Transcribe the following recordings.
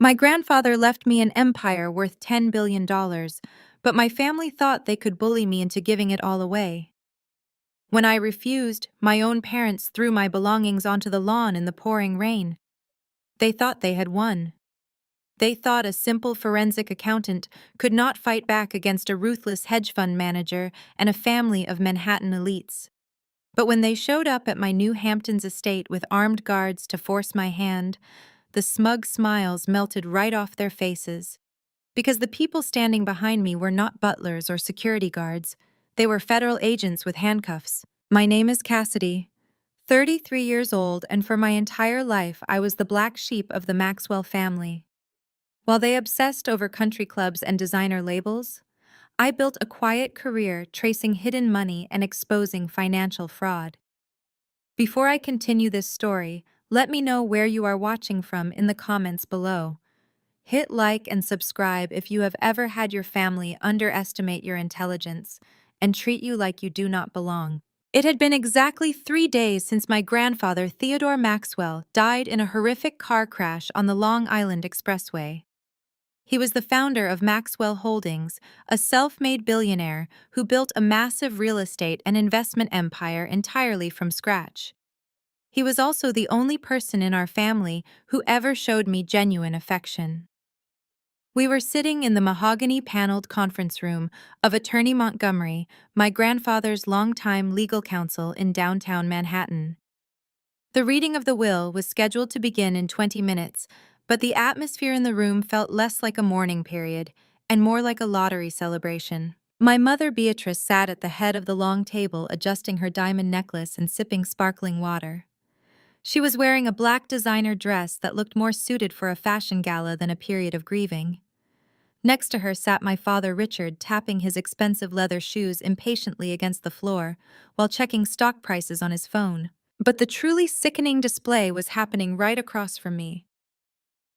My grandfather left me an empire worth $10 billion, but my family thought they could bully me into giving it all away. When I refused, my own parents threw my belongings onto the lawn in the pouring rain. They thought they had won. They thought a simple forensic accountant could not fight back against a ruthless hedge fund manager and a family of Manhattan elites. But when they showed up at my New Hamptons estate with armed guards to force my hand, the smug smiles melted right off their faces. Because the people standing behind me were not butlers or security guards. They were federal agents with handcuffs. My name is Cassidy, 33 years old, and for my entire life I was the black sheep of the Maxwell family. While they obsessed over country clubs and designer labels, I built a quiet career tracing hidden money and exposing financial fraud. Before I continue this story, let me know where you are watching from in the comments below. Hit like and subscribe if you have ever had your family underestimate your intelligence and treat you like you do not belong. It had been exactly 3 days since my grandfather, Theodore Maxwell, died in a horrific car crash on the Long Island Expressway. He was the founder of Maxwell Holdings, a self-made billionaire who built a massive real estate and investment empire entirely from scratch. He was also the only person in our family who ever showed me genuine affection. We were sitting in the mahogany-paneled conference room of Attorney Montgomery, my grandfather's longtime legal counsel in downtown Manhattan. The reading of the will was scheduled to begin in 20 minutes, but the atmosphere in the room felt less like a mourning period and more like a lottery celebration. My mother Beatrice sat at the head of the long table adjusting her diamond necklace and sipping sparkling water. She was wearing a black designer dress that looked more suited for a fashion gala than a period of grieving. Next to her sat my father Richard, tapping his expensive leather shoes impatiently against the floor while checking stock prices on his phone. But the truly sickening display was happening right across from me.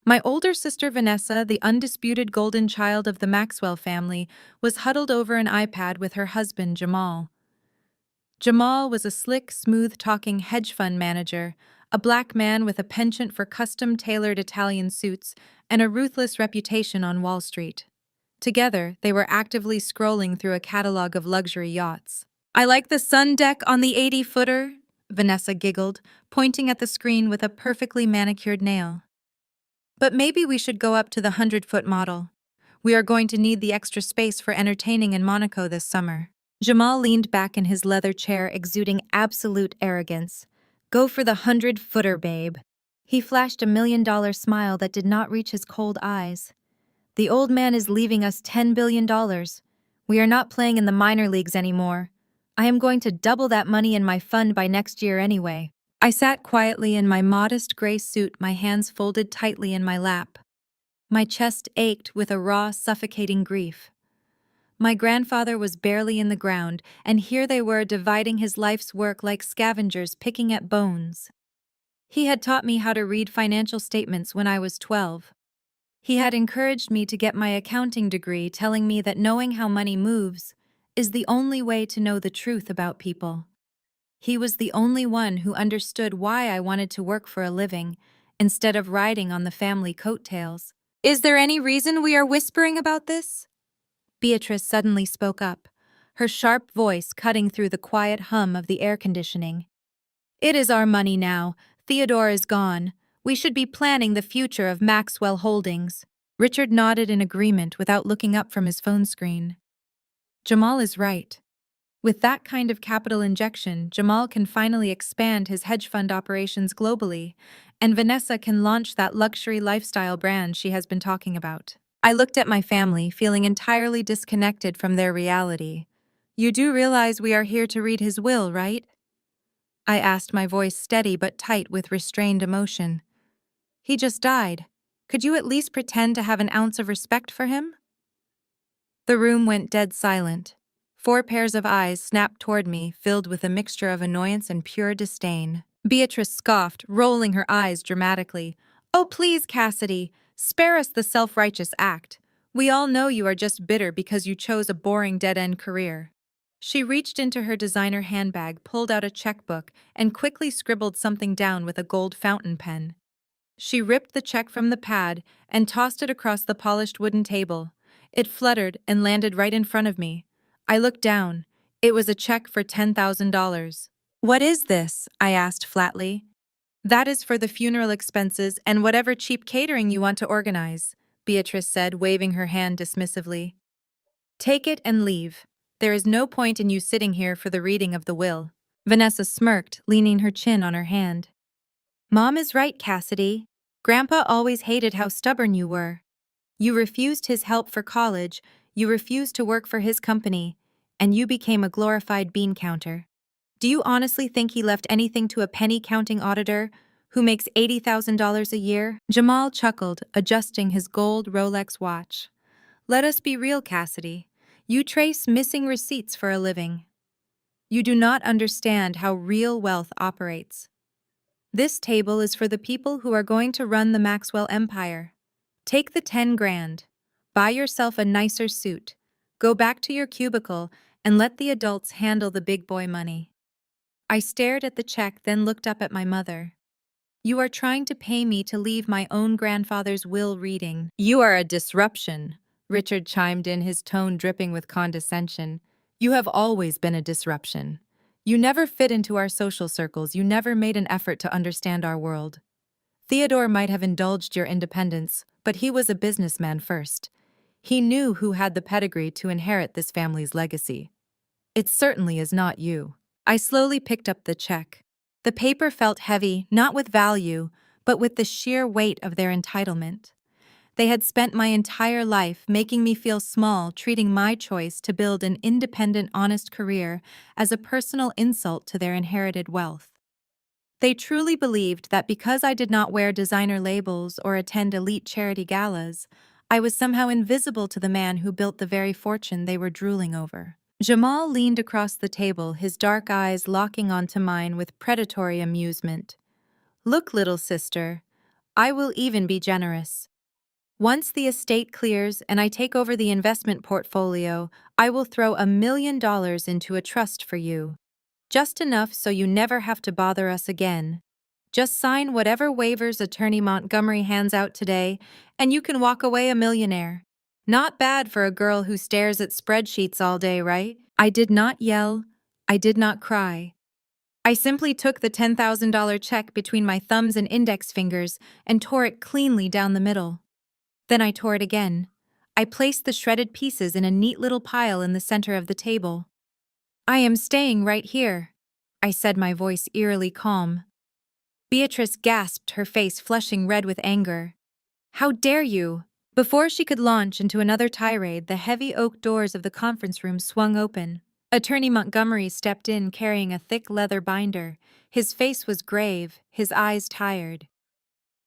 My older sister Vanessa, the undisputed golden child of the Maxwell family, was huddled over an iPad with her husband Jamal. Jamal was a slick, smooth-talking hedge fund manager, a black man with a penchant for custom-tailored Italian suits and a ruthless reputation on Wall Street. Together, they were actively scrolling through a catalog of luxury yachts. "I like the sun deck on the 80-footer," Vanessa giggled, pointing at the screen with a perfectly manicured nail. "But maybe we should go up to the 100-foot model. We are going to need the extra space for entertaining in Monaco this summer." Jamal leaned back in his leather chair, exuding absolute arrogance. "Go for the 100-footer, babe." He flashed a $1 million smile that did not reach his cold eyes. "The old man is leaving us $10 billion. We are not playing in the minor leagues anymore. I am going to double that money in my fund by next year anyway." I sat quietly in my modest gray suit, my hands folded tightly in my lap. My chest ached with a raw, suffocating grief. My grandfather was barely in the ground, and here they were dividing his life's work like scavengers picking at bones. He had taught me how to read financial statements when I was 12. He had encouraged me to get my accounting degree, telling me that knowing how money moves is the only way to know the truth about people. He was the only one who understood why I wanted to work for a living instead of riding on the family coattails. "Is there any reason we are whispering about this?" Beatrice suddenly spoke up, her sharp voice cutting through the quiet hum of the air conditioning. "It is our money now. Theodore is gone. We should be planning the future of Maxwell Holdings." Richard nodded in agreement without looking up from his phone screen. Jamal is right. With that kind of capital injection, Jamal can finally expand his hedge fund operations globally, and Vanessa can launch that luxury lifestyle brand she has been talking about. I looked at my family, feeling entirely disconnected from their reality. "You do realize we are here to read his will, right?" I asked, my voice steady but tight with restrained emotion. "He just died. Could you at least pretend to have an ounce of respect for him?" The room went dead silent. 4 pairs of eyes snapped toward me, filled with a mixture of annoyance and pure disdain. Beatrice scoffed, rolling her eyes dramatically. "Oh, please, Cassidy, spare us the self-righteous act. We all know you are just bitter because you chose a boring dead-end career." She reached into her designer handbag, pulled out a checkbook, and quickly scribbled something down with a gold fountain pen. She ripped the check from the pad and tossed it across the polished wooden table. It fluttered and landed right in front of me. I looked down. It was a check for $10,000. "What is this?" I asked flatly. "That is for the funeral expenses and whatever cheap catering you want to organize," Beatrice said, waving her hand dismissively. "Take it and leave. There is no point in you sitting here for the reading of the will." Vanessa smirked, leaning her chin on her hand. "Mom is right, Cassidy. Grandpa always hated how stubborn you were. You refused his help for college, you refused to work for his company, and you became a glorified bean counter. Do you honestly think he left anything to a penny-counting auditor who makes $80,000 a year?" Jamal chuckled, adjusting his gold Rolex watch. "Let us be real, Cassidy. You trace missing receipts for a living. You do not understand how real wealth operates. This table is for the people who are going to run the Maxwell empire. Take the 10 grand. Buy yourself a nicer suit. Go back to your cubicle and let the adults handle the big boy money." I stared at the check, then looked up at my mother. "You are trying to pay me to leave my own grandfather's will reading." "You are a disruption," Richard chimed in, his tone dripping with condescension. "You have always been a disruption. You never fit into our social circles, you never made an effort to understand our world. Theodore might have indulged your independence, but he was a businessman first. He knew who had the pedigree to inherit this family's legacy. It certainly is not you." I slowly picked up the check. The paper felt heavy, not with value, but with the sheer weight of their entitlement. They had spent my entire life making me feel small, treating my choice to build an independent, honest career as a personal insult to their inherited wealth. They truly believed that because I did not wear designer labels or attend elite charity galas, I was somehow invisible to the man who built the very fortune they were drooling over. Jamal leaned across the table, his dark eyes locking onto mine with predatory amusement. "Look, little sister, I will even be generous. Once the estate clears and I take over the investment portfolio, I will throw $1 million into a trust for you. Just enough so you never have to bother us again. Just sign whatever waivers Attorney Montgomery hands out today, and you can walk away a millionaire. Not bad for a girl who stares at spreadsheets all day, right?" I did not yell. I did not cry. I simply took the $10,000 check between my thumbs and index fingers and tore it cleanly down the middle. Then I tore it again. I placed the shredded pieces in a neat little pile in the center of the table. "I am staying right here," I said, my voice eerily calm. Beatrice gasped, her face flushing red with anger. "How dare you!" Before she could launch into another tirade, the heavy oak doors of the conference room swung open. Attorney Montgomery stepped in carrying a thick leather binder. His face was grave, his eyes tired.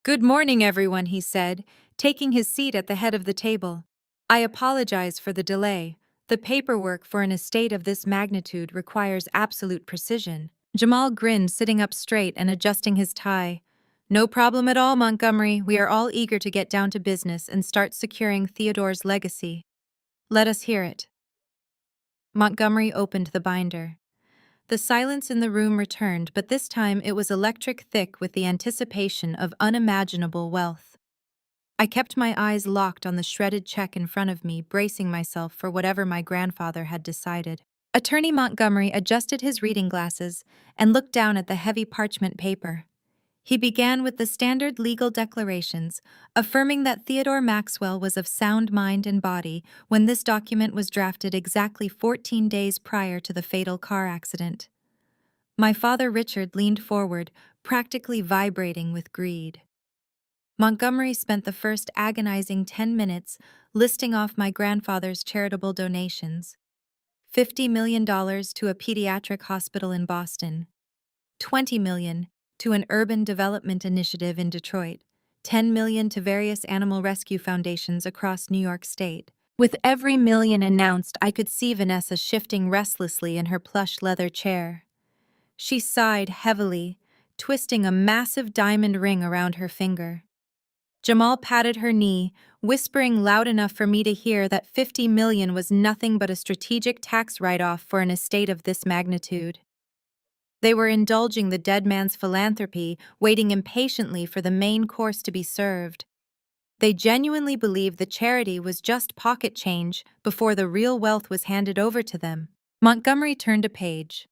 "Good morning, everyone," he said, taking his seat at the head of the table. "I apologize for the delay. The paperwork for an estate of this magnitude requires absolute precision." Jamal grinned, sitting up straight and adjusting his tie. "No problem at all, Montgomery. We are all eager to get down to business and start securing Theodore's legacy. Let us hear it." Montgomery opened the binder. The silence in the room returned, but this time it was electric thick with the anticipation of unimaginable wealth. I kept my eyes locked on the shredded check in front of me, bracing myself for whatever my grandfather had decided. Attorney Montgomery adjusted his reading glasses and looked down at the heavy parchment paper. He began with the standard legal declarations, affirming that Theodore Maxwell was of sound mind and body when this document was drafted exactly 14 days prior to the fatal car accident. My father Richard leaned forward, practically vibrating with greed. Montgomery spent the first agonizing 10 minutes listing off my grandfather's charitable donations. $50 million to a pediatric hospital in Boston, $20 million to an urban development initiative in Detroit, $10 million to various animal rescue foundations across New York State. With every million announced, I could see Vanessa shifting restlessly in her plush leather chair. She sighed heavily, twisting a massive diamond ring around her finger. Jamal patted her knee, whispering loud enough for me to hear that $50 million was nothing but a strategic tax write-off for an estate of this magnitude. They were indulging the dead man's philanthropy, waiting impatiently for the main course to be served. They genuinely believed the charity was just pocket change before the real wealth was handed over to them. Montgomery turned a page.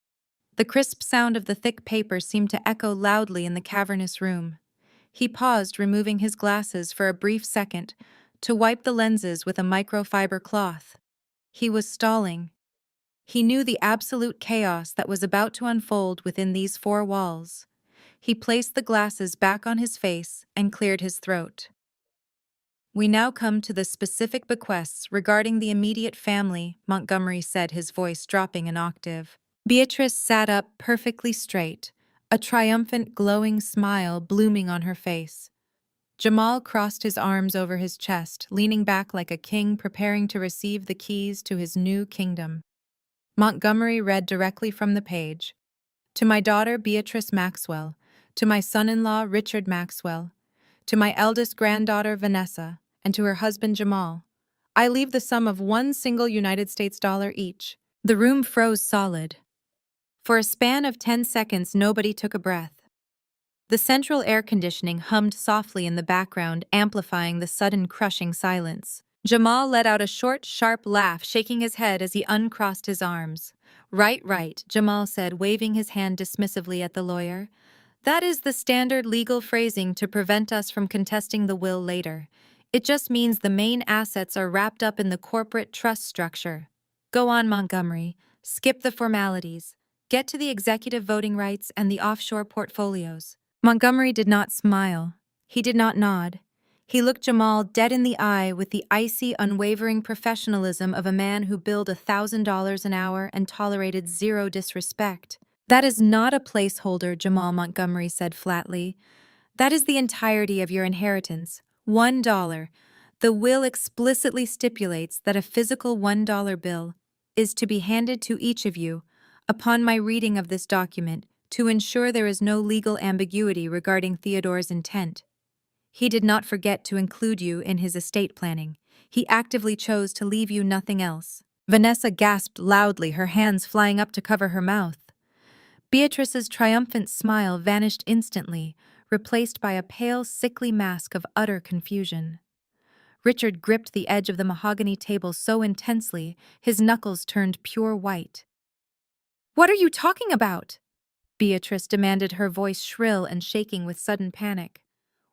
The crisp sound of the thick paper seemed to echo loudly in the cavernous room. He paused, removing his glasses for a brief second, to wipe the lenses with a microfiber cloth. He was stalling. He knew the absolute chaos that was about to unfold within these four walls. He placed the glasses back on his face and cleared his throat. We now come to the specific bequests regarding the immediate family, Montgomery said, his voice dropping an octave. Beatrice sat up perfectly straight, a triumphant, glowing smile blooming on her face. Jamal crossed his arms over his chest, leaning back like a king preparing to receive the keys to his new kingdom. Montgomery read directly from the page. To my daughter Beatrice Maxwell, to my son-in-law Richard Maxwell, to my eldest granddaughter Vanessa, and to her husband Jamal, I leave the sum of one single United States dollar each. The room froze solid. For a span of 10 seconds, nobody took a breath. The central air conditioning hummed softly in the background, amplifying the sudden crushing silence. Jamal let out a short, sharp laugh, shaking his head as he uncrossed his arms. Right, Jamal said, waving his hand dismissively at the lawyer. That is the standard legal phrasing to prevent us from contesting the will later. It just means the main assets are wrapped up in the corporate trust structure. Go on, Montgomery. Skip the formalities. Get to the executive voting rights and the offshore portfolios. Montgomery did not smile. He did not nod. He looked Jamal dead in the eye with the icy, unwavering professionalism of a man who billed $1,000 an hour and tolerated zero disrespect. That is not a placeholder, Jamal, Montgomery said flatly. That is the entirety of your inheritance. $1. The will explicitly stipulates that a physical $1 bill is to be handed to each of you upon my reading of this document to ensure there is no legal ambiguity regarding Theodore's intent. He did not forget to include you in his estate planning. He actively chose to leave you nothing else. Vanessa gasped loudly, her hands flying up to cover her mouth. Beatrice's triumphant smile vanished instantly, replaced by a pale, sickly mask of utter confusion. Richard gripped the edge of the mahogany table so intensely, his knuckles turned pure white. "What are you talking about?" Beatrice demanded, her voice shrill and shaking with sudden panic.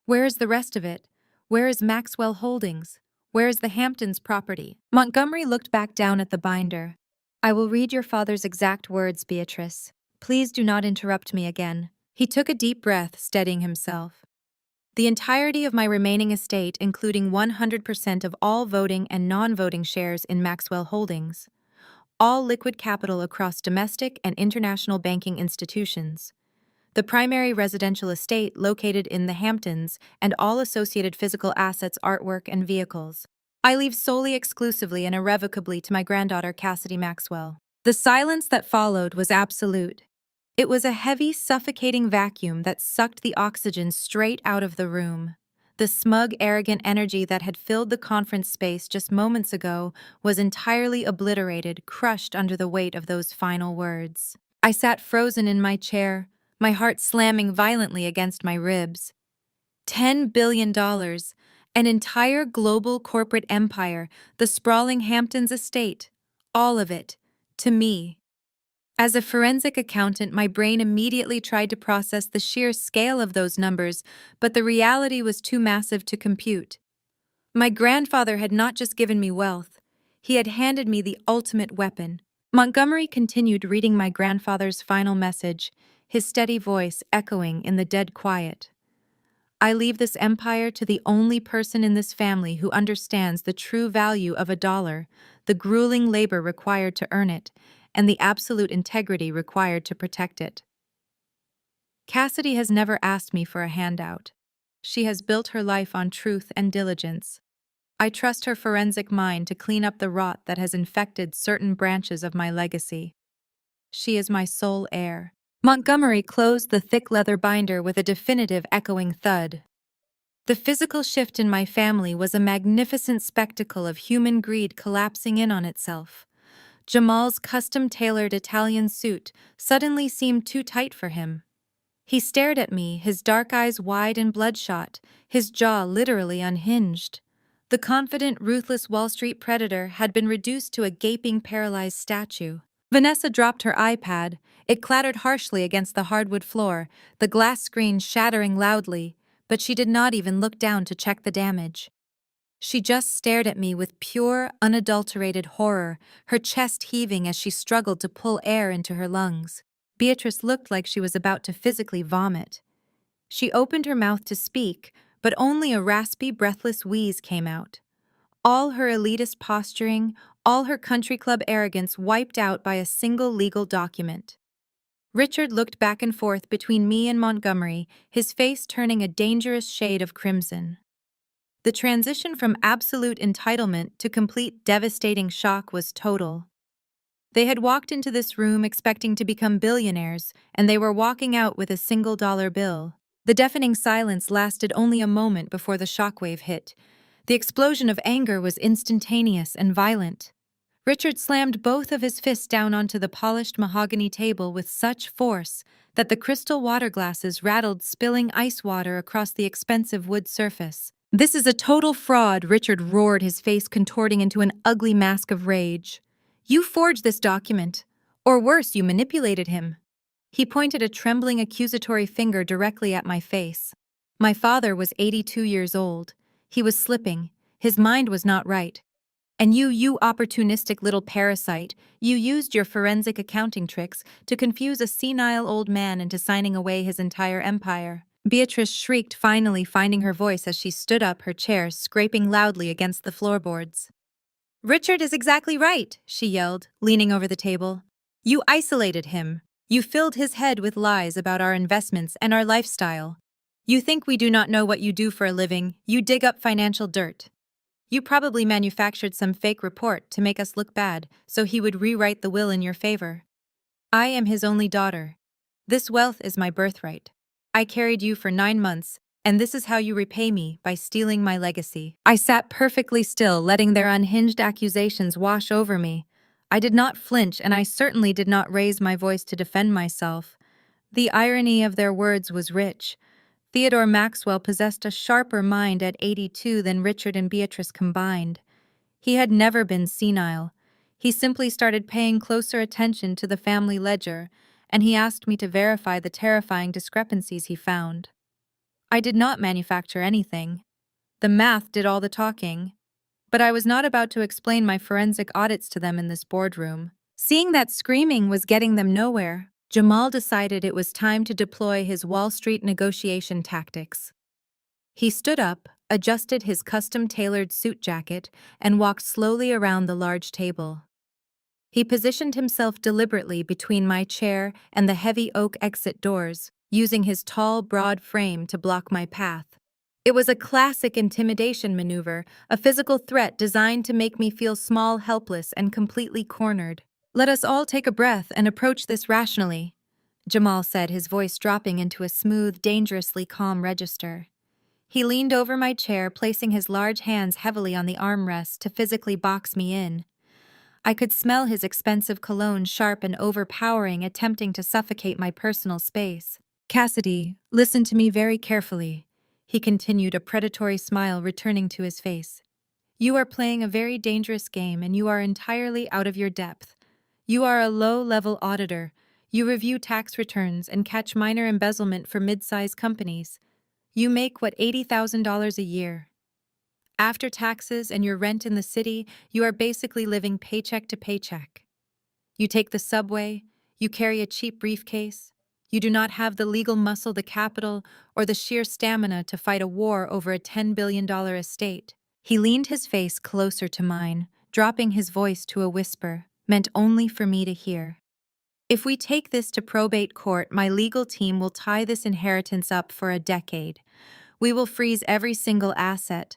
"Where is the rest of it? Where is Maxwell Holdings? Where is the Hamptons property?" Montgomery looked back down at the binder. "I will read your father's exact words, Beatrice. Please do not interrupt me again." He took a deep breath, steadying himself. "The entirety of my remaining estate, including 100% of all voting and non-voting shares in Maxwell Holdings, all liquid capital across domestic and international banking institutions, the primary residential estate located in the Hamptons, and all associated physical assets, artwork, and vehicles. I leave solely, exclusively, and irrevocably to my granddaughter Cassidy Maxwell." The silence that followed was absolute. It was a heavy, suffocating vacuum that sucked the oxygen straight out of the room. The smug, arrogant energy that had filled the conference space just moments ago was entirely obliterated, crushed under the weight of those final words. I sat frozen in my chair, my heart slamming violently against my ribs. $10 billion, an entire global corporate empire, the sprawling Hamptons estate, all of it, to me. As a forensic accountant, my brain immediately tried to process the sheer scale of those numbers, but the reality was too massive to compute. My grandfather had not just given me wealth, he had handed me the ultimate weapon. Montgomery continued reading my grandfather's final message, his steady voice echoing in the dead quiet. I leave this empire to the only person in this family who understands the true value of a dollar, the grueling labor required to earn it, and the absolute integrity required to protect it. Cassidy has never asked me for a handout. She has built her life on truth and diligence. I trust her forensic mind to clean up the rot that has infected certain branches of my legacy. She is my sole heir. Montgomery closed the thick leather binder with a definitive echoing thud. The physical shift in my family was a magnificent spectacle of human greed collapsing in on itself. Jamal's custom-tailored Italian suit suddenly seemed too tight for him. He stared at me, his dark eyes wide and bloodshot, his jaw literally unhinged. The confident, ruthless Wall Street predator had been reduced to a gaping, paralyzed statue. Vanessa dropped her iPad. It clattered harshly against the hardwood floor, the glass screen shattering loudly, but she did not even look down to check the damage. She just stared at me with pure, unadulterated horror, her chest heaving as she struggled to pull air into her lungs. Beatrice looked like she was about to physically vomit. She opened her mouth to speak, but only a raspy, breathless wheeze came out. All her elitist posturing, all her country club arrogance wiped out by a single legal document. Richard looked back and forth between me and Montgomery, his face turning a dangerous shade of crimson. The transition from absolute entitlement to complete devastating shock was total. They had walked into this room expecting to become billionaires, and they were walking out with a single-dollar bill. The deafening silence lasted only a moment before the shockwave hit. The explosion of anger was instantaneous and violent. Richard slammed both of his fists down onto the polished mahogany table with such force that the crystal water glasses rattled, spilling ice water across the expensive wood surface. "This is a total fraud," Richard roared, his face contorting into an ugly mask of rage. "You forged this document. Or worse, you manipulated him." He pointed a trembling accusatory finger directly at my face. My father was 82 years old. He was slipping. His mind was not right. And you opportunistic little parasite, you used your forensic accounting tricks to confuse a senile old man into signing away his entire empire. Beatrice shrieked, finally finding her voice as she stood up, her chair scraping loudly against the floorboards. "Richard is exactly right," she yelled, leaning over the table. "You isolated him. You filled his head with lies about our investments and our lifestyle. You think we do not know what you do for a living. You dig up financial dirt. You probably manufactured some fake report to make us look bad so he would rewrite the will in your favor. I am his only daughter. This wealth is my birthright. I carried you for 9 months, and this is how you repay me, by stealing my legacy." I sat perfectly still, letting their unhinged accusations wash over me. I did not flinch, and I certainly did not raise my voice to defend myself. The irony of their words was rich. Theodore Maxwell possessed a sharper mind at 82 than Richard and Beatrice combined. He had never been senile. He simply started paying closer attention to the family ledger, and he asked me to verify the terrifying discrepancies he found. I did not manufacture anything. The math did all the talking. But I was not about to explain my forensic audits to them in this boardroom. Seeing that screaming was getting them nowhere, Jamal decided it was time to deploy his Wall Street negotiation tactics. He stood up, adjusted his custom-tailored suit jacket, and walked slowly around the large table. He positioned himself deliberately between my chair and the heavy oak exit doors, using his tall, broad frame to block my path. It was a classic intimidation maneuver, a physical threat designed to make me feel small, helpless, and completely cornered. "Let us all take a breath and approach this rationally," Jamal said, his voice dropping into a smooth, dangerously calm register. He leaned over my chair, placing his large hands heavily on the armrest to physically box me in. I could smell his expensive cologne, sharp and overpowering, attempting to suffocate my personal space. "Cassidy, listen to me very carefully," he continued, a predatory smile returning to his face. "You are playing a very dangerous game, and you are entirely out of your depth. You are a low-level auditor. You review tax returns and catch minor embezzlement for mid-sized companies. You make, $80,000 a year. After taxes and your rent in the city, you are basically living paycheck to paycheck. You take the subway, you carry a cheap briefcase. You do not have the legal muscle, the capital, or the sheer stamina to fight a war over a $10 billion estate." He leaned his face closer to mine, dropping his voice to a whisper, meant only for me to hear. "If we take this to probate court, my legal team will tie this inheritance up for a decade. We will freeze every single asset.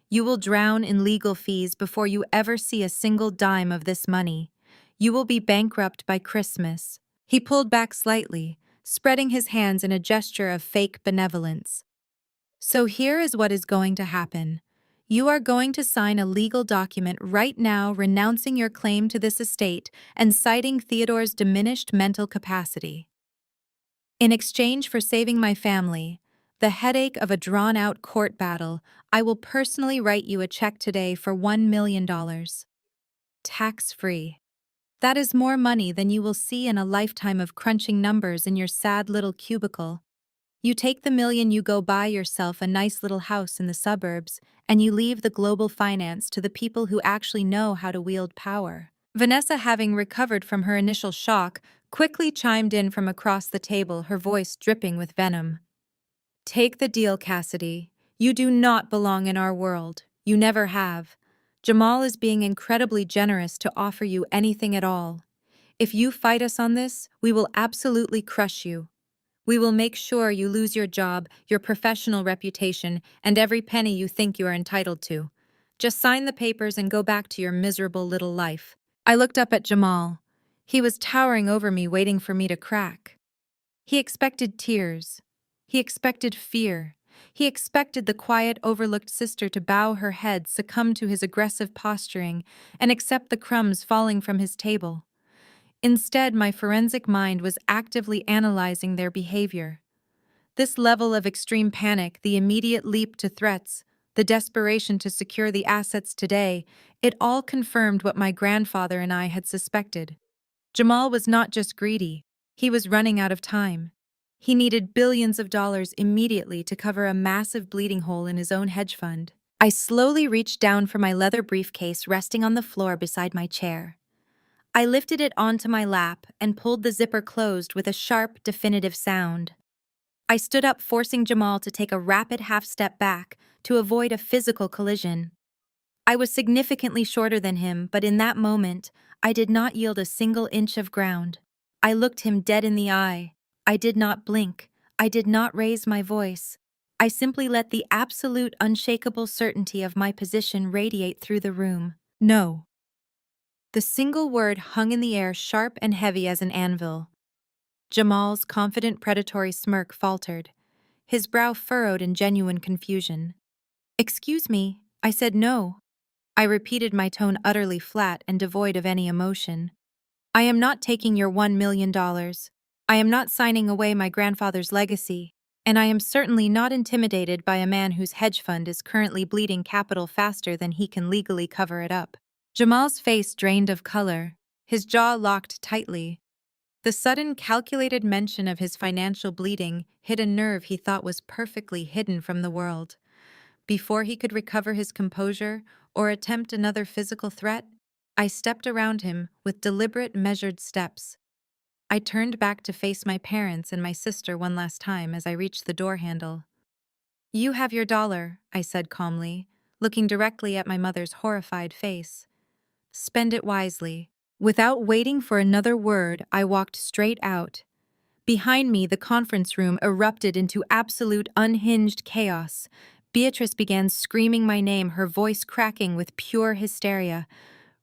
You will drown in legal fees before you ever see a single dime of this money. You will be bankrupt by Christmas." He pulled back slightly, spreading his hands in a gesture of fake benevolence. "So here is what is going to happen. You are going to sign a legal document right now renouncing your claim to this estate and citing Theodore's diminished mental capacity. In exchange for saving my family, the headache of a drawn-out court battle, I will personally write you a check today for $1 million. Tax-free. That is more money than you will see in a lifetime of crunching numbers in your sad little cubicle. You take the million, you go buy yourself a nice little house in the suburbs, and you leave the global finance to the people who actually know how to wield power. Vanessa, having recovered from her initial shock, quickly chimed in from across the table, her voice dripping with venom. Take the deal, Cassidy. You do not belong in our world. You never have. Jamal is being incredibly generous to offer you anything at all. If you fight us on this, we will absolutely crush you. We will make sure you lose your job, your professional reputation, and every penny you think you are entitled to. Just sign the papers and go back to your miserable little life. I looked up at Jamal. He was towering over me, waiting for me to crack. He expected tears. He expected fear. He expected the quiet, overlooked sister to bow her head, succumb to his aggressive posturing, and accept the crumbs falling from his table. Instead, my forensic mind was actively analyzing their behavior. This level of extreme panic, the immediate leap to threats, the desperation to secure the assets today, it all confirmed what my grandfather and I had suspected. Jamal was not just greedy, he was running out of time. He needed billions of dollars immediately to cover a massive bleeding hole in his own hedge fund. I slowly reached down for my leather briefcase resting on the floor beside my chair. I lifted it onto my lap and pulled the zipper closed with a sharp, definitive sound. I stood up, forcing Jamal to take a rapid half-step back to avoid a physical collision. I was significantly shorter than him, but in that moment, I did not yield a single inch of ground. I looked him dead in the eye. I did not blink. I did not raise my voice. I simply let the absolute, unshakable certainty of my position radiate through the room. No. The single word hung in the air, sharp and heavy as an anvil. Jamal's confident, predatory smirk faltered, his brow furrowed in genuine confusion. "Excuse me," I said. "No." I repeated, my tone utterly flat and devoid of any emotion. "I am not taking your $1 million. I am not signing away my grandfather's legacy, and I am certainly not intimidated by a man whose hedge fund is currently bleeding capital faster than he can legally cover it up." Jamal's face drained of color, his jaw locked tightly. The sudden, calculated mention of his financial bleeding hit a nerve he thought was perfectly hidden from the world. Before he could recover his composure or attempt another physical threat, I stepped around him with deliberate, measured steps. I turned back to face my parents and my sister one last time as I reached the door handle. "You have your dollar," I said calmly, looking directly at my mother's horrified face. "Spend it wisely." Without waiting for another word, I walked straight out. Behind me, the conference room erupted into absolute, unhinged chaos. Beatrice began screaming my name, her voice cracking with pure hysteria.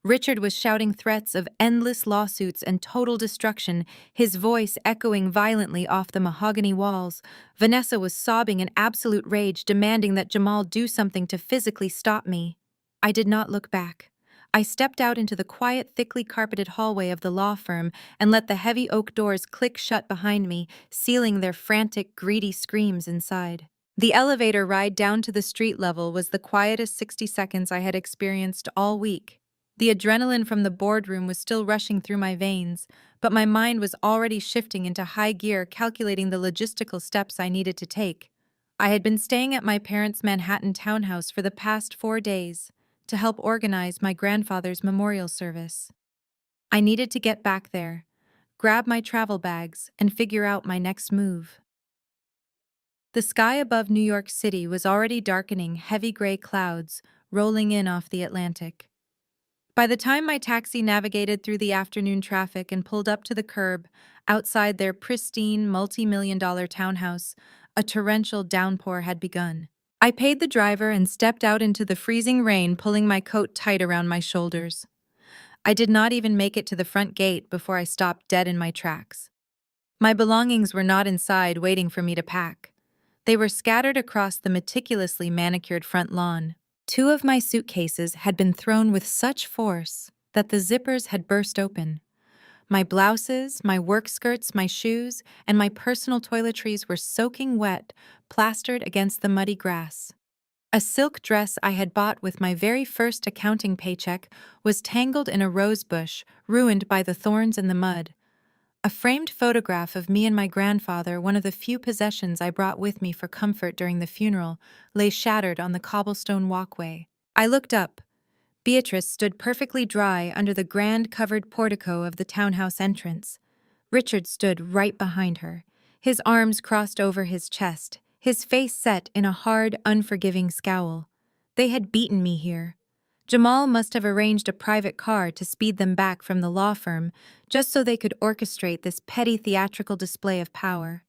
Richard was shouting threats of endless lawsuits and total destruction, his voice echoing violently off the mahogany walls. Vanessa was sobbing in absolute rage, demanding that Jamal do something to physically stop me. I did not look back. I stepped out into the quiet, thickly carpeted hallway of the law firm and let the heavy oak doors click shut behind me, sealing their frantic, greedy screams inside. The elevator ride down to the street level was the quietest 60 seconds I had experienced all week. The adrenaline from the boardroom was still rushing through my veins, but my mind was already shifting into high gear, calculating the logistical steps I needed to take. I had been staying at my parents' Manhattan townhouse for the past 4 days to help organize my grandfather's memorial service. I needed to get back there, grab my travel bags, and figure out my next move. The sky above New York City was already darkening, heavy gray clouds rolling in off the Atlantic. By the time my taxi navigated through the afternoon traffic and pulled up to the curb outside their pristine, multi-million-dollar townhouse, a torrential downpour had begun. I paid the driver and stepped out into the freezing rain, pulling my coat tight around my shoulders. I did not even make it to the front gate before I stopped dead in my tracks. My belongings were not inside waiting for me to pack. They were scattered across the meticulously manicured front lawn. Two of my suitcases had been thrown with such force that the zippers had burst open. My blouses, my work skirts, my shoes, and my personal toiletries were soaking wet, plastered against the muddy grass. A silk dress I had bought with my very first accounting paycheck was tangled in a rose bush, ruined by the thorns and the mud. A framed photograph of me and my grandfather, one of the few possessions I brought with me for comfort during the funeral, lay shattered on the cobblestone walkway. I looked up. Beatrice stood perfectly dry under the grand covered portico of the townhouse entrance. Richard stood right behind her, his arms crossed over his chest, his face set in a hard, unforgiving scowl. They had beaten me here. Jamal must have arranged a private car to speed them back from the law firm, just so they could orchestrate this petty theatrical display of power.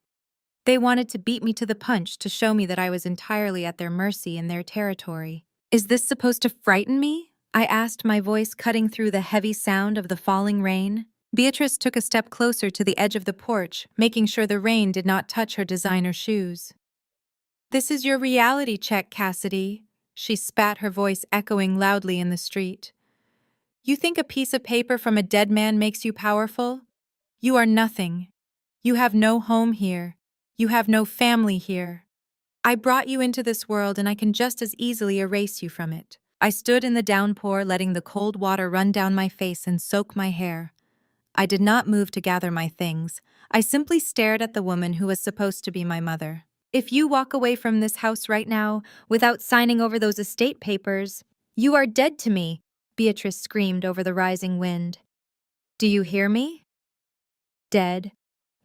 They wanted to beat me to the punch to show me that I was entirely at their mercy in their territory. "Is this supposed to frighten me?" I asked, my voice cutting through the heavy sound of the falling rain. Beatrice took a step closer to the edge of the porch, making sure the rain did not touch her designer shoes. "This is your reality check, Cassidy," she spat, her voice echoing loudly in the street. "You think a piece of paper from a dead man makes you powerful? You are nothing. You have no home here. You have no family here. I brought you into this world and I can just as easily erase you from it." I stood in the downpour, letting the cold water run down my face and soak my hair. I did not move to gather my things. I simply stared at the woman who was supposed to be my mother. "If you walk away from this house right now, without signing over those estate papers, you are dead to me," Beatrice screamed over the rising wind. "Do you hear me? Dead.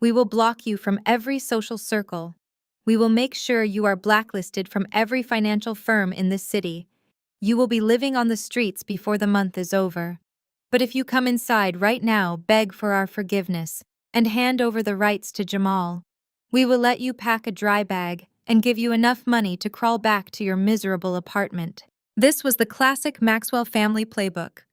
We will block you from every social circle. We will make sure you are blacklisted from every financial firm in this city. You will be living on the streets before the month is over. But if you come inside right now, beg for our forgiveness, and hand over the rights to Jamal, we will let you pack a dry bag and give you enough money to crawl back to your miserable apartment." This was the classic Maxwell family playbook.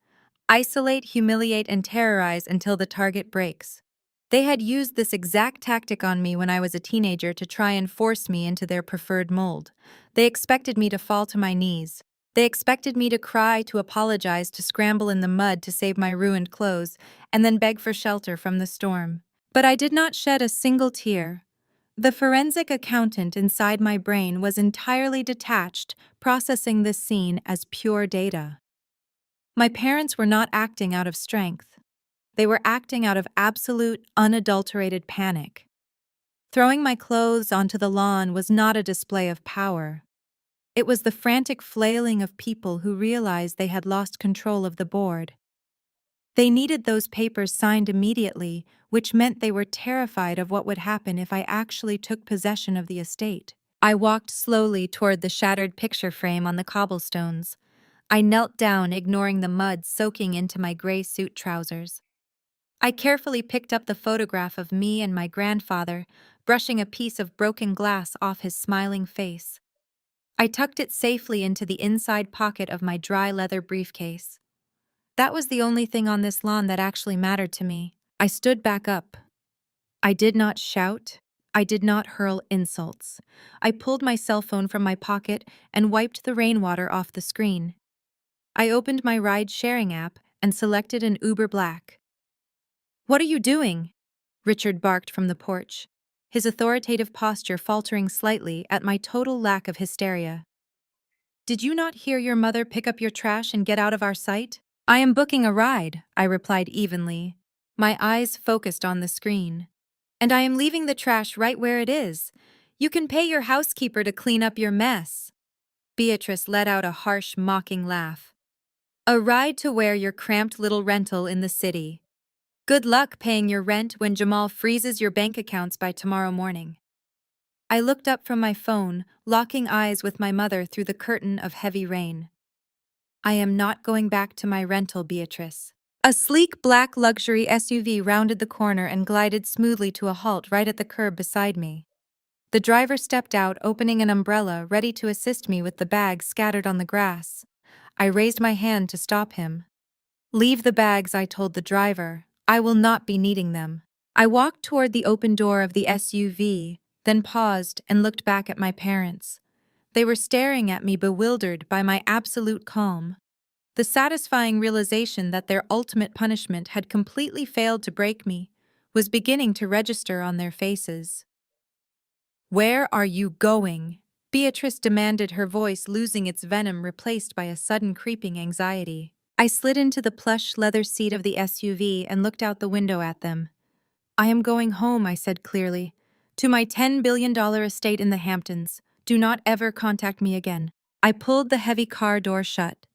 Isolate, humiliate, and terrorize until the target breaks. They had used this exact tactic on me when I was a teenager to try and force me into their preferred mold. They expected me to fall to my knees. They expected me to cry, to apologize, to scramble in the mud to save my ruined clothes, and then beg for shelter from the storm. But I did not shed a single tear. The forensic accountant inside my brain was entirely detached, processing this scene as pure data. My parents were not acting out of strength. They were acting out of absolute, unadulterated panic. Throwing my clothes onto the lawn was not a display of power. It was the frantic flailing of people who realized they had lost control of the board. They needed those papers signed immediately, which meant they were terrified of what would happen if I actually took possession of the estate. I walked slowly toward the shattered picture frame on the cobblestones. I knelt down, ignoring the mud soaking into my gray suit trousers. I carefully picked up the photograph of me and my grandfather, brushing a piece of broken glass off his smiling face. I tucked it safely into the inside pocket of my dry leather briefcase. That was the only thing on this lawn that actually mattered to me. I stood back up. I did not shout. I did not hurl insults. I pulled my cell phone from my pocket and wiped the rainwater off the screen. I opened my ride-sharing app and selected an Uber Black. "What are you doing?" Richard barked from the porch, his authoritative posture faltering slightly at my total lack of hysteria. "Did you not hear your mother pick up your trash and get out of our sight?" "I am booking a ride," I replied evenly, my eyes focused on the screen. "And I am leaving the trash right where it is. You can pay your housekeeper to clean up your mess." Beatrice let out a harsh, mocking laugh. "A ride to where your cramped little rental in the city. Good luck paying your rent when Jamal freezes your bank accounts by tomorrow morning." I looked up from my phone, locking eyes with my mother through the curtain of heavy rain. "I am not going back to my rental, Beatrice." A sleek black luxury SUV rounded the corner and glided smoothly to a halt right at the curb beside me. The driver stepped out, opening an umbrella, ready to assist me with the bags scattered on the grass. I raised my hand to stop him. "Leave the bags," I told the driver. "I will not be needing them." I walked toward the open door of the SUV, then paused and looked back at my parents. They were staring at me, bewildered by my absolute calm. The satisfying realization that their ultimate punishment had completely failed to break me was beginning to register on their faces. "Where are you going?" Beatrice demanded, her voice losing its venom, replaced by a sudden creeping anxiety. I slid into the plush leather seat of the SUV and looked out the window at them. "I am going home," I said clearly. "To my $10 billion estate in the Hamptons. Do not ever contact me again." I pulled the heavy car door shut.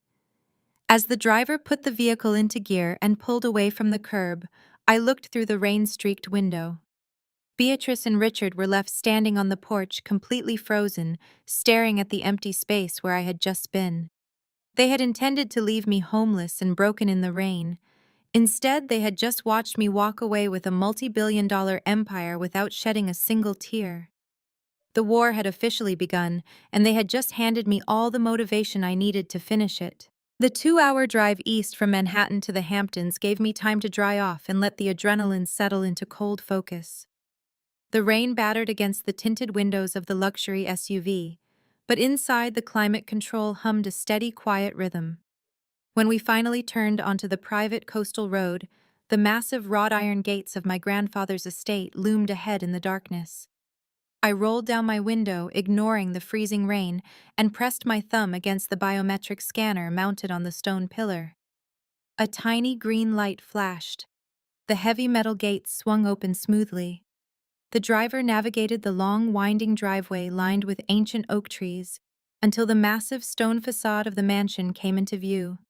As the driver put the vehicle into gear and pulled away from the curb, I looked through the rain-streaked window. Beatrice and Richard were left standing on the porch, completely frozen, staring at the empty space where I had just been. They had intended to leave me homeless and broken in the rain. Instead, they had just watched me walk away with a multi-billion-dollar empire without shedding a single tear. The war had officially begun, and they had just handed me all the motivation I needed to finish it. The 2-hour drive east from Manhattan to the Hamptons gave me time to dry off and let the adrenaline settle into cold focus. The rain battered against the tinted windows of the luxury SUV, but inside the climate control hummed a steady, quiet rhythm. When we finally turned onto the private coastal road, the massive wrought iron gates of my grandfather's estate loomed ahead in the darkness. I rolled down my window, ignoring the freezing rain, and pressed my thumb against the biometric scanner mounted on the stone pillar. A tiny green light flashed. The heavy metal gates swung open smoothly. The driver navigated the long, winding driveway lined with ancient oak trees until the massive stone facade of the mansion came into view.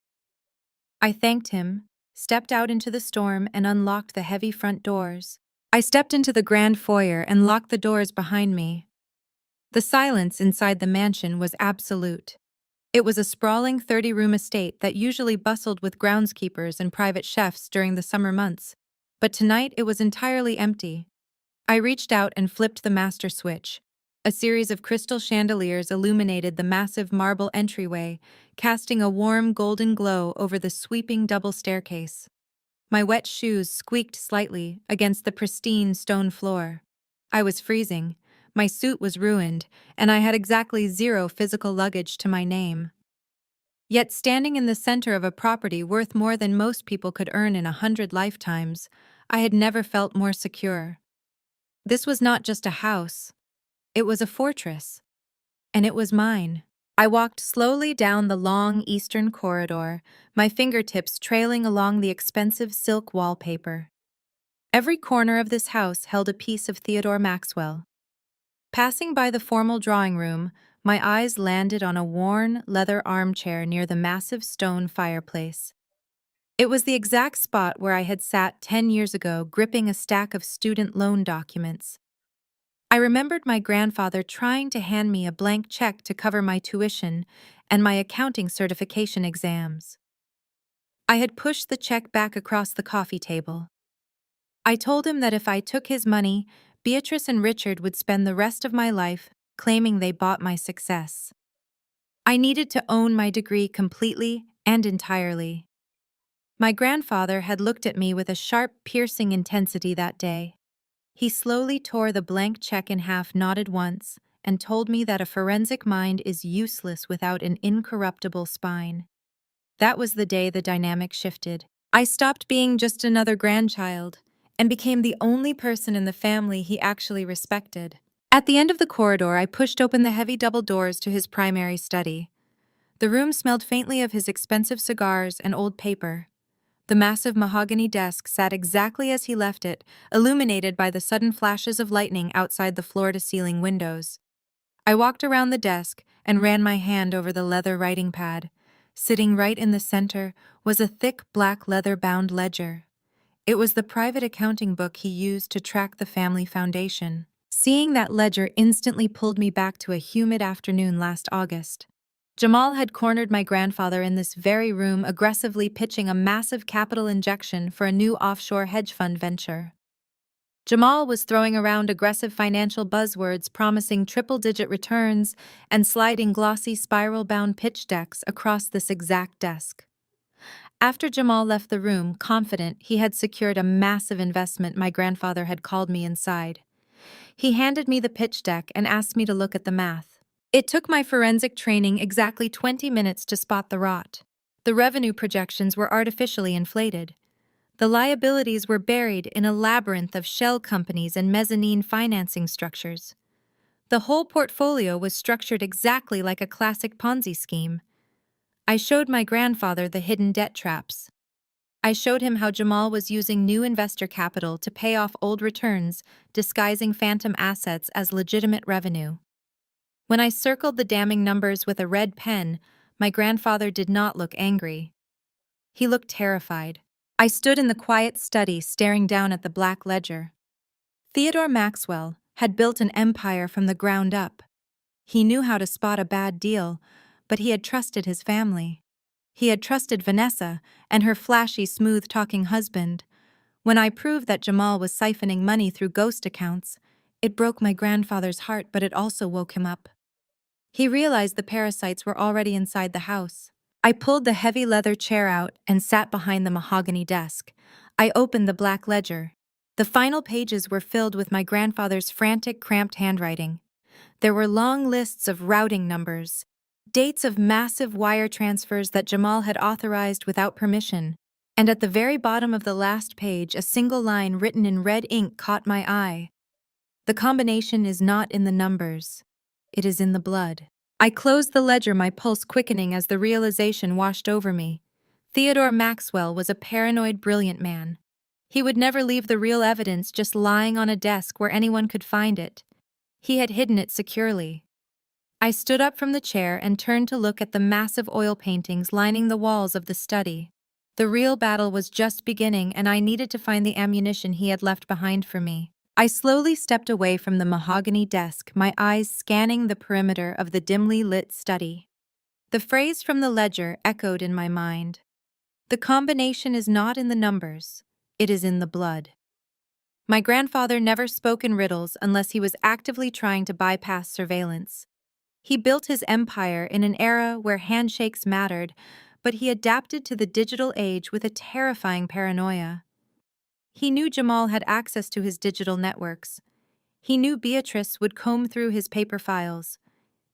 I thanked him, stepped out into the storm, and unlocked the heavy front doors. I stepped into the grand foyer and locked the doors behind me. The silence inside the mansion was absolute. It was a sprawling 30-room estate that usually bustled with groundskeepers and private chefs during the summer months, but tonight it was entirely empty. I reached out and flipped the master switch. A series of crystal chandeliers illuminated the massive marble entryway, casting a warm golden glow over the sweeping double staircase. My wet shoes squeaked slightly against the pristine stone floor. I was freezing, my suit was ruined, and I had exactly 0 physical luggage to my name. Yet standing in the center of a property worth more than most people could earn in 100 lifetimes, I had never felt more secure. This was not just a house. It was a fortress. And it was mine. I walked slowly down the long eastern corridor, my fingertips trailing along the expensive silk wallpaper. Every corner of this house held a piece of Theodore Maxwell. Passing by the formal drawing room, my eyes landed on a worn, leather armchair near the massive stone fireplace. It was the exact spot where I had sat 10 years ago, gripping a stack of student loan documents. I remembered my grandfather trying to hand me a blank check to cover my tuition and my accounting certification exams. I had pushed the check back across the coffee table. I told him that if I took his money, Beatrice and Richard would spend the rest of my life claiming they bought my success. I needed to own my degree completely and entirely. My grandfather had looked at me with a sharp, piercing intensity that day. He slowly tore the blank check in half, nodded once, and told me that a forensic mind is useless without an incorruptible spine. That was the day the dynamic shifted. I stopped being just another grandchild and became the only person in the family he actually respected. At the end of the corridor, I pushed open the heavy double doors to his primary study. The room smelled faintly of his expensive cigars and old paper. The massive mahogany desk sat exactly as he left it, illuminated by the sudden flashes of lightning outside the floor-to-ceiling windows. I walked around the desk and ran my hand over the leather writing pad. Sitting right in the center was a thick black leather-bound ledger. It was the private accounting book he used to track the family foundation. Seeing that ledger instantly pulled me back to a humid afternoon last August. Jamal had cornered my grandfather in this very room, aggressively pitching a massive capital injection for a new offshore hedge fund venture. Jamal was throwing around aggressive financial buzzwords promising triple-digit returns and sliding glossy spiral-bound pitch decks across this exact desk. After Jamal left the room, confident he had secured a massive investment, my grandfather had called me inside. He handed me the pitch deck and asked me to look at the math. It took my forensic training exactly 20 minutes to spot the rot. The revenue projections were artificially inflated. The liabilities were buried in a labyrinth of shell companies and mezzanine financing structures. The whole portfolio was structured exactly like a classic Ponzi scheme. I showed my grandfather the hidden debt traps. I showed him how Jamal was using new investor capital to pay off old returns, disguising phantom assets as legitimate revenue. When I circled the damning numbers with a red pen, my grandfather did not look angry. He looked terrified. I stood in the quiet study staring down at the black ledger. Theodore Maxwell had built an empire from the ground up. He knew how to spot a bad deal, but he had trusted his family. He had trusted Vanessa and her flashy, smooth-talking husband. When I proved that Jamal was siphoning money through ghost accounts, it broke my grandfather's heart, but it also woke him up. He realized the parasites were already inside the house. I pulled the heavy leather chair out and sat behind the mahogany desk. I opened the black ledger. The final pages were filled with my grandfather's frantic, cramped handwriting. There were long lists of routing numbers, dates of massive wire transfers that Jamal had authorized without permission. And at the very bottom of the last page, a single line written in red ink caught my eye. The combination is not in the numbers. It is in the blood. I closed the ledger, my pulse quickening as the realization washed over me. Theodore Maxwell was a paranoid, brilliant man. He would never leave the real evidence just lying on a desk where anyone could find it. He had hidden it securely. I stood up from the chair and turned to look at the massive oil paintings lining the walls of the study. The real battle was just beginning, and I needed to find the ammunition he had left behind for me. I slowly stepped away from the mahogany desk, my eyes scanning the perimeter of the dimly lit study. The phrase from the ledger echoed in my mind. The combination is not in the numbers, it is in the blood. My grandfather never spoke in riddles unless he was actively trying to bypass surveillance. He built his empire in an era where handshakes mattered, but he adapted to the digital age with a terrifying paranoia. He knew Jamal had access to his digital networks. He knew Beatrice would comb through his paper files.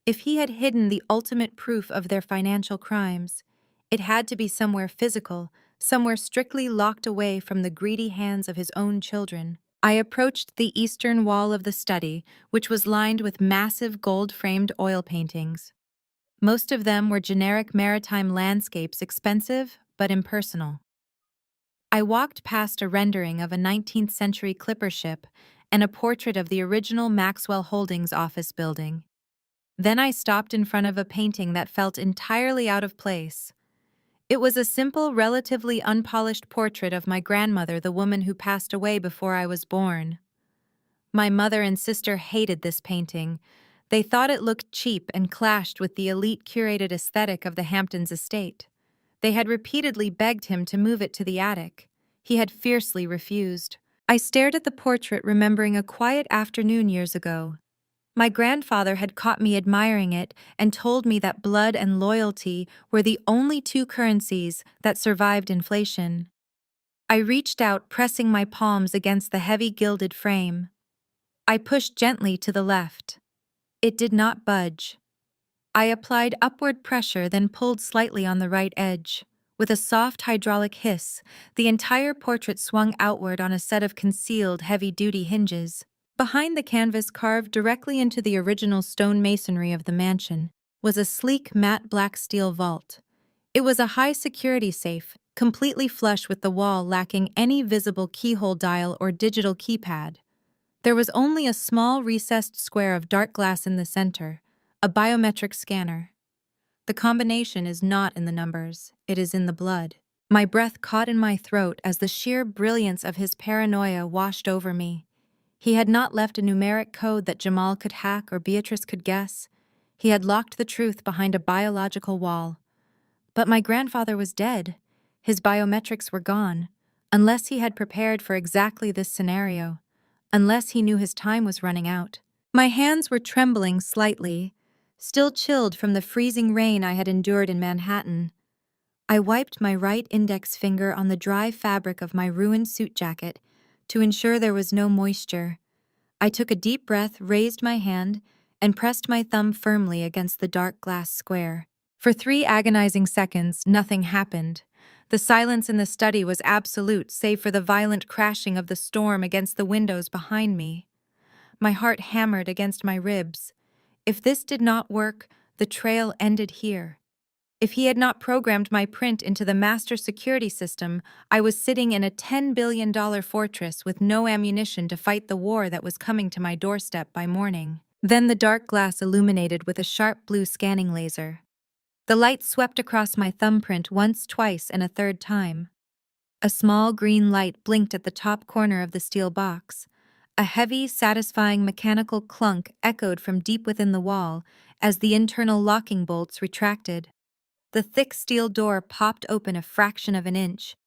If he had hidden the ultimate proof of their financial crimes, it had to be somewhere physical, somewhere strictly locked away from the greedy hands of his own children. I approached the eastern wall of the study, which was lined with massive gold-framed oil paintings. Most of them were generic maritime landscapes, expensive but impersonal. I walked past a rendering of a 19th-century clipper ship and a portrait of the original Maxwell Holdings office building. Then I stopped in front of a painting that felt entirely out of place. It was a simple, relatively unpolished portrait of my grandmother, the woman who passed away before I was born. My mother and sister hated this painting. They thought it looked cheap and clashed with the elite curated aesthetic of the Hamptons estate. They had repeatedly begged him to move it to the attic. He had fiercely refused. I stared at the portrait, remembering a quiet afternoon years ago. My grandfather had caught me admiring it and told me that blood and loyalty were the only two currencies that survived inflation. I reached out, pressing my palms against the heavy gilded frame. I pushed gently to the left. It did not budge. I applied upward pressure, then pulled slightly on the right edge. With a soft hydraulic hiss, the entire portrait swung outward on a set of concealed, heavy-duty hinges. Behind the canvas, carved directly into the original stone masonry of the mansion, was a sleek, matte black steel vault. It was a high-security safe, completely flush with the wall lacking any visible keyhole dial or digital keypad. There was only a small recessed square of dark glass in the center, a biometric scanner. The combination is not in the numbers, it is in the blood. My breath caught in my throat as the sheer brilliance of his paranoia washed over me. He had not left a numeric code that Jamal could hack or Beatrice could guess. He had locked the truth behind a biological wall. But my grandfather was dead. His biometrics were gone, unless he had prepared for exactly this scenario, unless he knew his time was running out. My hands were trembling slightly, still chilled from the freezing rain I had endured in Manhattan. I wiped my right index finger on the dry fabric of my ruined suit jacket to ensure there was no moisture. I took a deep breath, raised my hand, and pressed my thumb firmly against the dark glass square. For 3 agonizing seconds, nothing happened. The silence in the study was absolute, save for the violent crashing of the storm against the windows behind me. My heart hammered against my ribs. If this did not work, the trail ended here. If he had not programmed my print into the master security system, I was sitting in a $10 billion fortress with no ammunition to fight the war that was coming to my doorstep by morning. Then the dark glass illuminated with a sharp blue scanning laser. The light swept across my thumbprint once, twice, and a third time. A small green light blinked at the top corner of the steel box. A heavy, satisfying mechanical clunk echoed from deep within the wall as the internal locking bolts retracted. The thick steel door popped open a fraction of an inch.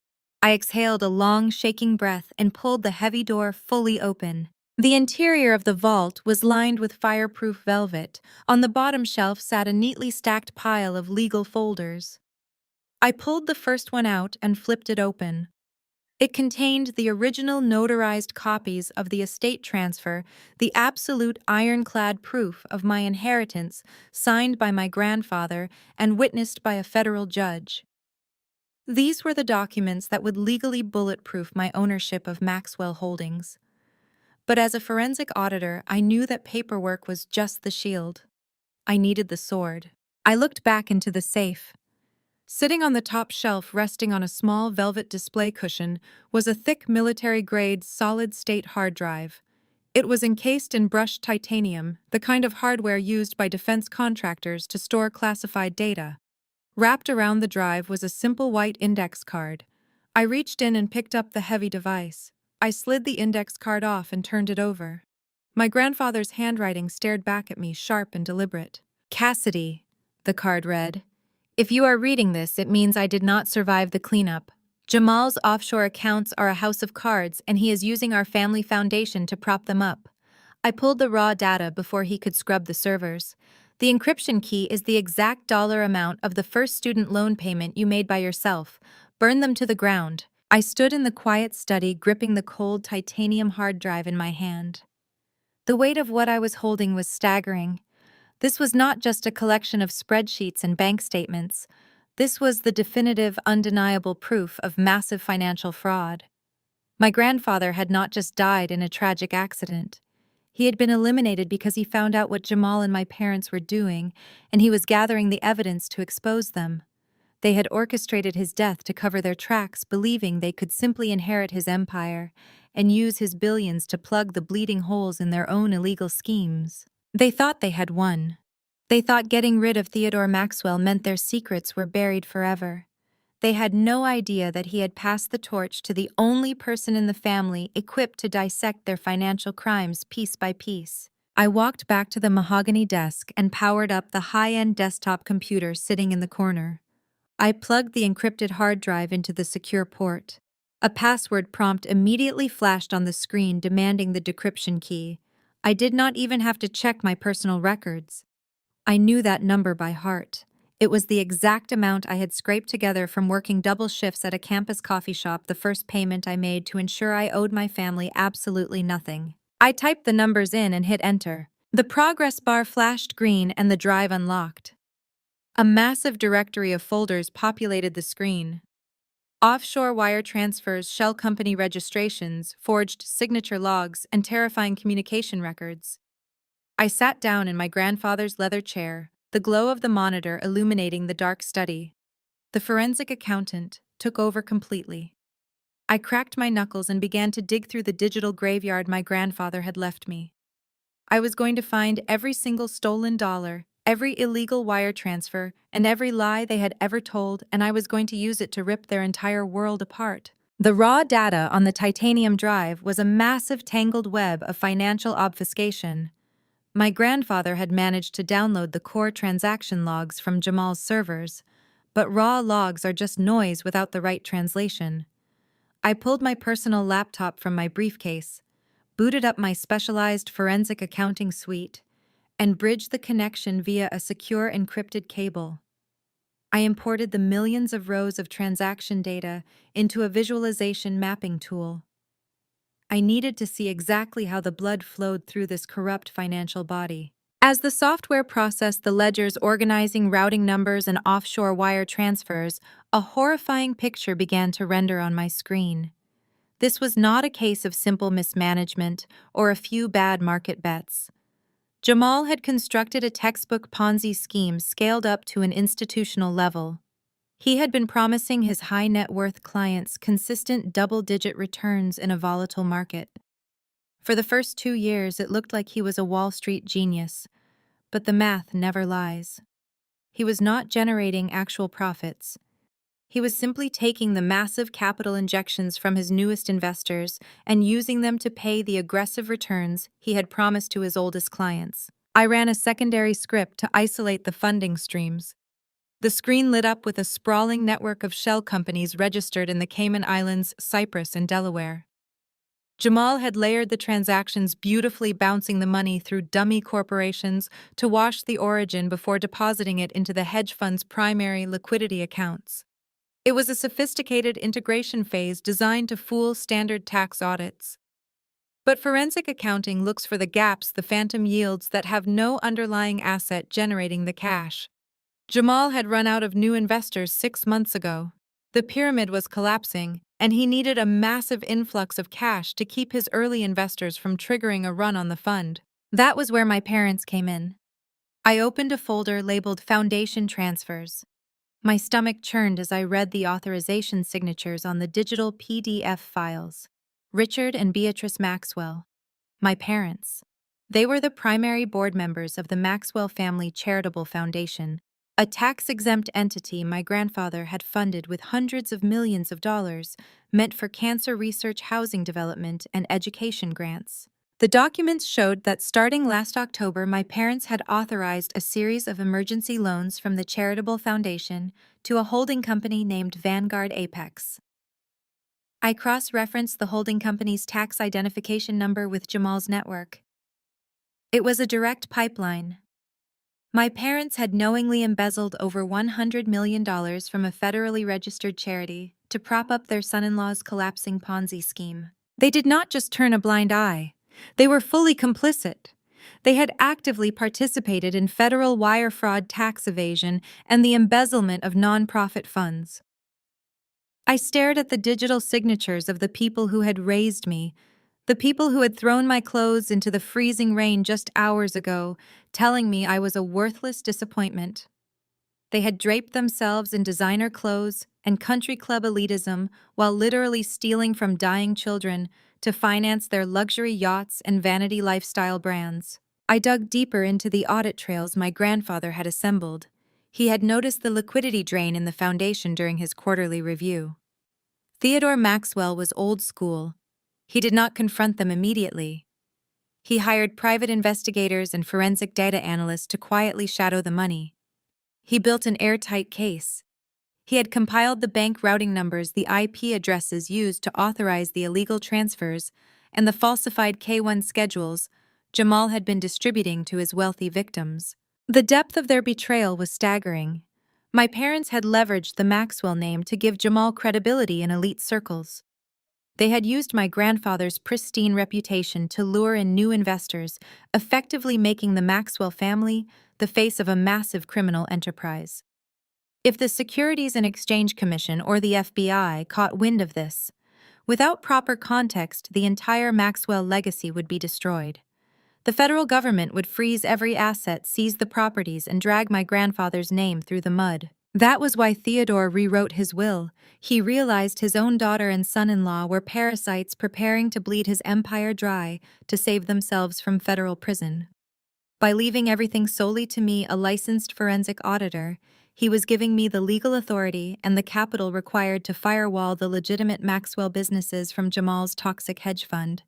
I exhaled a long, shaking breath and pulled the heavy door fully open. The interior of the vault was lined with fireproof velvet. On the bottom shelf sat a neatly stacked pile of legal folders. I pulled the first one out and flipped it open. It contained the original notarized copies of the estate transfer, the absolute ironclad proof of my inheritance, signed by my grandfather and witnessed by a federal judge. These were the documents that would legally bulletproof my ownership of Maxwell Holdings. But as a forensic auditor, I knew that paperwork was just the shield. I needed the sword. I looked back into the safe. Sitting on the top shelf, resting on a small velvet display cushion, was a thick military-grade solid-state hard drive. It was encased in brushed titanium, the kind of hardware used by defense contractors to store classified data. Wrapped around the drive was a simple white index card. I reached in and picked up the heavy device. I slid the index card off and turned it over. My grandfather's handwriting stared back at me, sharp and deliberate. "Cassidy," the card read. "If you are reading this, it means I did not survive the cleanup. Jamal's offshore accounts are a house of cards, and he is using our family foundation to prop them up." I pulled the raw data before he could scrub the servers. "The encryption key is the exact dollar amount of the first student loan payment you made by yourself. Burn them to the ground." I stood in the quiet study, gripping the cold titanium hard drive in my hand. The weight of what I was holding was staggering. This was not just a collection of spreadsheets and bank statements. This was the definitive, undeniable proof of massive financial fraud. My grandfather had not just died in a tragic accident. He had been eliminated because he found out what Jamal and my parents were doing, and he was gathering the evidence to expose them. They had orchestrated his death to cover their tracks, believing they could simply inherit his empire and use his billions to plug the bleeding holes in their own illegal schemes. They thought they had won. They thought getting rid of Theodore Maxwell meant their secrets were buried forever. They had no idea that he had passed the torch to the only person in the family equipped to dissect their financial crimes piece by piece. I walked back to the mahogany desk and powered up the high-end desktop computer sitting in the corner. I plugged the encrypted hard drive into the secure port. A password prompt immediately flashed on the screen demanding the decryption key. I did not even have to check my personal records. I knew that number by heart. It was the exact amount I had scraped together from working double shifts at a campus coffee shop, the first payment I made to ensure I owed my family absolutely nothing. I typed the numbers in and hit enter. The progress bar flashed green and the drive unlocked. A massive directory of folders populated the screen. Offshore wire transfers, shell company registrations, forged signature logs, and terrifying communication records. I sat down in my grandfather's leather chair, the glow of the monitor illuminating the dark study. The forensic accountant took over completely. I cracked my knuckles and began to dig through the digital graveyard my grandfather had left me. I was going to find every single stolen dollar, every illegal wire transfer, and every lie they had ever told, and I was going to use it to rip their entire world apart. The raw data on the titanium drive was a massive tangled web of financial obfuscation. My grandfather had managed to download the core transaction logs from Jamal's servers, but raw logs are just noise without the right translation. I pulled my personal laptop from my briefcase, booted up my specialized forensic accounting suite, and bridged the connection via a secure encrypted cable. I imported the millions of rows of transaction data into a visualization mapping tool. I needed to see exactly how the blood flowed through this corrupt financial body. As the software processed the ledgers organizing routing numbers and offshore wire transfers, a horrifying picture began to render on my screen. This was not a case of simple mismanagement or a few bad market bets. Jamal had constructed a textbook Ponzi scheme scaled up to an institutional level. He had been promising his high net worth clients consistent double-digit returns in a volatile market. For the first 2 years, it looked like he was a Wall Street genius, but the math never lies. He was not generating actual profits. He was simply taking the massive capital injections from his newest investors and using them to pay the aggressive returns he had promised to his oldest clients. I ran a secondary script to isolate the funding streams. The screen lit up with a sprawling network of shell companies registered in the Cayman Islands, Cyprus, and Delaware. Jamal had layered the transactions beautifully, bouncing the money through dummy corporations to wash the origin before depositing it into the hedge fund's primary liquidity accounts. It was a sophisticated integration phase designed to fool standard tax audits. But forensic accounting looks for the gaps, the phantom yields that have no underlying asset generating the cash. Jamal had run out of new investors 6 months ago. The pyramid was collapsing, and he needed a massive influx of cash to keep his early investors from triggering a run on the fund. That was where my parents came in. I opened a folder labeled Foundation Transfers. My stomach churned as I read the authorization signatures on the digital PDF files. Richard and Beatrice Maxwell. My parents. They were the primary board members of the Maxwell Family Charitable Foundation, a tax-exempt entity my grandfather had funded with hundreds of millions of dollars, meant for cancer research, housing development, and education grants. The documents showed that starting last October, my parents had authorized a series of emergency loans from the charitable foundation to a holding company named Vanguard Apex. I cross-referenced the holding company's tax identification number with Jamal's network. It was a direct pipeline. My parents had knowingly embezzled over $100 million from a federally registered charity to prop up their son-in-law's collapsing Ponzi scheme. They did not just turn a blind eye. They were fully complicit. They had actively participated in federal wire fraud, tax evasion, and the embezzlement of nonprofit funds. I stared at the digital signatures of the people who had raised me, the people who had thrown my clothes into the freezing rain just hours ago, telling me I was a worthless disappointment. They had draped themselves in designer clothes and country club elitism while literally stealing from dying children to finance their luxury yachts and vanity lifestyle brands. I dug deeper into the audit trails my grandfather had assembled. He had noticed the liquidity drain in the foundation during his quarterly review. Theodore Maxwell was old school. He did not confront them immediately. He hired private investigators and forensic data analysts to quietly shadow the money. He built an airtight case. He had compiled the bank routing numbers, the IP addresses used to authorize the illegal transfers, and the falsified K-1 schedules Jamal had been distributing to his wealthy victims. The depth of their betrayal was staggering. My parents had leveraged the Maxwell name to give Jamal credibility in elite circles. They had used my grandfather's pristine reputation to lure in new investors, effectively making the Maxwell family the face of a massive criminal enterprise. If the Securities and Exchange Commission or the FBI caught wind of this, without proper context, the entire Maxwell legacy would be destroyed. The federal government would freeze every asset, seize the properties, and drag my grandfather's name through the mud. That was why Theodore rewrote his will. He realized his own daughter and son-in-law were parasites preparing to bleed his empire dry to save themselves from federal prison. By leaving everything solely to me, a licensed forensic auditor, he was giving me the legal authority and the capital required to firewall the legitimate Maxwell businesses from Jamal's toxic hedge fund.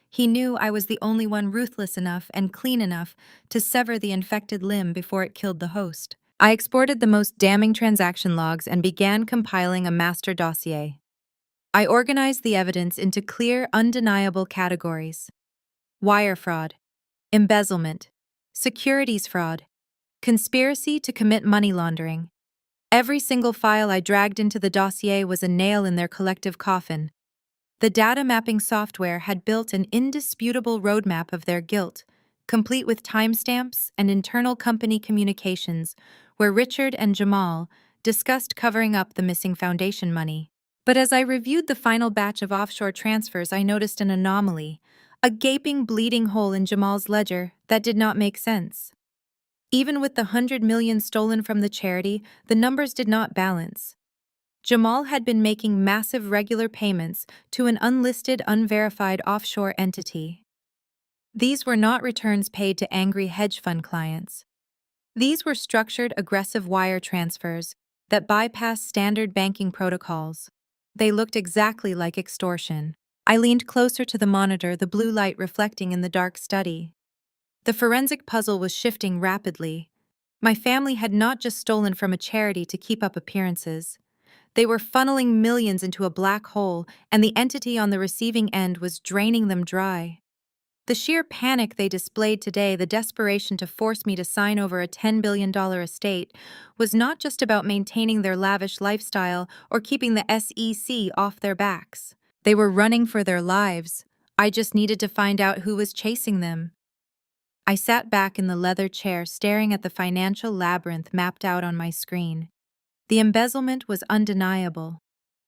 He knew I was the only one ruthless enough and clean enough to sever the infected limb before it killed the host. I exported the most damning transaction logs and began compiling a master dossier. I organized the evidence into clear, undeniable categories: wire fraud, embezzlement, securities fraud, conspiracy to commit money laundering. Every single file I dragged into the dossier was a nail in their collective coffin. The data mapping software had built an indisputable roadmap of their guilt, complete with timestamps and internal company communications, where Richard and Jamal discussed covering up the missing foundation money. But as I reviewed the final batch of offshore transfers, I noticed an anomaly, a gaping, bleeding hole in Jamal's ledger that did not make sense. Even with the 100 million stolen from the charity, the numbers did not balance. Jamal had been making massive regular payments to an unlisted, unverified offshore entity. These were not returns paid to angry hedge fund clients. These were structured, aggressive wire transfers that bypassed standard banking protocols. They looked exactly like extortion. I leaned closer to the monitor, the blue light reflecting in the dark study. The forensic puzzle was shifting rapidly. My family had not just stolen from a charity to keep up appearances. They were funneling millions into a black hole, and the entity on the receiving end was draining them dry. The sheer panic they displayed today, the desperation to force me to sign over a $10 billion estate, was not just about maintaining their lavish lifestyle or keeping the SEC off their backs. They were running for their lives. I just needed to find out who was chasing them. I sat back in the leather chair, staring at the financial labyrinth mapped out on my screen. The embezzlement was undeniable.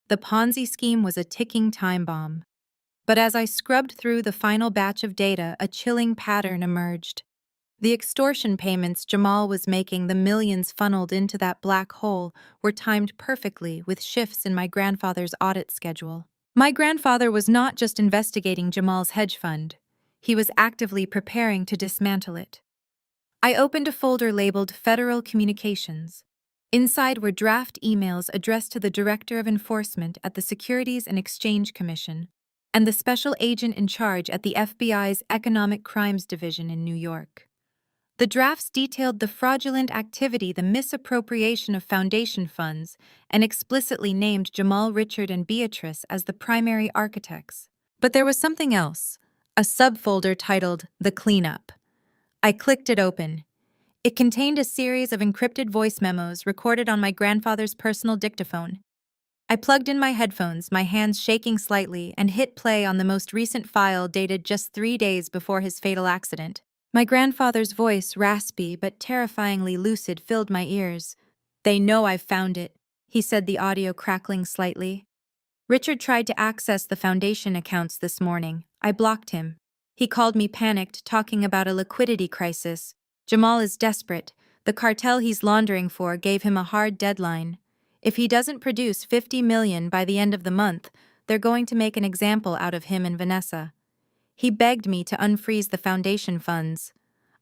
The Ponzi scheme was a ticking time bomb. But as I scrubbed through the final batch of data, a chilling pattern emerged. The extortion payments Jamal was making, the millions funneled into that black hole, were timed perfectly with shifts in my grandfather's audit schedule. My grandfather was not just investigating Jamal's hedge fund. He was actively preparing to dismantle it. I opened a folder labeled Federal Communications. Inside were draft emails addressed to the Director of Enforcement at the Securities and Exchange Commission and the special agent in charge at the FBI's Economic Crimes Division in New York. The drafts detailed the fraudulent activity, the misappropriation of foundation funds, and explicitly named Jamal, Richard, and Beatrice as the primary architects. But there was something else, a subfolder titled The Cleanup. I clicked it open. It contained a series of encrypted voice memos recorded on my grandfather's personal dictaphone. I plugged in my headphones, my hands shaking slightly, and hit play on the most recent file dated just 3 days before his fatal accident. My grandfather's voice, raspy but terrifyingly lucid, filled my ears. "They know I've found it," he said, the audio crackling slightly. "Richard tried to access the foundation accounts this morning. I blocked him. He called me panicked, talking about a liquidity crisis. Jamal is desperate. The cartel he's laundering for gave him a hard deadline. If he doesn't produce $50 million by the end of the month, they're going to make an example out of him and Vanessa. He begged me to unfreeze the foundation funds.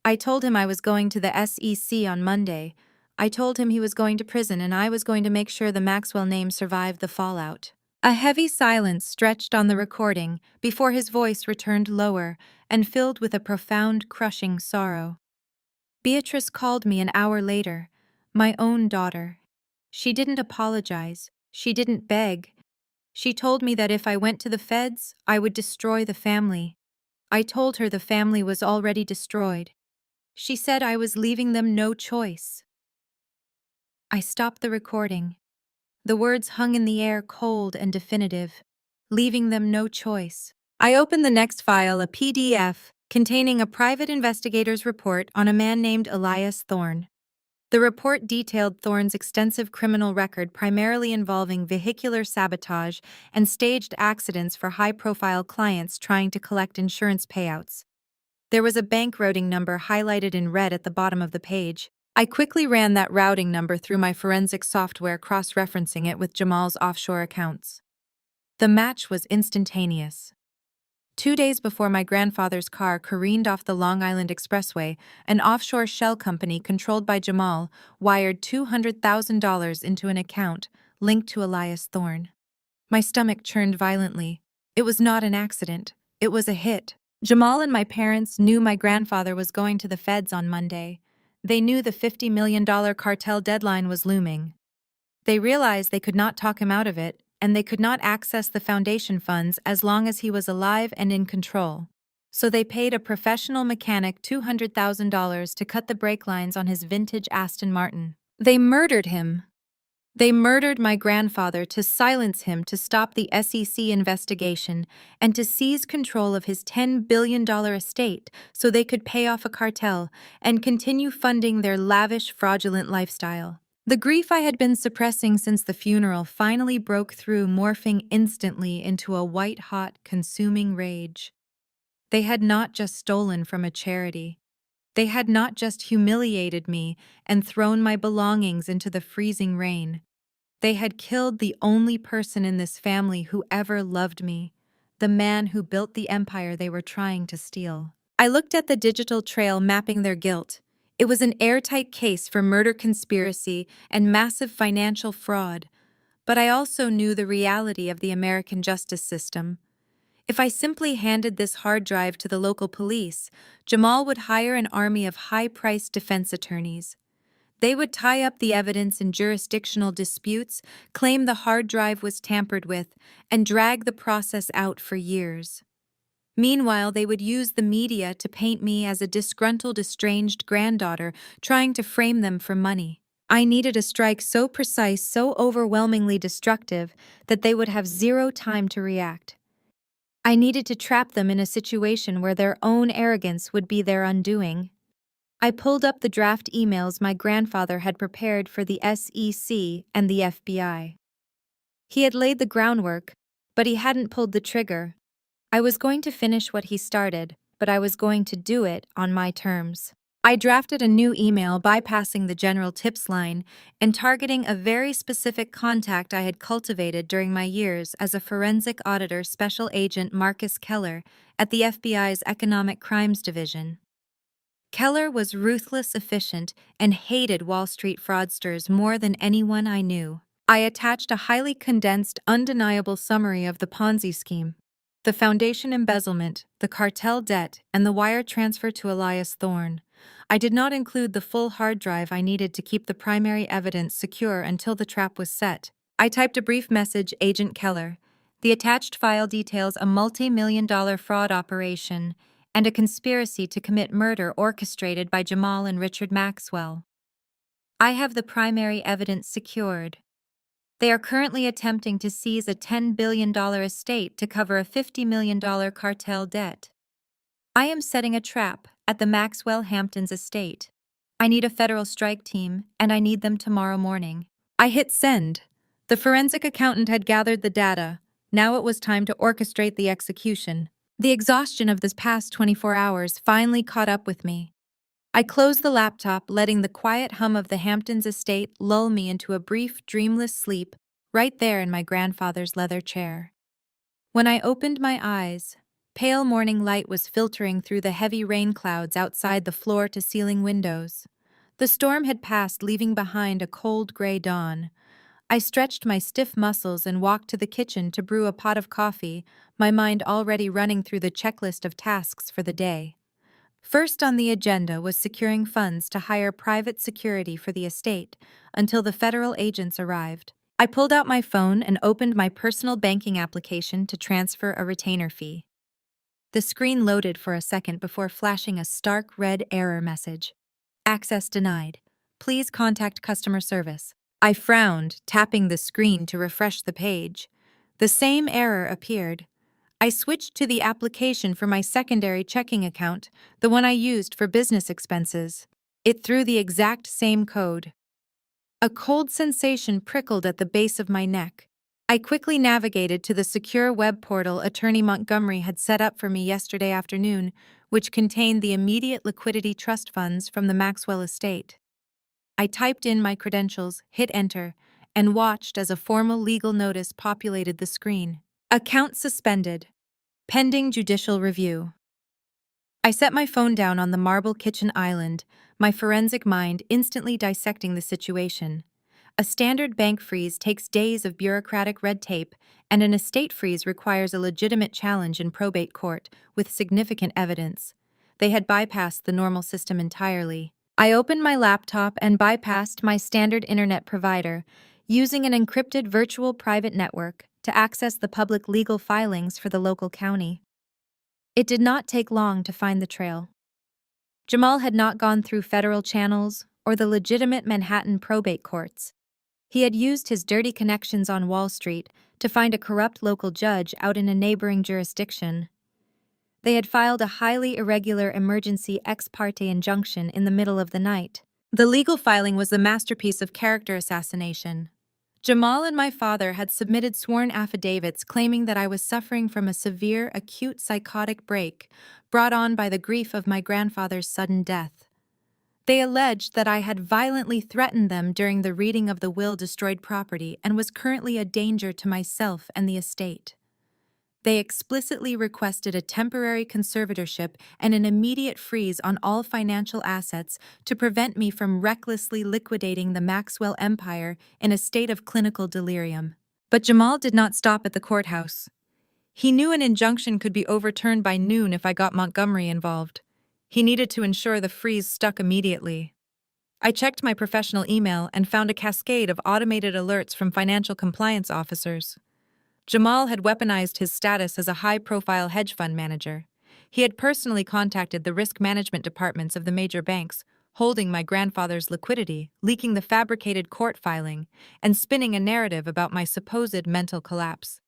I told him I was going to the SEC on Monday. I told him he was going to prison and I was going to make sure the Maxwell name survived the fallout." A heavy silence stretched on the recording before his voice returned lower and filled with a profound, crushing sorrow. "Beatrice called me an hour later, my own daughter. She didn't apologize. She didn't beg. She told me that if I went to the feds, I would destroy the family. I told her the family was already destroyed. She said I was leaving them no choice." I stopped the recording. The words hung in the air, cold and definitive. Leaving them no choice. I opened the next file, a PDF, containing a private investigator's report on a man named Elias Thorne. The report detailed Thorne's extensive criminal record, primarily involving vehicular sabotage and staged accidents for high-profile clients trying to collect insurance payouts. There was a bank routing number highlighted in red at the bottom of the page. I quickly ran that routing number through my forensic software, cross-referencing it with Jamal's offshore accounts. The match was instantaneous. 2 days before my grandfather's car careened off the Long Island Expressway, an offshore shell company controlled by Jamal wired $200,000 into an account linked to Elias Thorne. My stomach churned violently. It was not an accident. It was a hit. Jamal and my parents knew my grandfather was going to the feds on Monday. They knew the $50 million cartel deadline was looming. They realized they could not talk him out of it, and they could not access the foundation funds as long as he was alive and in control. So they paid a professional mechanic $200,000 to cut the brake lines on his vintage Aston Martin. They murdered him. They murdered my grandfather to silence him, to stop the SEC investigation, and to seize control of his $10 billion estate so they could pay off a cartel and continue funding their lavish, fraudulent lifestyle. The grief I had been suppressing since the funeral finally broke through, morphing instantly into a white-hot, consuming rage. They had not just stolen from a charity. They had not just humiliated me and thrown my belongings into the freezing rain. They had killed the only person in this family who ever loved me, the man who built the empire they were trying to steal. I looked at the digital trail mapping their guilt. It was an airtight case for murder conspiracy and massive financial fraud, but I also knew the reality of the American justice system. If I simply handed this hard drive to the local police, Jamal would hire an army of high-priced defense attorneys. They would tie up the evidence in jurisdictional disputes, claim the hard drive was tampered with, and drag the process out for years. Meanwhile, they would use the media to paint me as a disgruntled, estranged granddaughter trying to frame them for money. I needed a strike so precise, so overwhelmingly destructive, that they would have zero time to react. I needed to trap them in a situation where their own arrogance would be their undoing. I pulled up the draft emails my grandfather had prepared for the SEC and the FBI. He had laid the groundwork, but he hadn't pulled the trigger. I was going to finish what he started, but I was going to do it on my terms. I drafted a new email bypassing the general tips line and targeting a very specific contact I had cultivated during my years as a forensic auditor special agent, Marcus Keller, at the FBI's Economic Crimes Division. Keller was ruthless, efficient, and hated Wall Street fraudsters more than anyone I knew. I attached a highly condensed, undeniable summary of the Ponzi scheme, the foundation embezzlement, the cartel debt, and the wire transfer to Elias Thorne. I did not include the full hard drive I needed to keep the primary evidence secure until the trap was set. I typed a brief message, Agent Keller. The attached file details a multi-million-dollar fraud operation and a conspiracy to commit murder orchestrated by Jamal and Richard Maxwell. I have the primary evidence secured. They are currently attempting to seize a $10 billion estate to cover a $50 million cartel debt. I am setting a trap at the Maxwell Hamptons estate. I need a federal strike team, and I need them tomorrow morning. I hit send. The forensic accountant had gathered the data. Now it was time to orchestrate the execution. The exhaustion of this past 24 hours finally caught up with me. I closed the laptop, letting the quiet hum of the Hamptons estate lull me into a brief, dreamless sleep right there in my grandfather's leather chair. When I opened my eyes, pale morning light was filtering through the heavy rain clouds outside the floor-to-ceiling windows. The storm had passed, leaving behind a cold gray dawn. I stretched my stiff muscles and walked to the kitchen to brew a pot of coffee, my mind already running through the checklist of tasks for the day. First on the agenda was securing funds to hire private security for the estate until the federal agents arrived. I pulled out my phone and opened my personal banking application to transfer a retainer fee. The screen loaded for a second before flashing a stark red error message. Access denied. Please contact customer service. I frowned, tapping the screen to refresh the page. The same error appeared. I switched to the application for my secondary checking account, the one I used for business expenses. It threw the exact same code. A cold sensation prickled at the base of my neck. I quickly navigated to the secure web portal Attorney Montgomery had set up for me yesterday afternoon, which contained the immediate liquidity trust funds from the Maxwell estate. I typed in my credentials, hit enter, and watched as a formal legal notice populated the screen. Account suspended. Pending judicial review. I set my phone down on the marble kitchen island, my forensic mind instantly dissecting the situation. A standard bank freeze takes days of bureaucratic red tape, and an estate freeze requires a legitimate challenge in probate court with significant evidence. They had bypassed the normal system entirely. I opened my laptop and bypassed my standard internet provider, using an encrypted virtual private network to access the public legal filings for the local county. It did not take long to find the trail. Jamal had not gone through federal channels or the legitimate Manhattan probate courts. He had used his dirty connections on Wall Street to find a corrupt local judge out in a neighboring jurisdiction. They had filed a highly irregular emergency ex parte injunction in the middle of the night. The legal filing was the masterpiece of character assassination. Jamal and my father had submitted sworn affidavits claiming that I was suffering from a severe, acute psychotic break brought on by the grief of my grandfather's sudden death. They alleged that I had violently threatened them during the reading of the will-destroyed property and was currently a danger to myself and the estate. They explicitly requested a temporary conservatorship and an immediate freeze on all financial assets to prevent me from recklessly liquidating the Maxwell empire in a state of clinical delirium. But Jamal did not stop at the courthouse. He knew an injunction could be overturned by noon if I got Montgomery involved. He needed to ensure the freeze stuck immediately. I checked my professional email and found a cascade of automated alerts from financial compliance officers. Jamal had weaponized his status as a high-profile hedge fund manager. He had personally contacted the risk management departments of the major banks, holding my grandfather's liquidity, leaking the fabricated court filing, and spinning a narrative about my supposed mental collapse.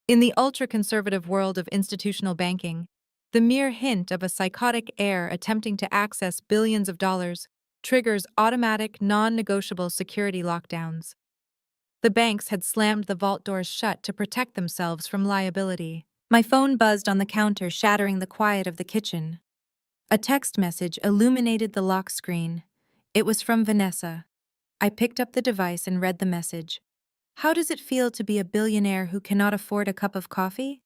In the ultra-conservative world of institutional banking, the mere hint of a psychotic heir attempting to access billions of dollars triggers automatic, non-negotiable security lockdowns. The banks had slammed the vault doors shut to protect themselves from liability. My phone buzzed on the counter, shattering the quiet of the kitchen. A text message illuminated the lock screen. It was from Vanessa. I picked up the device and read the message. How does it feel to be a billionaire who cannot afford a cup of coffee?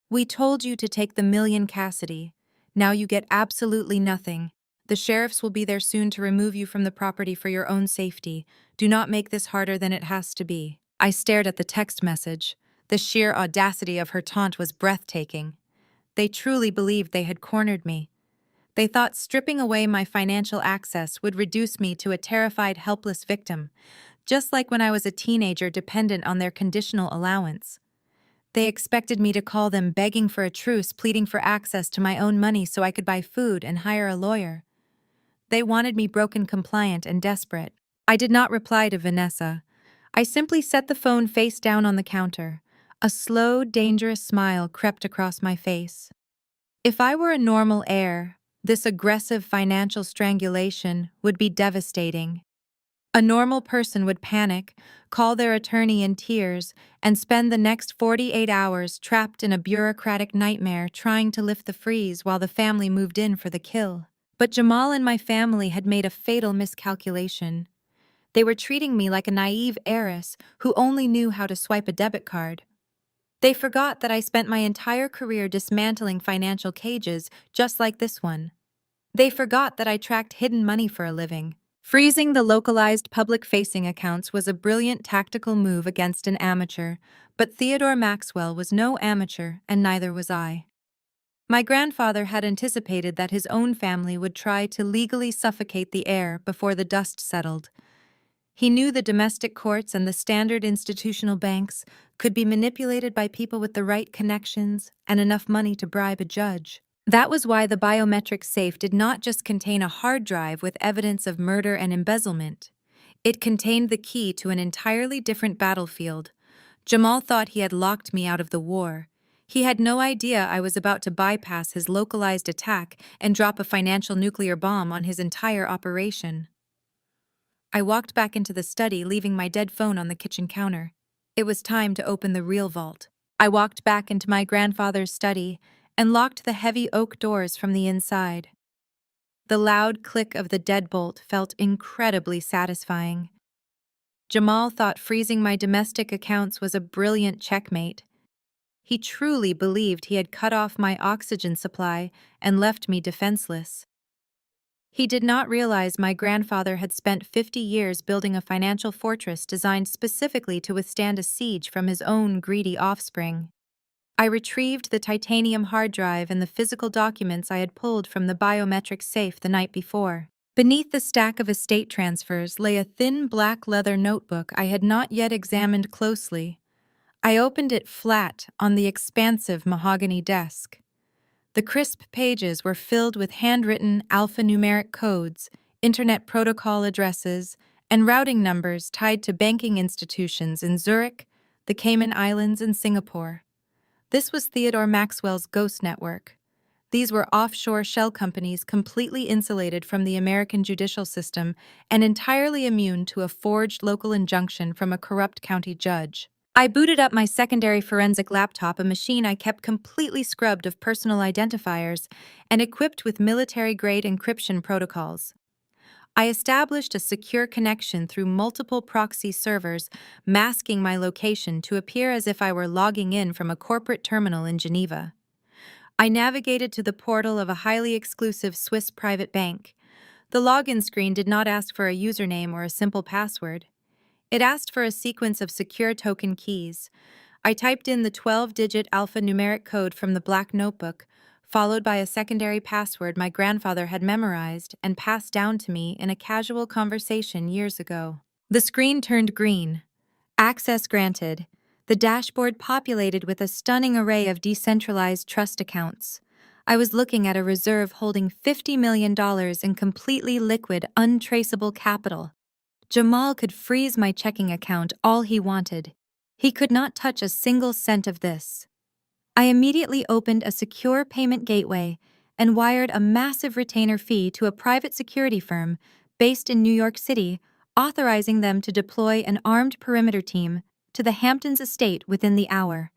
We told you to take the million, Cassidy. Now you get absolutely nothing. The sheriffs will be there soon to remove you from the property for your own safety. Do not make this harder than it has to be. I stared at the text message. The sheer audacity of her taunt was breathtaking. They truly believed they had cornered me. They thought stripping away my financial access would reduce me to a terrified, helpless victim, just like when I was a teenager dependent on their conditional allowance. They expected me to call them begging for a truce, pleading for access to my own money so I could buy food and hire a lawyer. They wanted me broken, compliant, and desperate. I did not reply to Vanessa. I simply set the phone face down on the counter. A slow, dangerous smile crept across my face. If I were a normal heir, this aggressive financial strangulation would be devastating. A normal person would panic, call their attorney in tears, and spend the next 48 hours trapped in a bureaucratic nightmare trying to lift the freeze while the family moved in for the kill. But Jamal and my family had made a fatal miscalculation. They were treating me like a naive heiress who only knew how to swipe a debit card. They forgot that I spent my entire career dismantling financial cages just like this one. They forgot that I tracked hidden money for a living. Freezing the localized public-facing accounts was a brilliant tactical move against an amateur, but Theodore Maxwell was no amateur, and neither was I. My grandfather had anticipated that his own family would try to legally suffocate the heir before the dust settled. He knew the domestic courts and the standard institutional banks could be manipulated by people with the right connections and enough money to bribe a judge. That was why the biometric safe did not just contain a hard drive with evidence of murder and embezzlement. It contained the key to an entirely different battlefield. Jamal thought he had locked me out of the war. He had no idea I was about to bypass his localized attack and drop a financial nuclear bomb on his entire operation. I walked back into the study, leaving my dead phone on the kitchen counter. It was time to open the real vault. I walked back into my grandfather's study and locked the heavy oak doors from the inside. The loud click of the deadbolt felt incredibly satisfying. Jamal thought freezing my domestic accounts was a brilliant checkmate. He truly believed he had cut off my oxygen supply and left me defenseless. He did not realize my grandfather had spent 50 years building a financial fortress designed specifically to withstand a siege from his own greedy offspring. I retrieved the titanium hard drive and the physical documents I had pulled from the biometric safe the night before. Beneath the stack of estate transfers lay a thin black leather notebook I had not yet examined closely. I opened it flat on the expansive mahogany desk. The crisp pages were filled with handwritten alphanumeric codes, internet protocol addresses, and routing numbers tied to banking institutions in Zurich, the Cayman Islands, and Singapore. This was Theodore Maxwell's ghost network. These were offshore shell companies completely insulated from the American judicial system and entirely immune to a forged local injunction from a corrupt county judge. I booted up my secondary forensic laptop, a machine I kept completely scrubbed of personal identifiers and equipped with military-grade encryption protocols. I established a secure connection through multiple proxy servers, masking my location to appear as if I were logging in from a corporate terminal in Geneva. I navigated to the portal of a highly exclusive Swiss private bank. The login screen did not ask for a username or a simple password. It asked for a sequence of secure token keys. I typed in the 12-digit alphanumeric code from the black notebook, followed by a secondary password my grandfather had memorized and passed down to me in a casual conversation years ago. The screen turned green. Access granted. The dashboard populated with a stunning array of decentralized trust accounts. I was looking at a reserve holding $50 million in completely liquid, untraceable capital. Jamal could freeze my checking account all he wanted. He could not touch a single cent of this. I immediately opened a secure payment gateway and wired a massive retainer fee to a private security firm based in New York City, authorizing them to deploy an armed perimeter team to the Hamptons estate within the hour.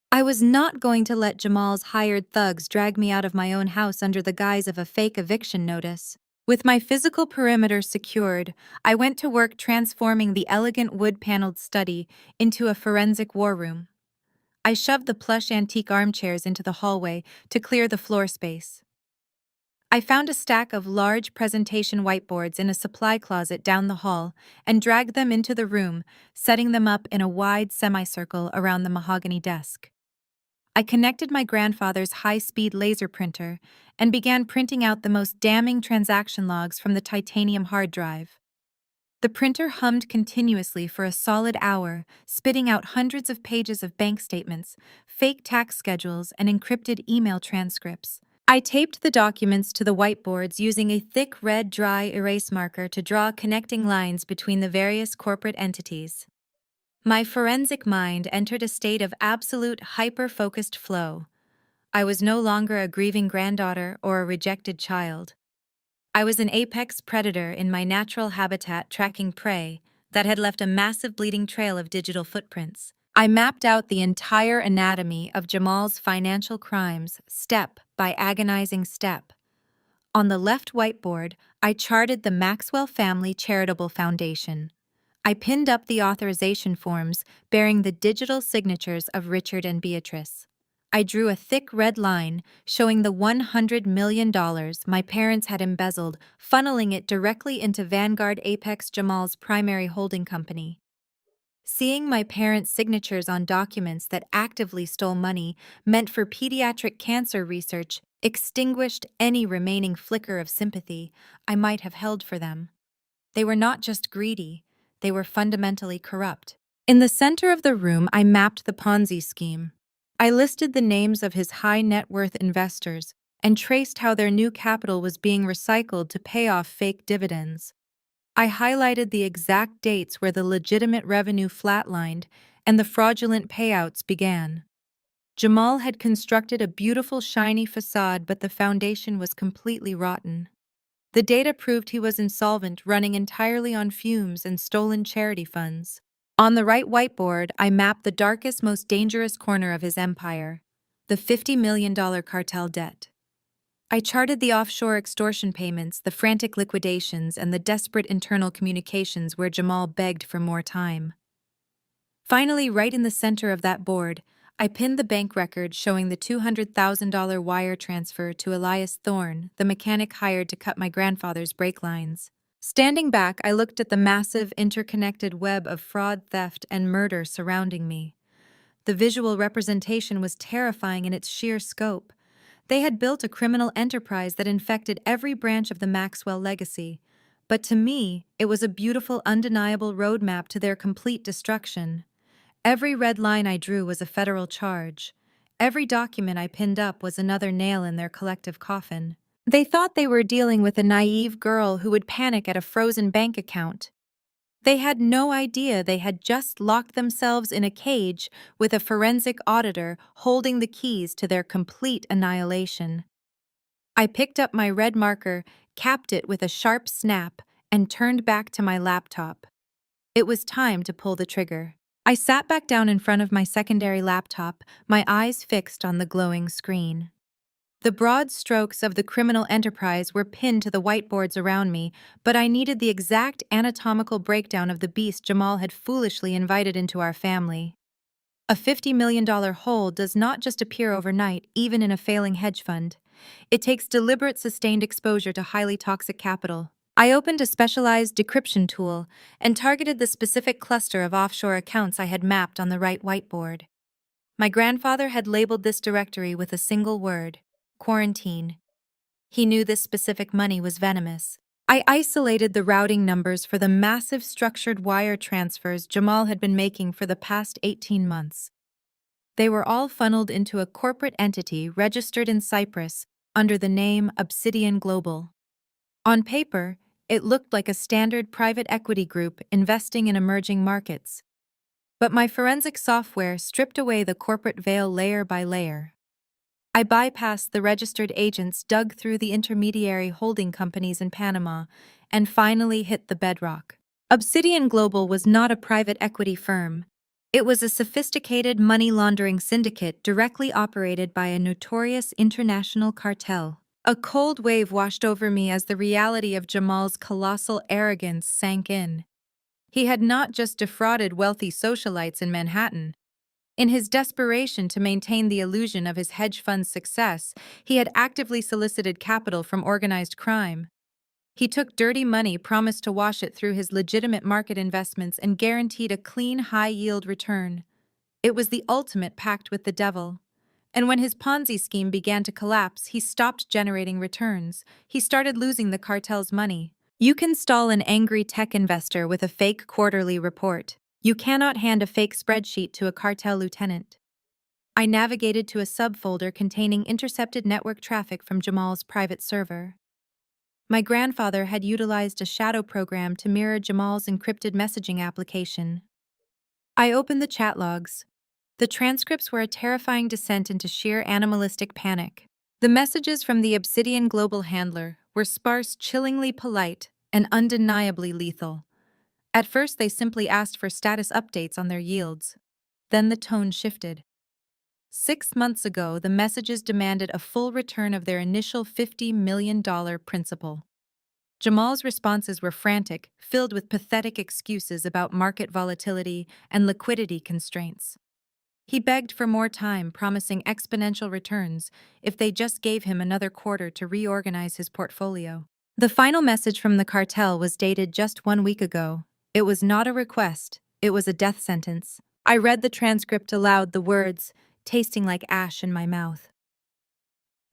I was not going to let Jamal's hired thugs drag me out of my own house under the guise of a fake eviction notice. With my physical perimeter secured, I went to work transforming the elegant wood-paneled study into a forensic war room. I shoved the plush antique armchairs into the hallway to clear the floor space. I found a stack of large presentation whiteboards in a supply closet down the hall and dragged them into the room, setting them up in a wide semicircle around the mahogany desk. I connected my grandfather's high-speed laser printer and began printing out the most damning transaction logs from the titanium hard drive. The printer hummed continuously for a solid hour, spitting out hundreds of pages of bank statements, fake tax schedules, and encrypted email transcripts. I taped the documents to the whiteboards using a thick red dry erase marker to draw connecting lines between the various corporate entities. My forensic mind entered a state of absolute hyper-focused flow. I was no longer a grieving granddaughter or a rejected child. I was an apex predator in my natural habitat tracking prey that had left a massive bleeding trail of digital footprints. I mapped out the entire anatomy of Jamal's financial crimes, step by agonizing step. On the left whiteboard, I charted the Maxwell Family Charitable Foundation. I pinned up the authorization forms bearing the digital signatures of Richard and Beatrice. I drew a thick red line showing the $100 million my parents had embezzled, funneling it directly into Vanguard Apex Jamal's primary holding company. Seeing my parents' signatures on documents that actively stole money meant for pediatric cancer research extinguished any remaining flicker of sympathy I might have held for them. They were not just greedy, they were fundamentally corrupt. In the center of the room, I mapped the Ponzi scheme. I listed the names of his high-net-worth investors and traced how their new capital was being recycled to pay off fake dividends. I highlighted the exact dates where the legitimate revenue flatlined and the fraudulent payouts began. Jamal had constructed a beautiful, shiny facade, but the foundation was completely rotten. The data proved he was insolvent, running entirely on fumes and stolen charity funds. On the right whiteboard, I mapped the darkest, most dangerous corner of his empire, the $50 million cartel debt. I charted the offshore extortion payments, the frantic liquidations, and the desperate internal communications where Jamal begged for more time. Finally, right in the center of that board, I pinned the bank record showing the $200,000 wire transfer to Elias Thorne, the mechanic hired to cut my grandfather's brake lines. Standing back, I looked at the massive, interconnected web of fraud, theft, and murder surrounding me. The visual representation was terrifying in its sheer scope. They had built a criminal enterprise that infected every branch of the Maxwell legacy. But to me, it was a beautiful, undeniable roadmap to their complete destruction. Every red line I drew was a federal charge. Every document I pinned up was another nail in their collective coffin. They thought they were dealing with a naive girl who would panic at a frozen bank account. They had no idea they had just locked themselves in a cage with a forensic auditor holding the keys to their complete annihilation. I picked up my red marker, capped it with a sharp snap, and turned back to my laptop. It was time to pull the trigger. I sat back down in front of my secondary laptop, my eyes fixed on the glowing screen. The broad strokes of the criminal enterprise were pinned to the whiteboards around me, but I needed the exact anatomical breakdown of the beast Jamal had foolishly invited into our family. A $50 million hole does not just appear overnight, even in a failing hedge fund. It takes deliberate, sustained exposure to highly toxic capital. I opened a specialized decryption tool and targeted the specific cluster of offshore accounts I had mapped on the right whiteboard. My grandfather had labeled this directory with a single word: quarantine. He knew this specific money was venomous. I isolated the routing numbers for the massive structured wire transfers Jamal had been making for the past 18 months. They were all funneled into a corporate entity registered in Cyprus under the name Obsidian Global. On paper, it looked like a standard private equity group investing in emerging markets. But my forensic software stripped away the corporate veil layer by layer. I bypassed the registered agents, dug through the intermediary holding companies in Panama, and finally hit the bedrock. Obsidian Global was not a private equity firm. It was a sophisticated money laundering syndicate directly operated by a notorious international cartel. A cold wave washed over me as the reality of Jamal's colossal arrogance sank in. He had not just defrauded wealthy socialites in Manhattan. In his desperation to maintain the illusion of his hedge fund's success, he had actively solicited capital from organized crime. He took dirty money, promised to wash it through his legitimate market investments, and guaranteed a clean, high-yield return. It was the ultimate pact with the devil. And when his Ponzi scheme began to collapse, he stopped generating returns. He started losing the cartel's money. You can stall an angry tech investor with a fake quarterly report. You cannot hand a fake spreadsheet to a cartel lieutenant. I navigated to a subfolder containing intercepted network traffic from Jamal's private server. My grandfather had utilized a shadow program to mirror Jamal's encrypted messaging application. I opened the chat logs. The transcripts were a terrifying descent into sheer animalistic panic. The messages from the Obsidian Global handler were sparse, chillingly polite, and undeniably lethal. At first, they simply asked for status updates on their yields. Then the tone shifted. 6 months ago, the messages demanded a full return of their initial $50 million principal. Jamal's responses were frantic, filled with pathetic excuses about market volatility and liquidity constraints. He begged for more time, promising exponential returns if they just gave him another quarter to reorganize his portfolio. The final message from the cartel was dated just 1 week ago. It was not a request, it was a death sentence. I read the transcript aloud, the words tasting like ash in my mouth.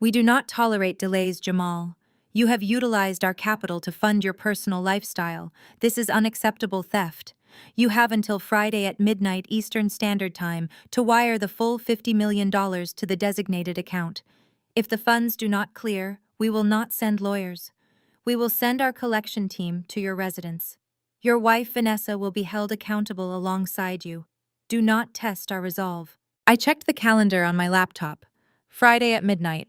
"We do not tolerate delays, Jamal. You have utilized our capital to fund your personal lifestyle. This is unacceptable theft. You have until Friday at midnight Eastern Standard Time to wire the full $50 million to the designated account. If the funds do not clear, we will not send lawyers. We will send our collection team to your residence. Your wife, Vanessa, will be held accountable alongside you. Do not test our resolve." I checked the calendar on my laptop. Friday at midnight.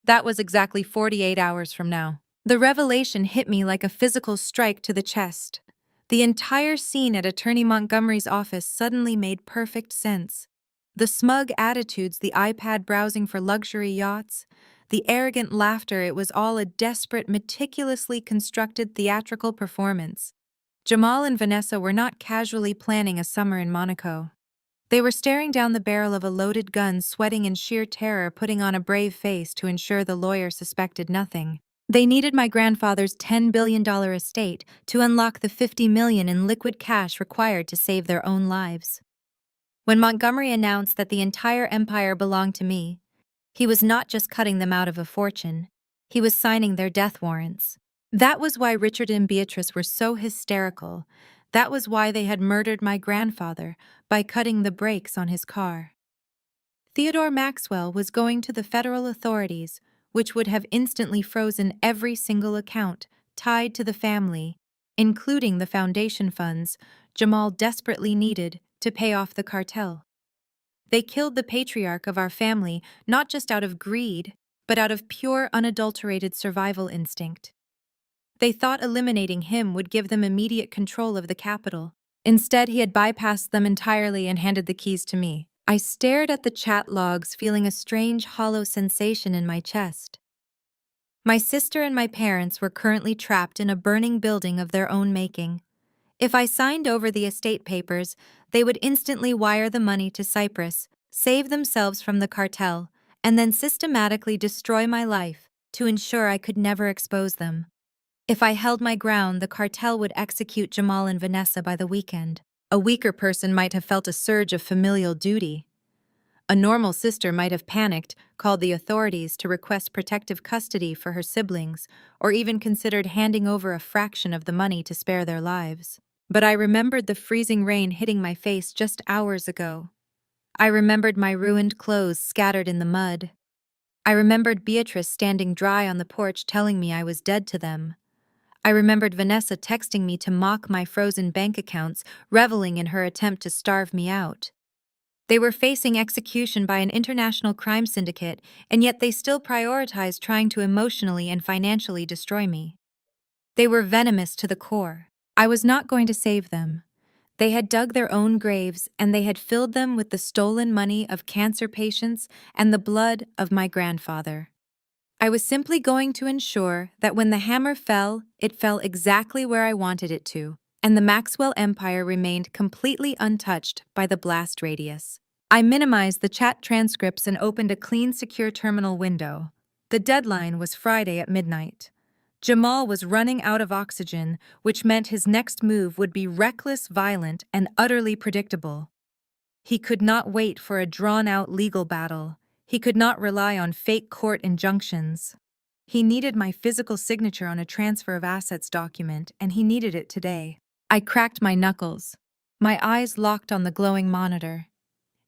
That was exactly 48 hours from now. The revelation hit me like a physical strike to the chest. The entire scene at Attorney Montgomery's office suddenly made perfect sense. The smug attitudes, the iPad browsing for luxury yachts, the arrogant laughter, it was all a desperate, meticulously constructed theatrical performance. Jamal and Vanessa were not casually planning a summer in Monaco. They were staring down the barrel of a loaded gun, sweating in sheer terror, putting on a brave face to ensure the lawyer suspected nothing. They needed my grandfather's $10 billion estate to unlock the $50 million in liquid cash required to save their own lives. When Montgomery announced that the entire empire belonged to me, he was not just cutting them out of a fortune, he was signing their death warrants. That was why Richard and Beatrice were so hysterical. That was why they had murdered my grandfather by cutting the brakes on his car. Theodore Maxwell was going to the federal authorities, which would have instantly frozen every single account tied to the family including the foundation funds Jamal desperately needed to pay off the cartel. They killed the patriarch of our family not just out of greed, but out of pure, unadulterated survival instinct. They thought eliminating him would give them immediate control of the capital. Instead, he had bypassed them entirely and handed the keys to me. I stared at the chat logs, feeling a strange, hollow sensation in my chest. My sister and my parents were currently trapped in a burning building of their own making. If I signed over the estate papers, they would instantly wire the money to Cyprus, save themselves from the cartel, and then systematically destroy my life to ensure I could never expose them. If I held my ground, the cartel would execute Jamal and Vanessa by the weekend. A weaker person might have felt a surge of familial duty. A normal sister might have panicked, called the authorities to request protective custody for her siblings, or even considered handing over a fraction of the money to spare their lives. But I remembered the freezing rain hitting my face just hours ago. I remembered my ruined clothes scattered in the mud. I remembered Beatrice standing dry on the porch telling me I was dead to them. I remembered Vanessa texting me to mock my frozen bank accounts, reveling in her attempt to starve me out. They were facing execution by an international crime syndicate, and yet they still prioritized trying to emotionally and financially destroy me. They were venomous to the core. I was not going to save them. They had dug their own graves, and they had filled them with the stolen money of cancer patients and the blood of my grandfather. I was simply going to ensure that when the hammer fell, it fell exactly where I wanted it to, and the Maxwell empire remained completely untouched by the blast radius. I minimized the chat transcripts and opened a clean, secure terminal window. The deadline was Friday at midnight. Jamal was running out of oxygen, which meant his next move would be reckless, violent, and utterly predictable. He could not wait for a drawn-out legal battle. He could not rely on fake court injunctions. He needed my physical signature on a transfer of assets document, and he needed it today. I cracked my knuckles. My eyes locked on the glowing monitor.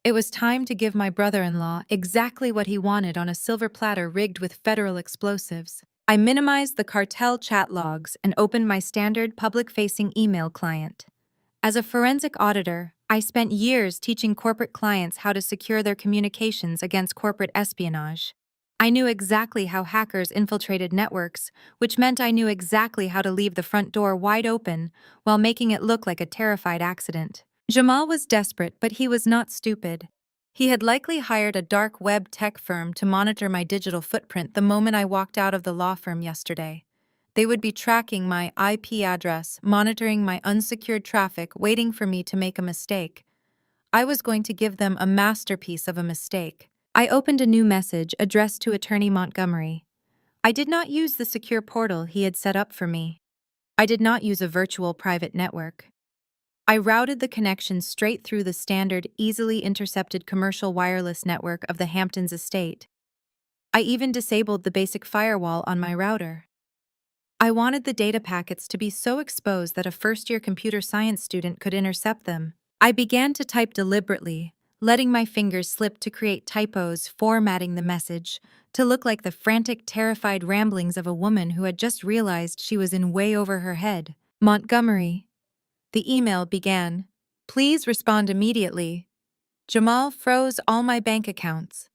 It was time to give my brother-in-law exactly what he wanted on a silver platter rigged with federal explosives. I minimized the cartel chat logs and opened my standard public-facing email client. As a forensic auditor, I spent years teaching corporate clients how to secure their communications against corporate espionage. I knew exactly how hackers infiltrated networks, which meant I knew exactly how to leave the front door wide open while making it look like a terrified accident. Jamal was desperate, but he was not stupid. He had likely hired a dark web tech firm to monitor my digital footprint the moment I walked out of the law firm yesterday. They would be tracking my IP address, monitoring my unsecured traffic, waiting for me to make a mistake. I was going to give them a masterpiece of a mistake. I opened a new message addressed to Attorney Montgomery. I did not use the secure portal he had set up for me. I did not use a virtual private network. I routed the connection straight through the standard, easily intercepted commercial wireless network of the Hamptons estate. I even disabled the basic firewall on my router. I wanted the data packets to be so exposed that a first-year computer science student could intercept them. I began to type deliberately, letting my fingers slip to create typos, formatting the message to look like the frantic, terrified ramblings of a woman who had just realized she was in way over her head. Montgomery. The email began. Please respond immediately. Jamal froze all my bank accounts.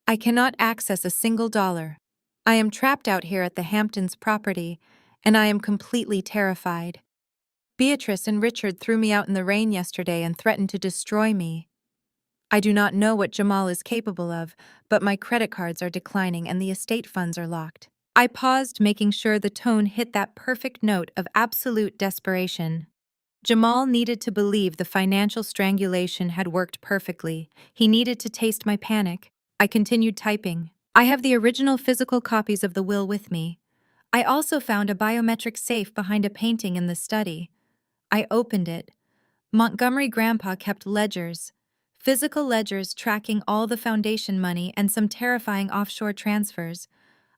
I cannot access a single dollar. I am trapped out here at the Hamptons property, and I am completely terrified. Beatrice and Richard threw me out in the rain yesterday and threatened to destroy me. I do not know what Jamal is capable of, but my credit cards are declining and the estate funds are locked. I paused, making sure the tone hit that perfect note of absolute desperation. Jamal needed to believe the financial strangulation had worked perfectly. He needed to taste my panic. I continued typing. I have the original physical copies of the will with me. I also found a biometric safe behind a painting in the study. I opened it. Montgomery Grandpa kept ledgers. Physical ledgers tracking all the foundation money and some terrifying offshore transfers.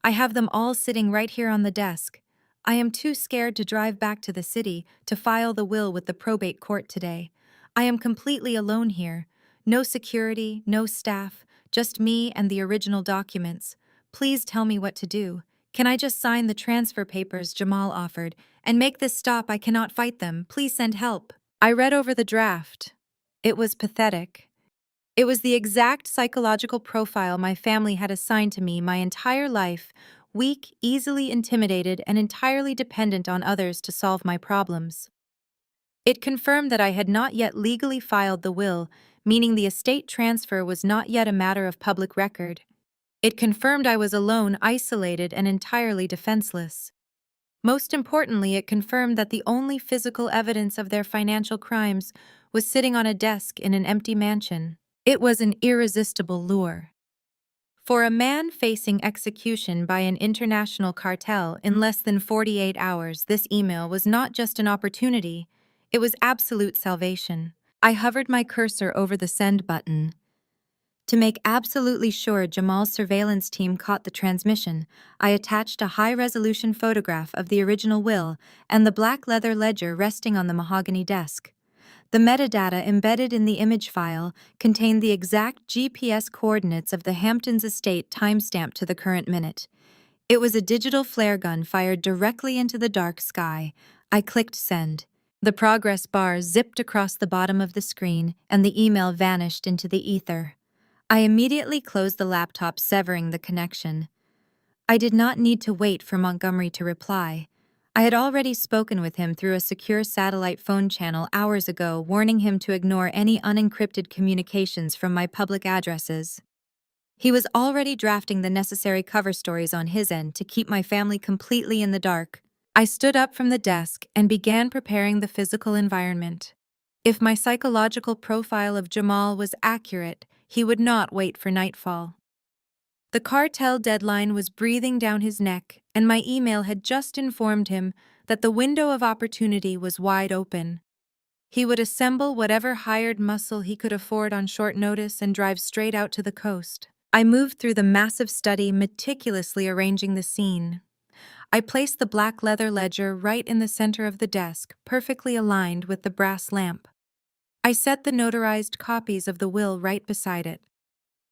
I have them all sitting right here on the desk. I am too scared to drive back to the city to file the will with the probate court today. I am completely alone here. No security, no staff, just me and the original documents. Please tell me what to do. Can I just sign the transfer papers Jamal offered And make this stop, I cannot fight them. Please send help. I read over the draft. It was pathetic. It was the exact psychological profile my family had assigned to me my entire life: weak, easily intimidated, and entirely dependent on others to solve my problems. It confirmed that I had not yet legally filed the will, meaning the estate transfer was not yet a matter of public record. It confirmed I was alone, isolated, and entirely defenseless. Most importantly, it confirmed that the only physical evidence of their financial crimes was sitting on a desk in an empty mansion. It was an irresistible lure. For a man facing execution by an international cartel in less than 48 hours, this email was not just an opportunity, it was absolute salvation. I hovered my cursor over the send button. To make absolutely sure Jamal's surveillance team caught the transmission, I attached a high-resolution photograph of the original will and the black leather ledger resting on the mahogany desk. The metadata embedded in the image file contained the exact GPS coordinates of the Hamptons estate timestamped to the current minute. It was a digital flare gun fired directly into the dark sky. I clicked send. The progress bar zipped across the bottom of the screen, and the email vanished into the ether. I immediately closed the laptop, severing the connection. I did not need to wait for Montgomery to reply. I had already spoken with him through a secure satellite phone channel hours ago, warning him to ignore any unencrypted communications from my public addresses. He was already drafting the necessary cover stories on his end to keep my family completely in the dark. I stood up from the desk and began preparing the physical environment. If my psychological profile of Jamal was accurate, he would not wait for nightfall. The cartel deadline was breathing down his neck, and my email had just informed him that the window of opportunity was wide open. He would assemble whatever hired muscle he could afford on short notice and drive straight out to the coast. I moved through the massive study, meticulously arranging the scene. I placed the black leather ledger right in the center of the desk, perfectly aligned with the brass lamp. I set the notarized copies of the will right beside it.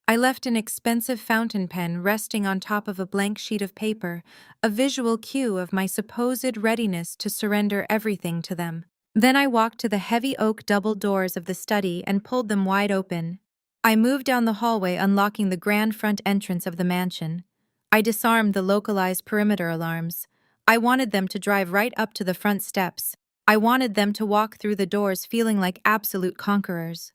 I left an expensive fountain pen resting on top of a blank sheet of paper, a visual cue of my supposed readiness to surrender everything to them. Then I walked to the heavy oak double doors of the study and pulled them wide open. I moved down the hallway, unlocking the grand front entrance of the mansion. I disarmed the localized perimeter alarms. I wanted them to drive right up to the front steps. I wanted them to walk through the doors feeling like absolute conquerors.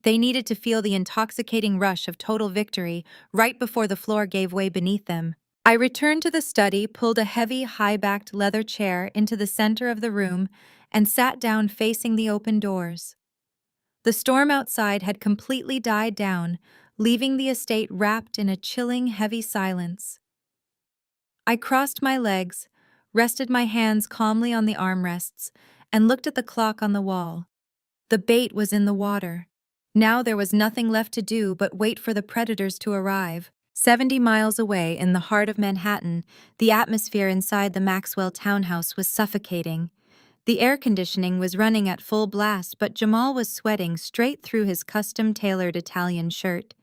They needed to feel the intoxicating rush of total victory right before the floor gave way beneath them. I returned to the study, pulled a heavy, high-backed leather chair into the center of the room, and sat down facing the open doors. The storm outside had completely died down, leaving the estate wrapped in a chilling, heavy silence. I crossed my legs, rested my hands calmly on the armrests, and looked at the clock on the wall. The bait was in the water. Now there was nothing left to do but wait for the predators to arrive. 70 miles away in the heart of Manhattan, the atmosphere inside the Maxwell townhouse was suffocating. The air conditioning was running at full blast, but Jamal was sweating straight through his custom-tailored Italian shirt.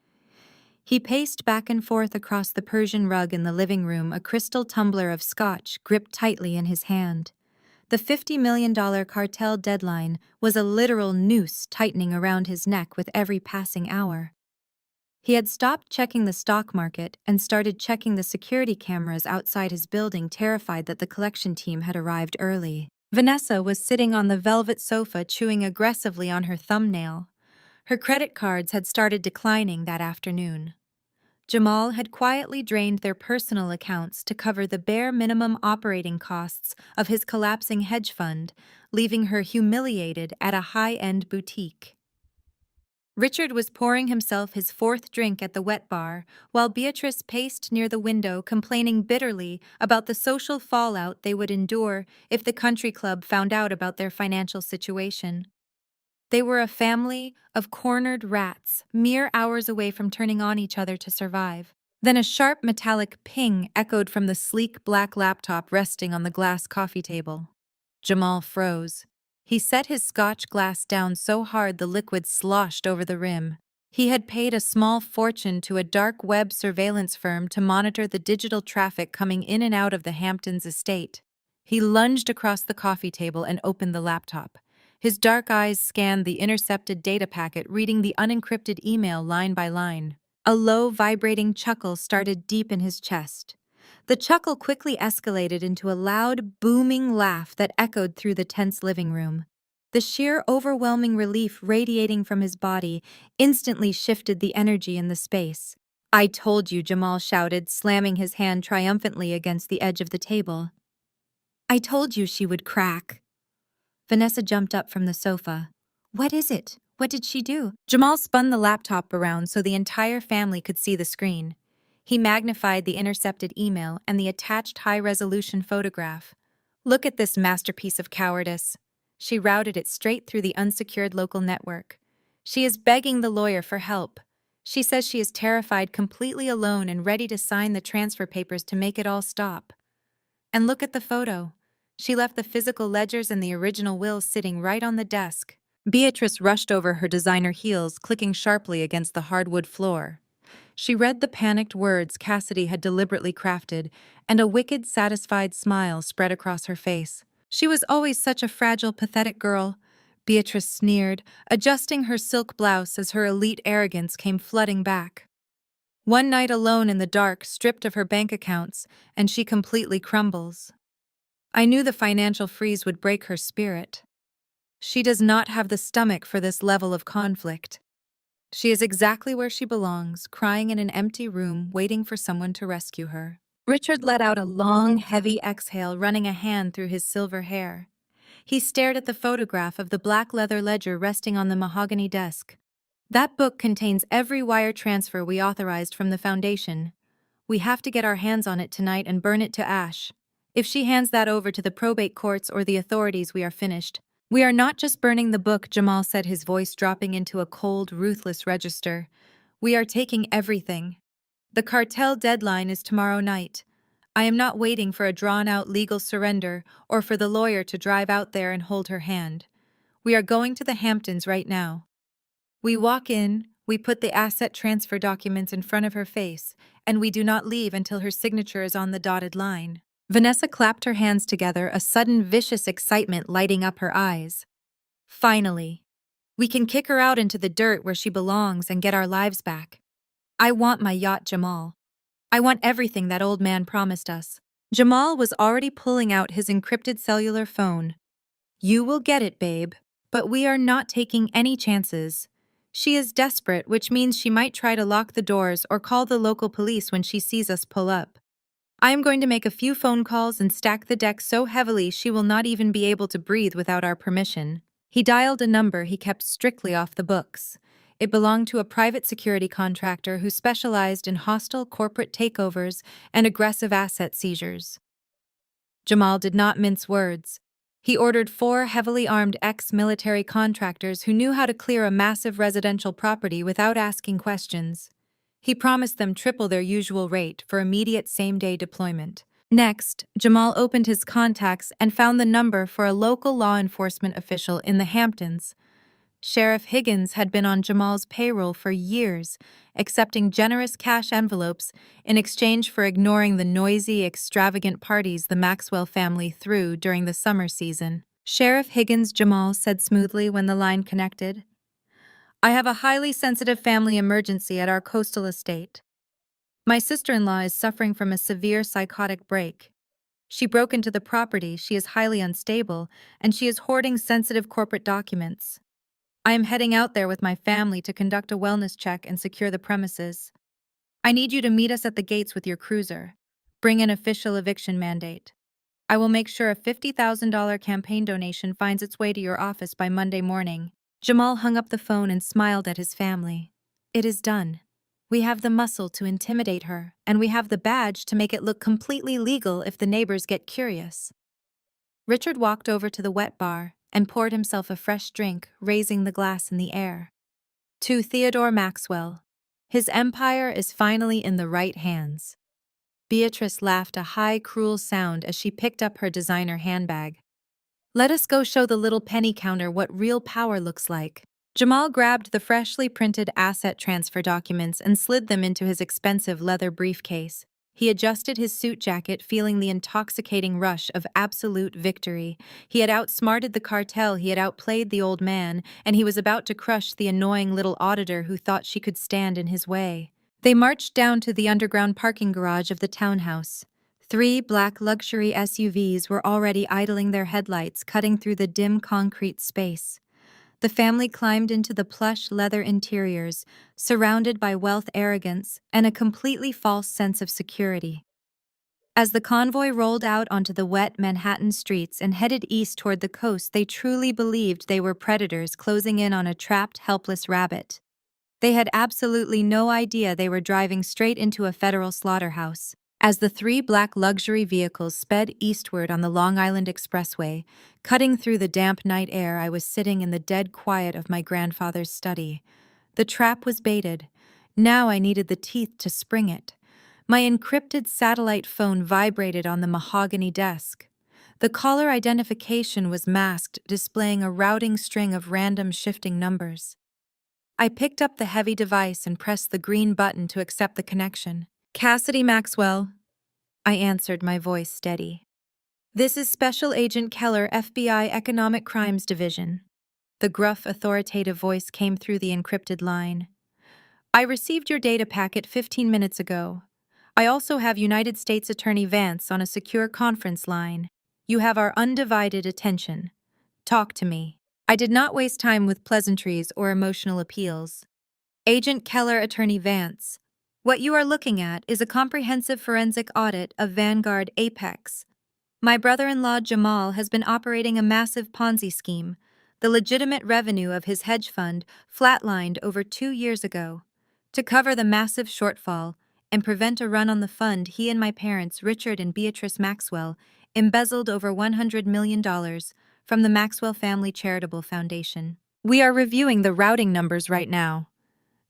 He paced back and forth across the Persian rug in the living room, a crystal tumbler of scotch gripped tightly in his hand. The $50 million cartel deadline was a literal noose tightening around his neck with every passing hour. He had stopped checking the stock market and started checking the security cameras outside his building, terrified that the collection team had arrived early. Vanessa was sitting on the velvet sofa, chewing aggressively on her thumbnail. Her credit cards had started declining that afternoon. Jamal had quietly drained their personal accounts to cover the bare minimum operating costs of his collapsing hedge fund, leaving her humiliated at a high-end boutique. Richard was pouring himself his fourth drink at the wet bar, while Beatrice paced near the window, complaining bitterly about the social fallout they would endure if the country club found out about their financial situation. They were a family of cornered rats, mere hours away from turning on each other to survive. Then a sharp metallic ping echoed from the sleek black laptop resting on the glass coffee table. Jamal froze. He set his scotch glass down so hard the liquid sloshed over the rim. He had paid a small fortune to a dark web surveillance firm to monitor the digital traffic coming in and out of the Hamptons estate. He lunged across the coffee table and opened the laptop. His dark eyes scanned the intercepted data packet, reading the unencrypted email line by line. A low, vibrating chuckle started deep in his chest. The chuckle quickly escalated into a loud, booming laugh that echoed through the tense living room. The sheer, overwhelming relief radiating from his body instantly shifted the energy in the space. "I told you," Jamal shouted, slamming his hand triumphantly against the edge of the table. "I told you she would crack." Vanessa jumped up from the sofa. "What is it? What did she do?" Jamal spun the laptop around so the entire family could see the screen. He magnified the intercepted email and the attached high-resolution photograph. "Look at this masterpiece of cowardice." She routed it straight through the unsecured local network. "She is begging the lawyer for help. She says she is terrified, completely alone, and ready to sign the transfer papers to make it all stop. And look at the photo. She left the physical ledgers and the original will sitting right on the desk." Beatrice rushed over her designer heels, clicking sharply against the hardwood floor. She read the panicked words Cassidy had deliberately crafted, and a wicked, satisfied smile spread across her face. "She was always such a fragile, pathetic girl," Beatrice sneered, adjusting her silk blouse as her elite arrogance came flooding back. "One night alone in the dark, stripped of her bank accounts, and she completely crumbles. I knew the financial freeze would break her spirit. She does not have the stomach for this level of conflict. She is exactly where she belongs, crying in an empty room, waiting for someone to rescue her." Richard let out a long, heavy exhale, running a hand through his silver hair. He stared at the photograph of the black leather ledger resting on the mahogany desk. "That book contains every wire transfer we authorized from the foundation. We have to get our hands on it tonight and burn it to ash. If she hands that over to the probate courts or the authorities, we are finished." "We are not just burning the book," Jamal said, his voice dropping into a cold, ruthless register. "We are taking everything. The cartel deadline is tomorrow night. I am not waiting for a drawn-out legal surrender or for the lawyer to drive out there and hold her hand. We are going to the Hamptons right now. We walk in, we put the asset transfer documents in front of her face, and we do not leave until her signature is on the dotted line." Vanessa clapped her hands together, a sudden vicious excitement lighting up her eyes. "Finally. We can kick her out into the dirt where she belongs and get our lives back. I want my yacht, Jamal. I want everything that old man promised us." Jamal was already pulling out his encrypted cellular phone. "You will get it, babe, but we are not taking any chances. She is desperate, which means she might try to lock the doors or call the local police when she sees us pull up. I am going to make a few phone calls and stack the deck so heavily she will not even be able to breathe without our permission." He dialed a number he kept strictly off the books. It belonged to a private security contractor who specialized in hostile corporate takeovers and aggressive asset seizures. Jamal did not mince words. He ordered 4 heavily armed ex-military contractors who knew how to clear a massive residential property without asking questions. He promised them triple their usual rate for immediate same-day deployment. Next, Jamal opened his contacts and found the number for a local law enforcement official in the Hamptons. Sheriff Higgins had been on Jamal's payroll for years, accepting generous cash envelopes in exchange for ignoring the noisy, extravagant parties the Maxwell family threw during the summer season. "Sheriff Higgins," Jamal said smoothly when the line connected. "I have a highly sensitive family emergency at our coastal estate. My sister-in-law is suffering from a severe psychotic break. She broke into the property, she is highly unstable, and she is hoarding sensitive corporate documents. I am heading out there with my family to conduct a wellness check and secure the premises. I need you to meet us at the gates with your cruiser. Bring an official eviction mandate. I will make sure a $50,000 campaign donation finds its way to your office by Monday morning." Jamal hung up the phone and smiled at his family. "It is done. We have the muscle to intimidate her, and we have the badge to make it look completely legal if the neighbors get curious." Richard walked over to the wet bar and poured himself a fresh drink, raising the glass in the air. "To Theodore Maxwell. His empire is finally in the right hands." Beatrice laughed a high, cruel sound as she picked up her designer handbag. "Let us go show the little penny counter what real power looks like." Jamal grabbed the freshly printed asset transfer documents and slid them into his expensive leather briefcase. He adjusted his suit jacket, feeling the intoxicating rush of absolute victory. He had outsmarted the cartel, he had outplayed the old man, and he was about to crush the annoying little auditor who thought she could stand in his way. They marched down to the underground parking garage of the townhouse. 3 black luxury SUVs were already idling their headlights, cutting through the dim concrete space. The family climbed into the plush leather interiors, surrounded by wealth, arrogance, and a completely false sense of security. As the convoy rolled out onto the wet Manhattan streets and headed east toward the coast, they truly believed they were predators closing in on a trapped, helpless rabbit. They had absolutely no idea they were driving straight into a federal slaughterhouse. As the 3 black luxury vehicles sped eastward on the Long Island Expressway, cutting through the damp night air, I was sitting in the dead quiet of my grandfather's study. The trap was baited. Now I needed the teeth to spring it. My encrypted satellite phone vibrated on the mahogany desk. The caller identification was masked, displaying a routing string of random shifting numbers. I picked up the heavy device and pressed the green button to accept the connection. "Cassidy Maxwell," I answered, my voice steady. "This is Special Agent Keller, FBI Economic Crimes Division." The gruff, authoritative voice came through the encrypted line. "I received your data packet 15 minutes ago. I also have United States Attorney Vance on a secure conference line. You have our undivided attention. Talk to me." I did not waste time with pleasantries or emotional appeals. "Agent Keller, Attorney Vance. What you are looking at is a comprehensive forensic audit of Vanguard Apex. My brother-in-law Jamal has been operating a massive Ponzi scheme. The legitimate revenue of his hedge fund flatlined over 2 years ago. To cover the massive shortfall and prevent a run on the fund, he and my parents, Richard and Beatrice Maxwell, embezzled over $100 million from the Maxwell Family Charitable Foundation. We are reviewing the routing numbers right now."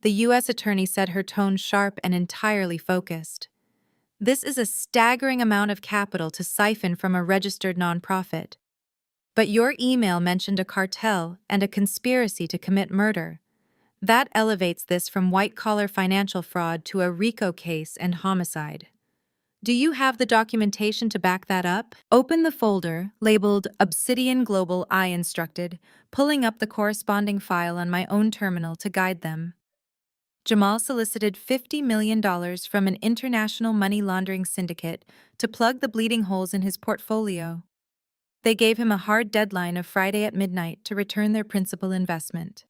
The U.S. attorney said, her tone sharp and entirely focused. "This is a staggering amount of capital to siphon from a registered nonprofit. But your email mentioned a cartel and a conspiracy to commit murder. That elevates this from white-collar financial fraud to a RICO case and homicide. Do you have the documentation to back that up?" "Open the folder, labeled Obsidian Global," I instructed, pulling up the corresponding file on my own terminal to guide them. Jamal solicited $50 million from an international money laundering syndicate to plug the bleeding holes in his portfolio. They gave him a hard deadline of Friday at midnight to return their principal investment.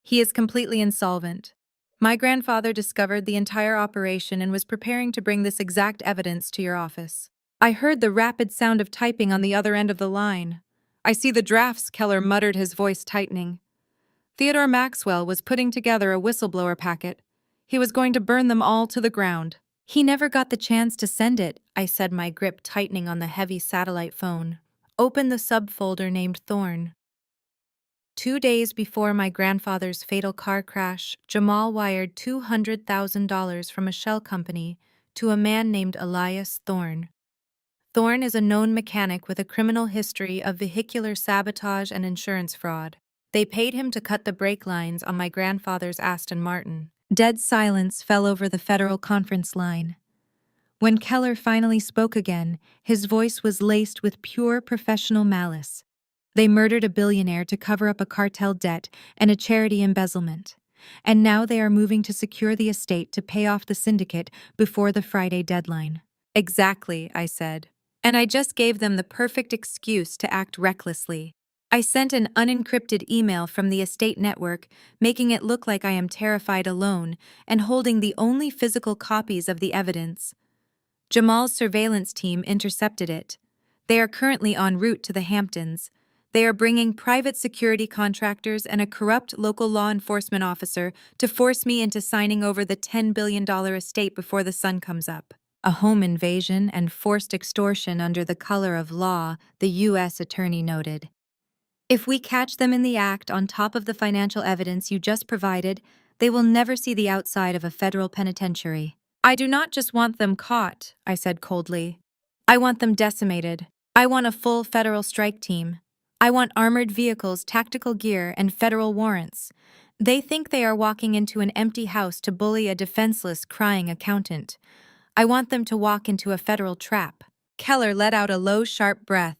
He is completely insolvent. My grandfather discovered the entire operation and was preparing to bring this exact evidence to your office. I heard the rapid sound of typing on the other end of the line. "I see the drafts," Keller muttered, his voice tightening. Theodore Maxwell was putting together a whistleblower packet. He was going to burn them all to the ground. "He never got the chance to send it," I said, my grip tightening on the heavy satellite phone. "Open the subfolder named Thorn." 2 days before my grandfather's fatal car crash, Jamal wired $200,000 from a shell company to a man named Elias Thorn. Thorn is a known mechanic with a criminal history of vehicular sabotage and insurance fraud. They paid him to cut the brake lines on my grandfather's Aston Martin. Dead silence fell over the federal conference line. When Keller finally spoke again, his voice was laced with pure professional malice. They murdered a billionaire to cover up a cartel debt and a charity embezzlement. And now they are moving to secure the estate to pay off the syndicate before the Friday deadline. "Exactly," I said. "And I just gave them the perfect excuse to act recklessly. I sent an unencrypted email from the estate network, making it look like I am terrified alone and holding the only physical copies of the evidence. Jamal's surveillance team intercepted it. They are currently en route to the Hamptons. They are bringing private security contractors and a corrupt local law enforcement officer to force me into signing over the $10 billion estate before the sun comes up." A home invasion and forced extortion under the color of law, the U.S. attorney noted. "If we catch them in the act on top of the financial evidence you just provided, they will never see the outside of a federal penitentiary." "I do not just want them caught," I said coldly. "I want them decimated. I want a full federal strike team. I want armored vehicles, tactical gear, and federal warrants. They think they are walking into an empty house to bully a defenseless, crying accountant. I want them to walk into a federal trap. Keller let out a low, sharp breath.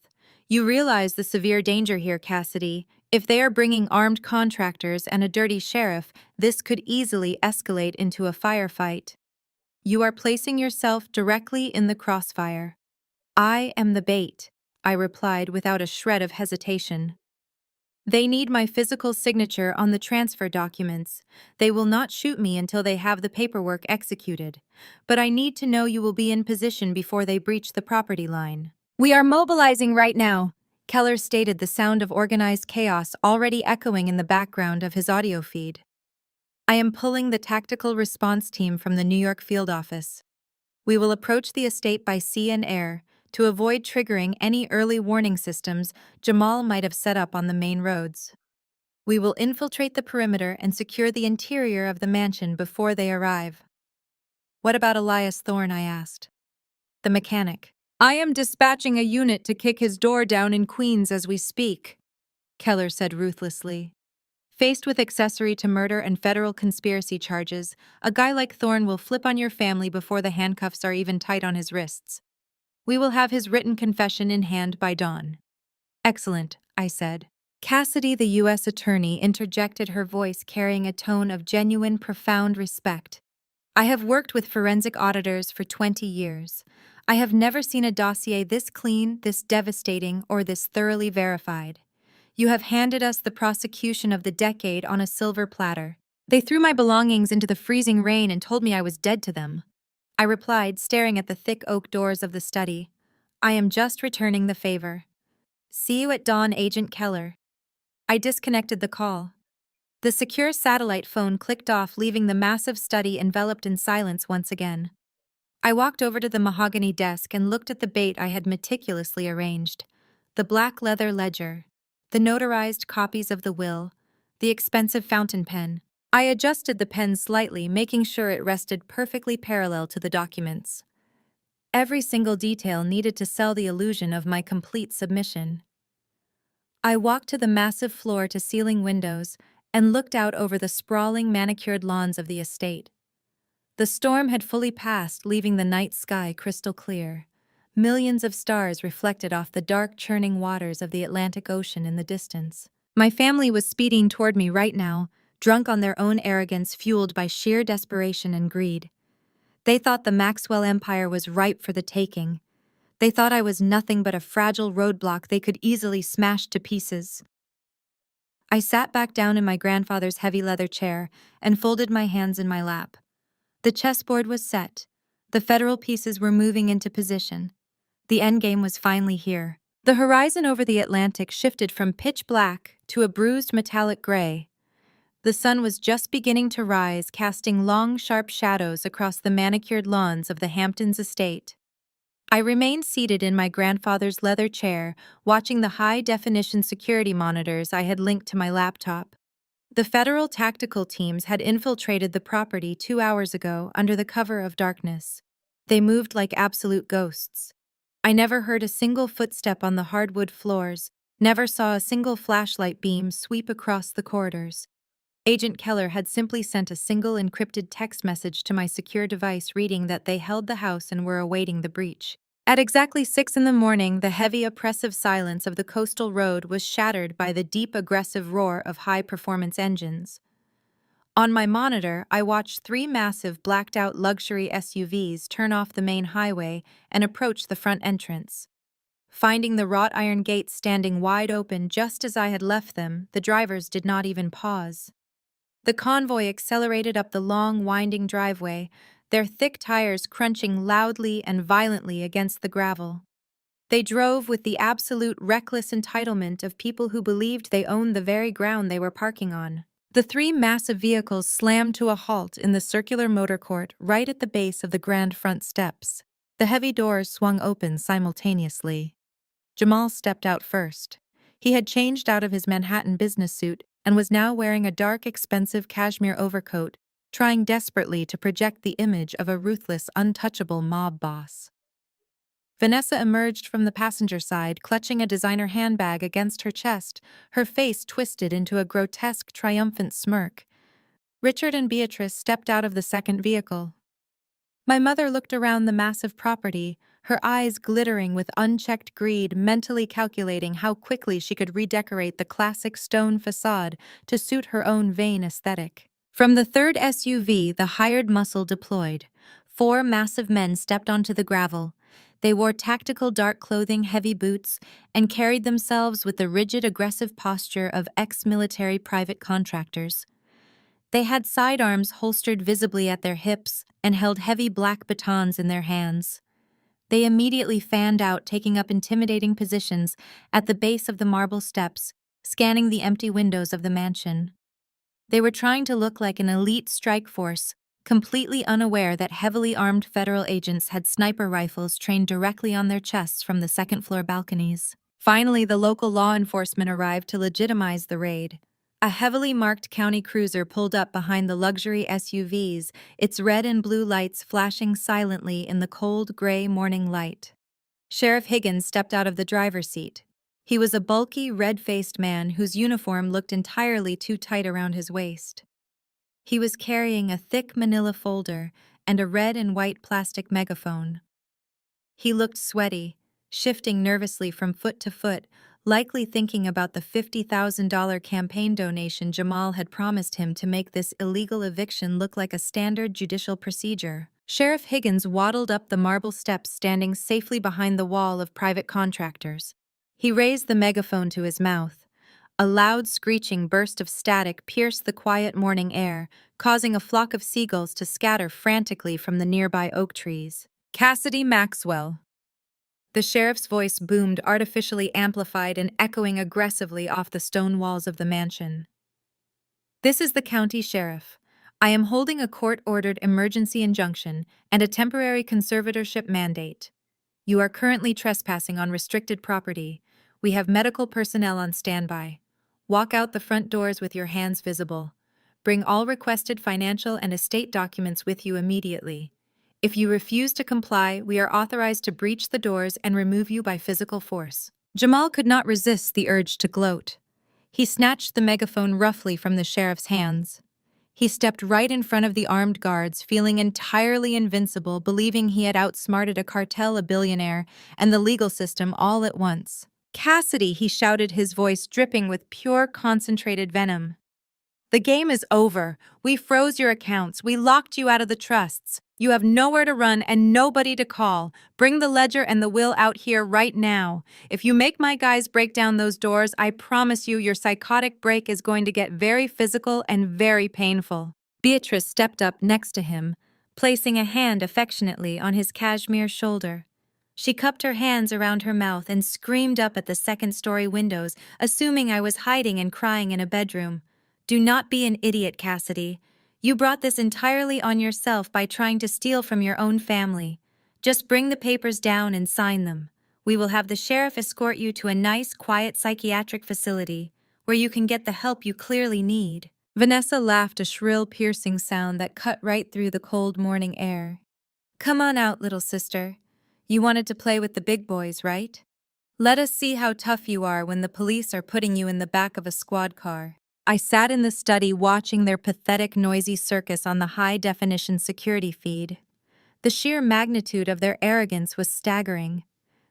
You realize the severe danger here, Cassidy. If they are bringing armed contractors and a dirty sheriff, this could easily escalate into a firefight. You are placing yourself directly in the crossfire. I am the bait, I replied without a shred of hesitation. They need my physical signature on the transfer documents. They will not shoot me until they have the paperwork executed. But I need to know you will be in position before they breach the property line. We are mobilizing right now, Keller stated, the sound of organized chaos already echoing in the background of his audio feed. I am pulling the tactical response team from the New York field office. We will approach the estate by sea and air to avoid triggering any early warning systems Jamal might have set up on the main roads. We will infiltrate the perimeter and secure the interior of the mansion before they arrive. What about Elias Thorne? I asked. The mechanic. I am dispatching a unit to kick his door down in Queens as we speak, Keller said ruthlessly. Faced with accessory to murder and federal conspiracy charges, a guy like Thorne will flip on your family before the handcuffs are even tight on his wrists. We will have his written confession in hand by dawn. Excellent, I said. Cassidy, the U.S. attorney, interjected, her voice carrying a tone of genuine, profound respect. I have worked with forensic auditors for 20 years. I have never seen a dossier this clean, this devastating, or this thoroughly verified. You have handed us the prosecution of the decade on a silver platter. They threw my belongings into the freezing rain and told me I was dead to them. I replied, staring at the thick oak doors of the study. I am just returning the favor. See you at dawn, Agent Keller. I disconnected the call. The secure satellite phone clicked off, leaving the massive study enveloped in silence once again. I walked over to the mahogany desk and looked at the bait I had meticulously arranged. The black leather ledger, the notarized copies of the will, the expensive fountain pen. I adjusted the pen slightly, making sure it rested perfectly parallel to the documents. Every single detail needed to sell the illusion of my complete submission. I walked to the massive floor-to-ceiling windows and looked out over the sprawling, manicured lawns of the estate. The storm had fully passed, leaving the night sky crystal clear. Millions of stars reflected off the dark, churning waters of the Atlantic Ocean in the distance. My family was speeding toward me right now, drunk on their own arrogance fueled by sheer desperation and greed. They thought the Maxwell Empire was ripe for the taking. They thought I was nothing but a fragile roadblock they could easily smash to pieces. I sat back down in my grandfather's heavy leather chair and folded my hands in my lap. The chessboard was set. The federal pieces were moving into position. The endgame was finally here. The horizon over the Atlantic shifted from pitch black to a bruised metallic gray. The sun was just beginning to rise, casting long, sharp shadows across the manicured lawns of the Hamptons estate. I remained seated in my grandfather's leather chair, watching the high-definition security monitors I had linked to my laptop. The federal tactical teams had infiltrated the property 2 hours ago under the cover of darkness. They moved like absolute ghosts. I never heard a single footstep on the hardwood floors, never saw a single flashlight beam sweep across the corridors. Agent Keller had simply sent a single encrypted text message to my secure device reading that they held the house and were awaiting the breach. At exactly 6 in the morning, the heavy, oppressive silence of the coastal road was shattered by the deep, aggressive roar of high-performance engines. On my monitor, I watched 3 massive, blacked-out luxury SUVs turn off the main highway and approach the front entrance. Finding the wrought iron gates standing wide open just as I had left them, the drivers did not even pause. The convoy accelerated up the long, winding driveway, their thick tires crunching loudly and violently against the gravel. They drove with the absolute reckless entitlement of people who believed they owned the very ground they were parking on. The 3 massive vehicles slammed to a halt in the circular motor court right at the base of the grand front steps. The heavy doors swung open simultaneously. Jamal stepped out first. He had changed out of his Manhattan business suit and was now wearing a dark, expensive cashmere overcoat, trying desperately to project the image of a ruthless, untouchable mob boss. Vanessa emerged from the passenger side, clutching a designer handbag against her chest, her face twisted into a grotesque, triumphant smirk. Richard and Beatrice stepped out of the second vehicle. My mother looked around the massive property, her eyes glittering with unchecked greed, mentally calculating how quickly she could redecorate the classic stone facade to suit her own vain aesthetic. From the third SUV, the hired muscle deployed. 4 massive men stepped onto the gravel. They wore tactical dark clothing, heavy boots, and carried themselves with the rigid, aggressive posture of ex-military private contractors. They had sidearms holstered visibly at their hips and held heavy black batons in their hands. They immediately fanned out, taking up intimidating positions at the base of the marble steps, scanning the empty windows of the mansion. They were trying to look like an elite strike force, completely unaware that heavily armed federal agents had sniper rifles trained directly on their chests from the second-floor balconies. Finally, the local law enforcement arrived to legitimize the raid. A heavily marked county cruiser pulled up behind the luxury SUVs, its red and blue lights flashing silently in the cold, gray morning light. Sheriff Higgins stepped out of the driver's seat. He was a bulky, red-faced man whose uniform looked entirely too tight around his waist. He was carrying a thick manila folder and a red and white plastic megaphone. He looked sweaty, shifting nervously from foot to foot, likely thinking about the $50,000 campaign donation Jamal had promised him to make this illegal eviction look like a standard judicial procedure. Sheriff Higgins waddled up the marble steps, standing safely behind the wall of private contractors. He raised the megaphone to his mouth. A loud screeching burst of static pierced the quiet morning air, causing a flock of seagulls to scatter frantically from the nearby oak trees. Cassidy Maxwell. The sheriff's voice boomed, artificially amplified and echoing aggressively off the stone walls of the mansion. This is the county sheriff. I am holding a court-ordered emergency injunction and a temporary conservatorship mandate. You are currently trespassing on restricted property. We have medical personnel on standby. Walk out the front doors with your hands visible. Bring all requested financial and estate documents with you immediately. If you refuse to comply, we are authorized to breach the doors and remove you by physical force. Jamal could not resist the urge to gloat. He snatched the megaphone roughly from the sheriff's hands. He stepped right in front of the armed guards, feeling entirely invincible, believing he had outsmarted a cartel, a billionaire, and the legal system all at once. Cassidy, he shouted, his voice dripping with pure, concentrated venom. The game is over. We froze your accounts. We locked you out of the trusts. You have nowhere to run and nobody to call. Bring the ledger and the will out here right now. If you make my guys break down those doors, I promise you your psychotic break is going to get very physical and very painful. Beatrice stepped up next to him, placing a hand affectionately on his cashmere shoulder. She cupped her hands around her mouth and screamed up at the second-story windows, assuming I was hiding and crying in a bedroom. Do not be an idiot, Cassidy. You brought this entirely on yourself by trying to steal from your own family. Just bring the papers down and sign them. We will have the sheriff escort you to a nice, quiet psychiatric facility where you can get the help you clearly need. Vanessa laughed, a shrill, piercing sound that cut right through the cold morning air. Come on out, little sister. You wanted to play with the big boys, right? Let us see how tough you are when the police are putting you in the back of a squad car. I sat in the study watching their pathetic, noisy circus on the high-definition security feed. The sheer magnitude of their arrogance was staggering.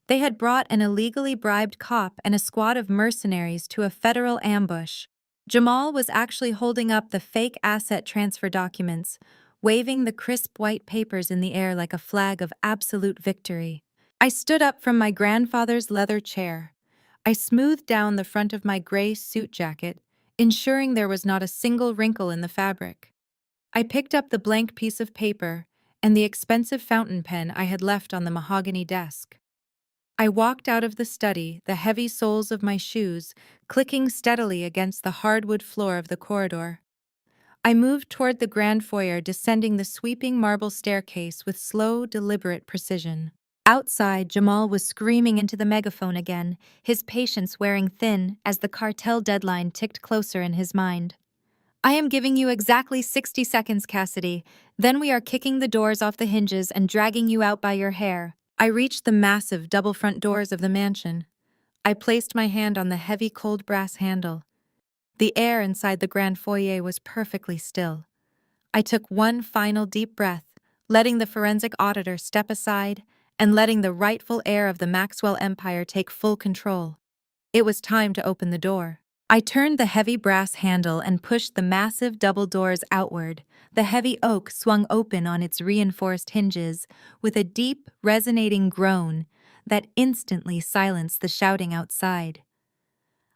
They had brought an illegally bribed cop and a squad of mercenaries to a federal ambush. Jamal was actually holding up the fake asset transfer documents, waving the crisp white papers in the air like a flag of absolute victory. I stood up from my grandfather's leather chair. I smoothed down the front of my gray suit jacket, ensuring there was not a single wrinkle in the fabric. I picked up the blank piece of paper and the expensive fountain pen I had left on the mahogany desk. I walked out of the study, the heavy soles of my shoes clicking steadily against the hardwood floor of the corridor. I moved toward the grand foyer, descending the sweeping marble staircase with slow, deliberate precision. Outside, Jamal was screaming into the megaphone again, his patience wearing thin as the cartel deadline ticked closer in his mind. I am giving you exactly 60 seconds, Cassidy. Then we are kicking the doors off the hinges and dragging you out by your hair. I reached the massive double front doors of the mansion. I placed my hand on the heavy cold brass handle. The air inside the grand foyer was perfectly still. I took one final deep breath, letting the forensic auditor step aside and letting the rightful heir of the Maxwell empire take full control. It was time to open the door. I turned the heavy brass handle and pushed the massive double doors outward. The heavy oak swung open on its reinforced hinges with a deep, resonating groan that instantly silenced the shouting outside.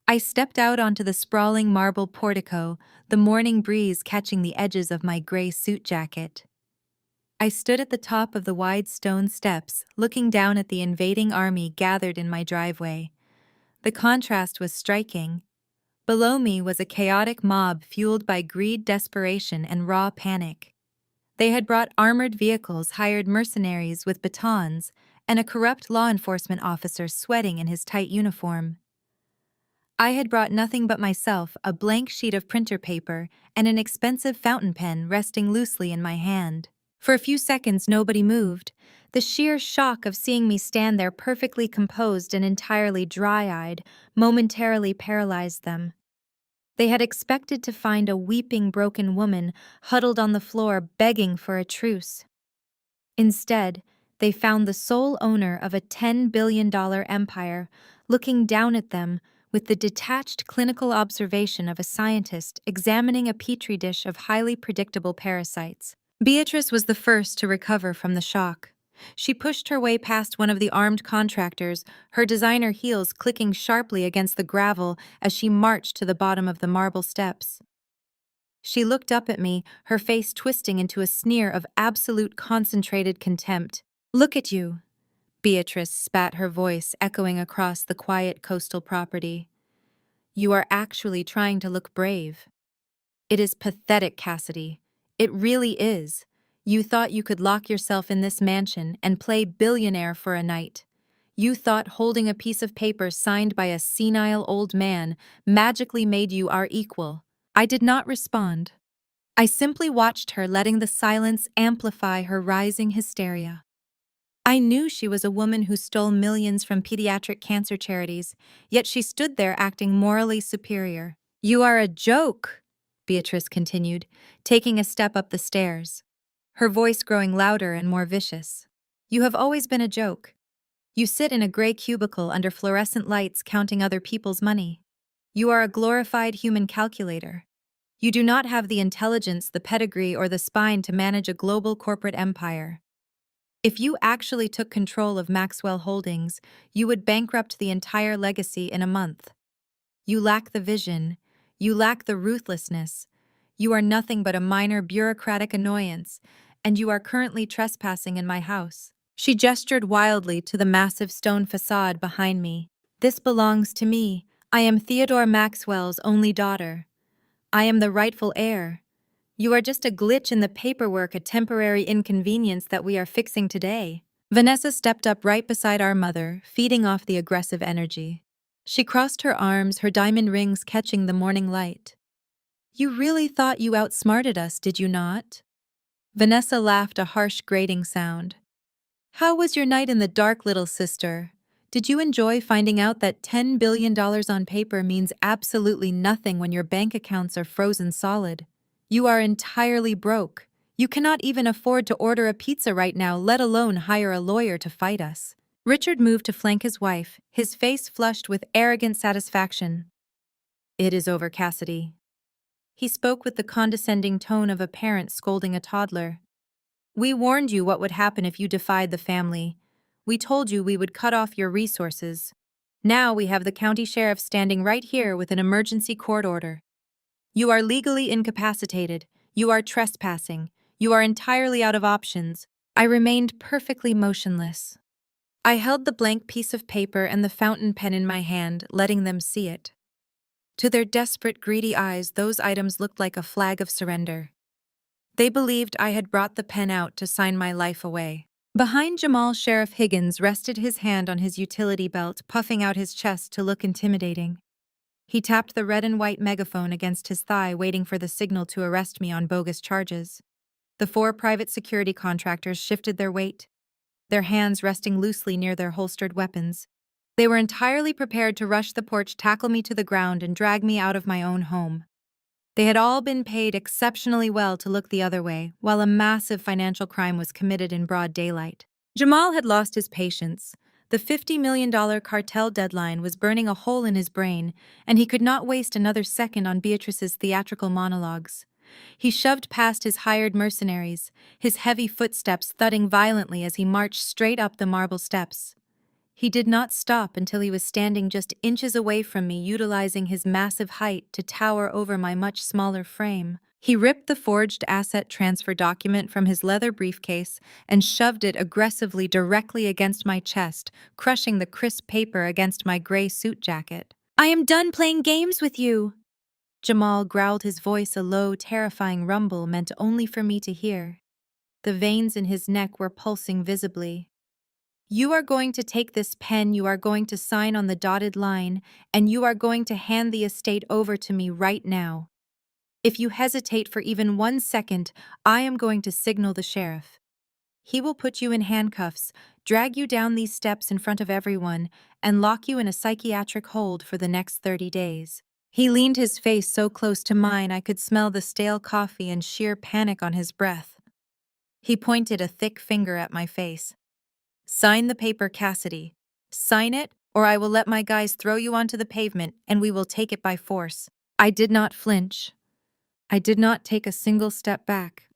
I stepped out onto the sprawling marble portico, the morning breeze catching the edges of my gray suit jacket. I stood at the top of the wide stone steps, looking down at the invading army gathered in my driveway. The contrast was striking. Below me was a chaotic mob fueled by greed, desperation, and raw panic. They had brought armored vehicles, hired mercenaries with batons, and a corrupt law enforcement officer sweating in his tight uniform. I had brought nothing but myself, a blank sheet of printer paper, and an expensive fountain pen resting loosely in my hand. For a few seconds, nobody moved. The sheer shock of seeing me stand there perfectly composed and entirely dry-eyed momentarily paralyzed them. They had expected to find a weeping, broken woman huddled on the floor begging for a truce. Instead, they found the sole owner of a $10 billion empire looking down at them with the detached clinical observation of a scientist examining a petri dish of highly predictable parasites. Beatrice was the first to recover from the shock. She pushed her way past one of the armed contractors, her designer heels clicking sharply against the gravel as she marched to the bottom of the marble steps. She looked up at me, her face twisting into a sneer of absolute concentrated contempt. "Look at you," Beatrice spat, her voice echoing across the quiet coastal property. "You are actually trying to look brave. It is pathetic, Cassidy. It really is. You thought you could lock yourself in this mansion and play billionaire for a night. You thought holding a piece of paper signed by a senile old man magically made you our equal." I did not respond. I simply watched her, letting the silence amplify her rising hysteria. I knew she was a woman who stole millions from pediatric cancer charities, yet she stood there acting morally superior. "You are a joke," Beatrice continued, taking a step up the stairs, her voice growing louder and more vicious. "You have always been a joke. You sit in a gray cubicle under fluorescent lights counting other people's money. You are a glorified human calculator. You do not have the intelligence, the pedigree, or the spine to manage a global corporate empire. If you actually took control of Maxwell Holdings, you would bankrupt the entire legacy in a month. You lack the vision. You lack the ruthlessness. You are nothing but a minor bureaucratic annoyance, and you are currently trespassing in my house." She gestured wildly to the massive stone facade behind me. "This belongs to me. I am Theodore Maxwell's only daughter. I am the rightful heir. You are just a glitch in the paperwork, a temporary inconvenience that we are fixing today." Vanessa stepped up right beside our mother, feeding off the aggressive energy. She crossed her arms, her diamond rings catching the morning light. "You really thought you outsmarted us, did you not?" Vanessa laughed, a harsh grating sound. "How was your night in the dark, little sister? Did you enjoy finding out that $10 billion on paper means absolutely nothing when your bank accounts are frozen solid? You are entirely broke. You cannot even afford to order a pizza right now, let alone hire a lawyer to fight us." Richard moved to flank his wife, his face flushed with arrogant satisfaction. "It is over, Cassidy." He spoke with the condescending tone of a parent scolding a toddler. "We warned you what would happen if you defied the family. We told you we would cut off your resources. Now we have the county sheriff standing right here with an emergency court order. You are legally incapacitated. You are trespassing. You are entirely out of options." I remained perfectly motionless. I held the blank piece of paper and the fountain pen in my hand, letting them see it. To their desperate, greedy eyes, those items looked like a flag of surrender. They believed I had brought the pen out to sign my life away. Behind Jamal, Sheriff Higgins rested his hand on his utility belt, puffing out his chest to look intimidating. He tapped the red and white megaphone against his thigh, waiting for the signal to arrest me on bogus charges. The 4 private security contractors shifted their weight, their hands resting loosely near their holstered weapons. They were entirely prepared to rush the porch, tackle me to the ground, and drag me out of my own home. They had all been paid exceptionally well to look the other way, while a massive financial crime was committed in broad daylight. Jamal had lost his patience. The $50 million cartel deadline was burning a hole in his brain, and he could not waste another second on Beatrice's theatrical monologues. He shoved past his hired mercenaries, his heavy footsteps thudding violently as he marched straight up the marble steps. He did not stop until he was standing just inches away from me, utilizing his massive height to tower over my much smaller frame. He ripped the forged asset transfer document from his leather briefcase and shoved it aggressively directly against my chest, crushing the crisp paper against my gray suit jacket. "I am done playing games with you!" Jamal growled, his voice a low, terrifying rumble meant only for me to hear. The veins in his neck were pulsing visibly. "You are going to take this pen, you are going to sign on the dotted line, and you are going to hand the estate over to me right now. If you hesitate for even 1 second, I am going to signal the sheriff. He will put you in handcuffs, drag you down these steps in front of everyone, and lock you in a psychiatric hold for the next 30 days. He leaned his face so close to mine I could smell the stale coffee and sheer panic on his breath. He pointed a thick finger at my face. "Sign the paper, Cassidy. Sign it, or I will let my guys throw you onto the pavement and we will take it by force." I did not flinch. I did not take a single step back.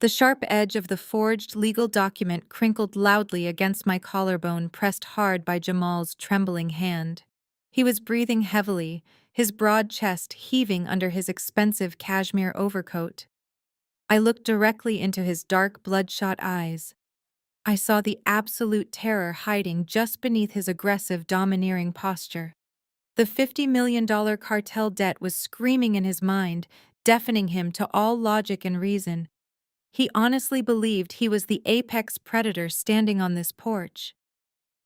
The sharp edge of the forged legal document crinkled loudly against my collarbone, pressed hard by Jamal's trembling hand. He was breathing heavily, his broad chest heaving under his expensive cashmere overcoat. I looked directly into his dark, bloodshot eyes. I saw the absolute terror hiding just beneath his aggressive, domineering posture. The $50 million cartel debt was screaming in his mind, deafening him to all logic and reason. He honestly believed he was the apex predator standing on this porch.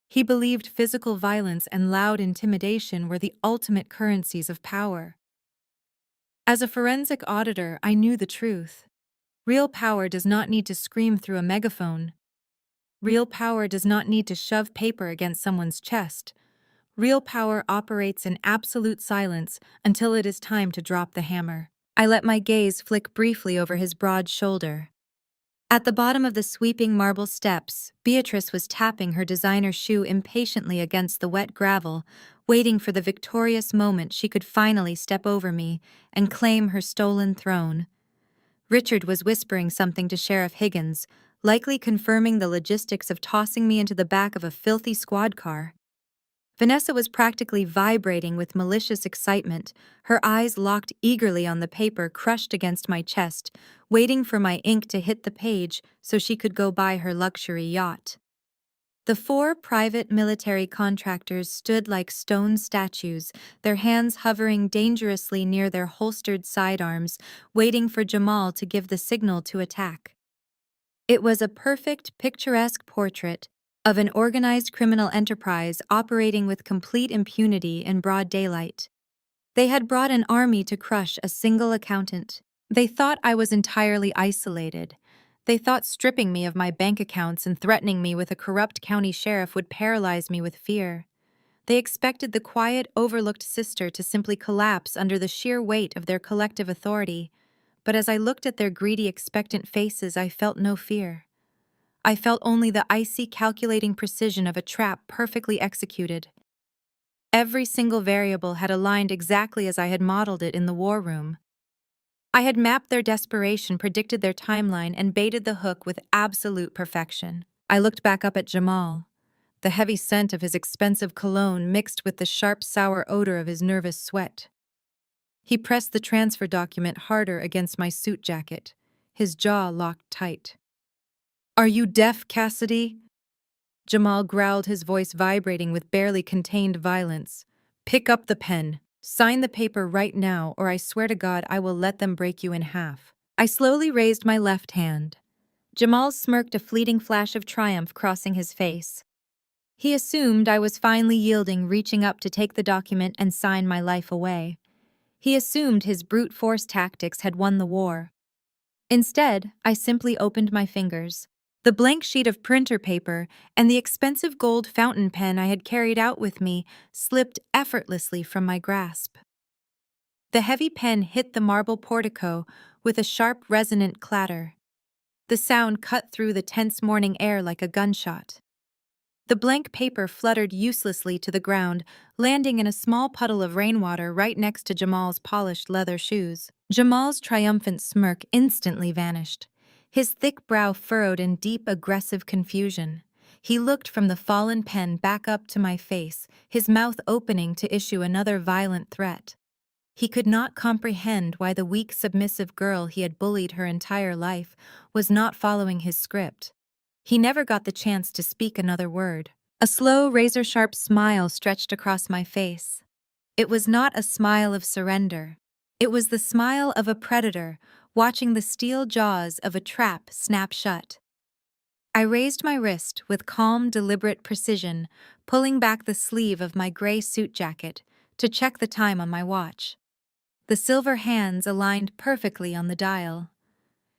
He believed physical violence and loud intimidation were the ultimate currencies of power. As a forensic auditor, I knew the truth. Real power does not need to scream through a megaphone. Real power does not need to shove paper against someone's chest. Real power operates in absolute silence until it is time to drop the hammer. I let my gaze flick briefly over his broad shoulder. At the bottom of the sweeping marble steps, Beatrice was tapping her designer shoe impatiently against the wet gravel, waiting for the victorious moment she could finally step over me and claim her stolen throne. Richard was whispering something to Sheriff Higgins, likely confirming the logistics of tossing me into the back of a filthy squad car. Vanessa was practically vibrating with malicious excitement, her eyes locked eagerly on the paper crushed against my chest, waiting for my ink to hit the page so she could go buy her luxury yacht. The 4 private military contractors stood like stone statues, their hands hovering dangerously near their holstered sidearms, waiting for Jamal to give the signal to attack. It was a perfect, picturesque portrait of an organized criminal enterprise operating with complete impunity in broad daylight. They had brought an army to crush a single accountant. They thought I was entirely isolated. They thought stripping me of my bank accounts and threatening me with a corrupt county sheriff would paralyze me with fear. They expected the quiet, overlooked sister to simply collapse under the sheer weight of their collective authority. But as I looked at their greedy, expectant faces, I felt no fear. I felt only the icy, calculating precision of a trap perfectly executed. Every single variable had aligned exactly as I had modeled it in the war room. I had mapped their desperation, predicted their timeline, and baited the hook with absolute perfection. I looked back up at Jamal. The heavy scent of his expensive cologne mixed with the sharp, sour odor of his nervous sweat. He pressed the transfer document harder against my suit jacket, his jaw locked tight. "Are you deaf, Cassidy?" Jamal growled, his voice vibrating with barely contained violence. "Pick up the pen. Sign the paper right now, or I swear to God I will let them break you in half." I slowly raised my left hand. Jamal smirked, a fleeting flash of triumph crossing his face. He assumed I was finally yielding, reaching up to take the document and sign my life away. He assumed his brute force tactics had won the war. Instead, I simply opened my fingers. The blank sheet of printer paper and the expensive gold fountain pen I had carried out with me slipped effortlessly from my grasp. The heavy pen hit the marble portico with a sharp, resonant clatter. The sound cut through the tense morning air like a gunshot. The blank paper fluttered uselessly to the ground, landing in a small puddle of rainwater right next to Jamal's polished leather shoes. Jamal's triumphant smirk instantly vanished. His thick brow furrowed in deep, aggressive confusion. He looked from the fallen pen back up to my face, his mouth opening to issue another violent threat. He could not comprehend why the weak, submissive girl he had bullied her entire life was not following his script. He never got the chance to speak another word. A slow, razor-sharp smile stretched across my face. It was not a smile of surrender. It was the smile of a predator watching the steel jaws of a trap snap shut. I raised my wrist with calm, deliberate precision, pulling back the sleeve of my gray suit jacket to check the time on my watch. The silver hands aligned perfectly on the dial.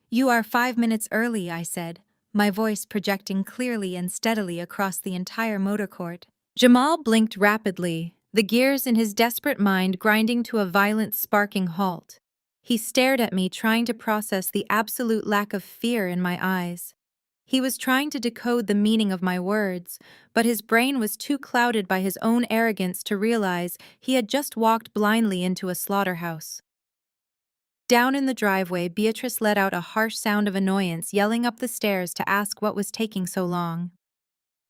"You are 5 minutes early," I said, my voice projecting clearly and steadily across the entire motor court. Jamal blinked rapidly, the gears in his desperate mind grinding to a violent, sparking halt. He stared at me, trying to process the absolute lack of fear in my eyes. He was trying to decode the meaning of my words, but his brain was too clouded by his own arrogance to realize he had just walked blindly into a slaughterhouse. Down in the driveway, Beatrice let out a harsh sound of annoyance, yelling up the stairs to ask what was taking so long.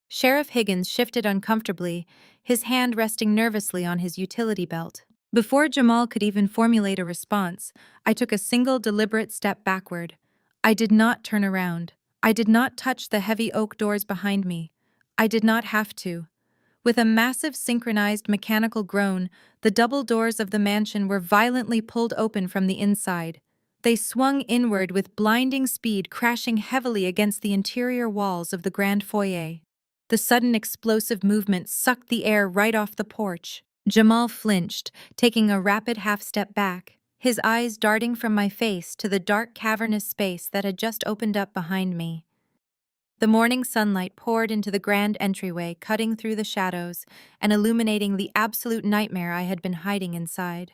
Sheriff Higgins shifted uncomfortably, his hand resting nervously on his utility belt. Before Jamal could even formulate a response, I took a single deliberate step backward. I did not turn around. I did not touch the heavy oak doors behind me. I did not have to. With a massive synchronized mechanical groan, the double doors of the mansion were violently pulled open from the inside. They swung inward with blinding speed, crashing heavily against the interior walls of the grand foyer. The sudden explosive movement sucked the air right off the porch. Jamal flinched, taking a rapid half-step back, his eyes darting from my face to the dark cavernous space that had just opened up behind me. The morning sunlight poured into the grand entryway, cutting through the shadows and illuminating the absolute nightmare I had been hiding inside.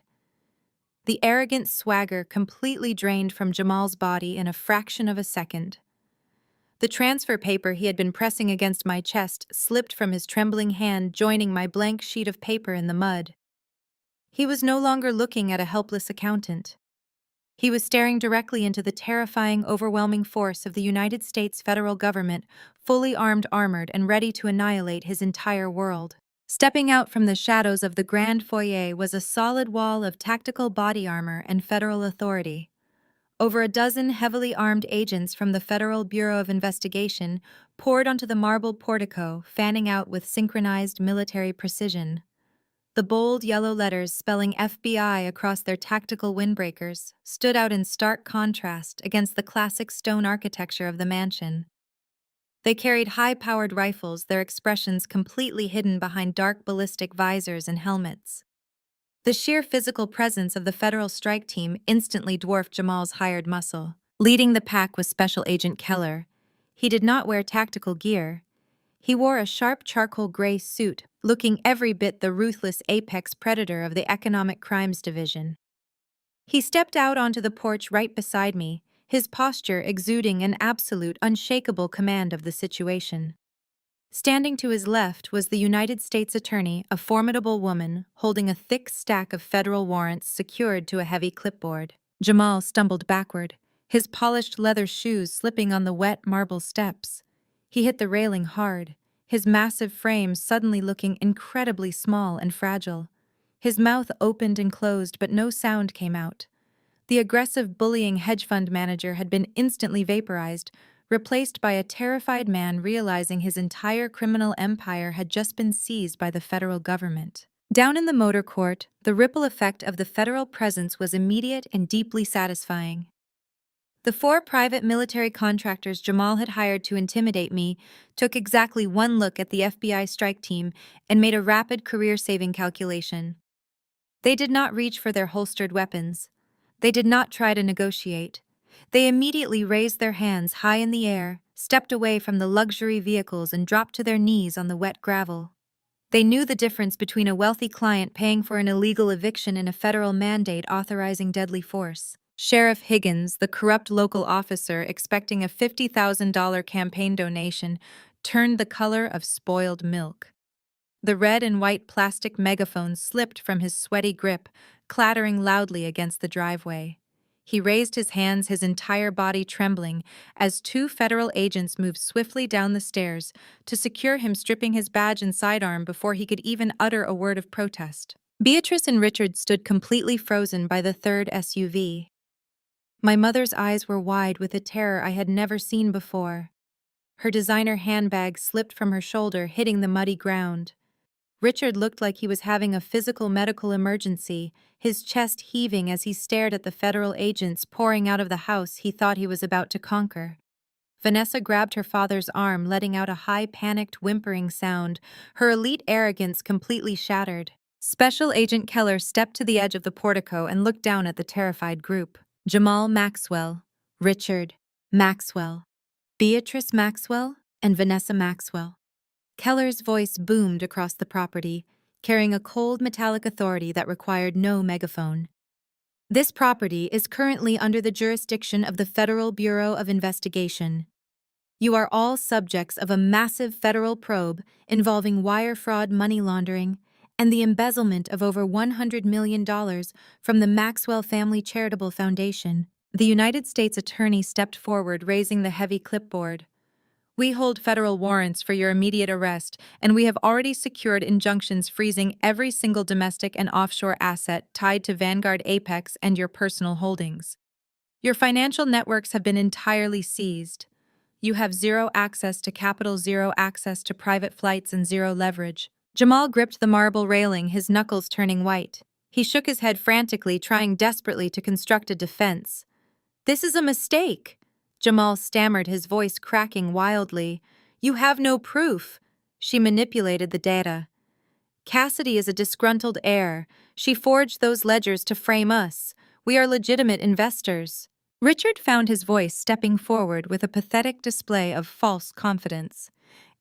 The arrogant swagger completely drained from Jamal's body in a fraction of a second. The transfer paper he had been pressing against my chest slipped from his trembling hand, joining my blank sheet of paper in the mud. He was no longer looking at a helpless accountant. He was staring directly into the terrifying, overwhelming force of the United States federal government, fully armed, armored, and ready to annihilate his entire world. Stepping out from the shadows of the grand foyer was a solid wall of tactical body armor and federal authority. Over a dozen heavily armed agents from the Federal Bureau of Investigation poured onto the marble portico, fanning out with synchronized military precision. The bold yellow letters spelling FBI across their tactical windbreakers stood out in stark contrast against the classic stone architecture of the mansion. They carried high-powered rifles, their expressions completely hidden behind dark ballistic visors and helmets. The sheer physical presence of the federal strike team instantly dwarfed Jamal's hired muscle. Leading the pack was Special Agent Keller. He did not wear tactical gear. He wore a sharp charcoal gray suit, looking every bit the ruthless apex predator of the Economic Crimes Division. He stepped out onto the porch right beside me, his posture exuding an absolute, unshakable command of the situation. Standing to his left was the United States Attorney, a formidable woman, holding a thick stack of federal warrants secured to a heavy clipboard. Jamal stumbled backward, his polished leather shoes slipping on the wet marble steps. He hit the railing hard, his massive frame suddenly looking incredibly small and fragile. His mouth opened and closed, but no sound came out. The aggressive, bullying hedge fund manager had been instantly vaporized, replaced by a terrified man realizing his entire criminal empire had just been seized by the federal government. Down in the motor court, the ripple effect of the federal presence was immediate and deeply satisfying. The 4 private military contractors Jamal had hired to intimidate me took exactly one look at the FBI strike team and made a rapid career-saving calculation. They did not reach for their holstered weapons. They did not try to negotiate. They immediately raised their hands high in the air, stepped away from the luxury vehicles, and dropped to their knees on the wet gravel. They knew the difference between a wealthy client paying for an illegal eviction and a federal mandate authorizing deadly force. Sheriff Higgins, the corrupt local officer expecting a $50,000 campaign donation, turned the color of spoiled milk. The red and white plastic megaphone slipped from his sweaty grip, clattering loudly against the driveway. He raised his hands, his entire body trembling, as two federal agents moved swiftly down the stairs to secure him, stripping his badge and sidearm before he could even utter a word of protest. Beatrice and Richard stood completely frozen by the third SUV. My mother's eyes were wide with a terror I had never seen before. Her designer handbag slipped from her shoulder, hitting the muddy ground. Richard looked like he was having a physical medical emergency, his chest heaving as he stared at the federal agents pouring out of the house he thought he was about to conquer. Vanessa grabbed her father's arm, letting out a high, panicked, whimpering sound, her elite arrogance completely shattered. Special Agent Keller stepped to the edge of the portico and looked down at the terrified group. Jamal Maxwell, Richard Maxwell, Beatrice Maxwell, and Vanessa Maxwell. Keller's voice boomed across the property, carrying a cold metallic authority that required no megaphone. This property is currently under the jurisdiction of the Federal Bureau of Investigation. You are all subjects of a massive federal probe involving wire fraud, money laundering, and the embezzlement of over $100 million from the Maxwell Family Charitable Foundation. The United States Attorney stepped forward, raising the heavy clipboard. We hold federal warrants for your immediate arrest, and we have already secured injunctions freezing every single domestic and offshore asset tied to Vanguard Apex and your personal holdings. Your financial networks have been entirely seized. You have zero access to capital, zero access to private flights, and zero leverage. Jamal gripped the marble railing, his knuckles turning white. He shook his head frantically, trying desperately to construct a defense. "This is a mistake," Jamal stammered, his voice cracking wildly. "You have no proof." She manipulated the data. "Cassidy is a disgruntled heir. She forged those ledgers to frame us. We are legitimate investors." Richard found his voice, stepping forward with a pathetic display of false confidence.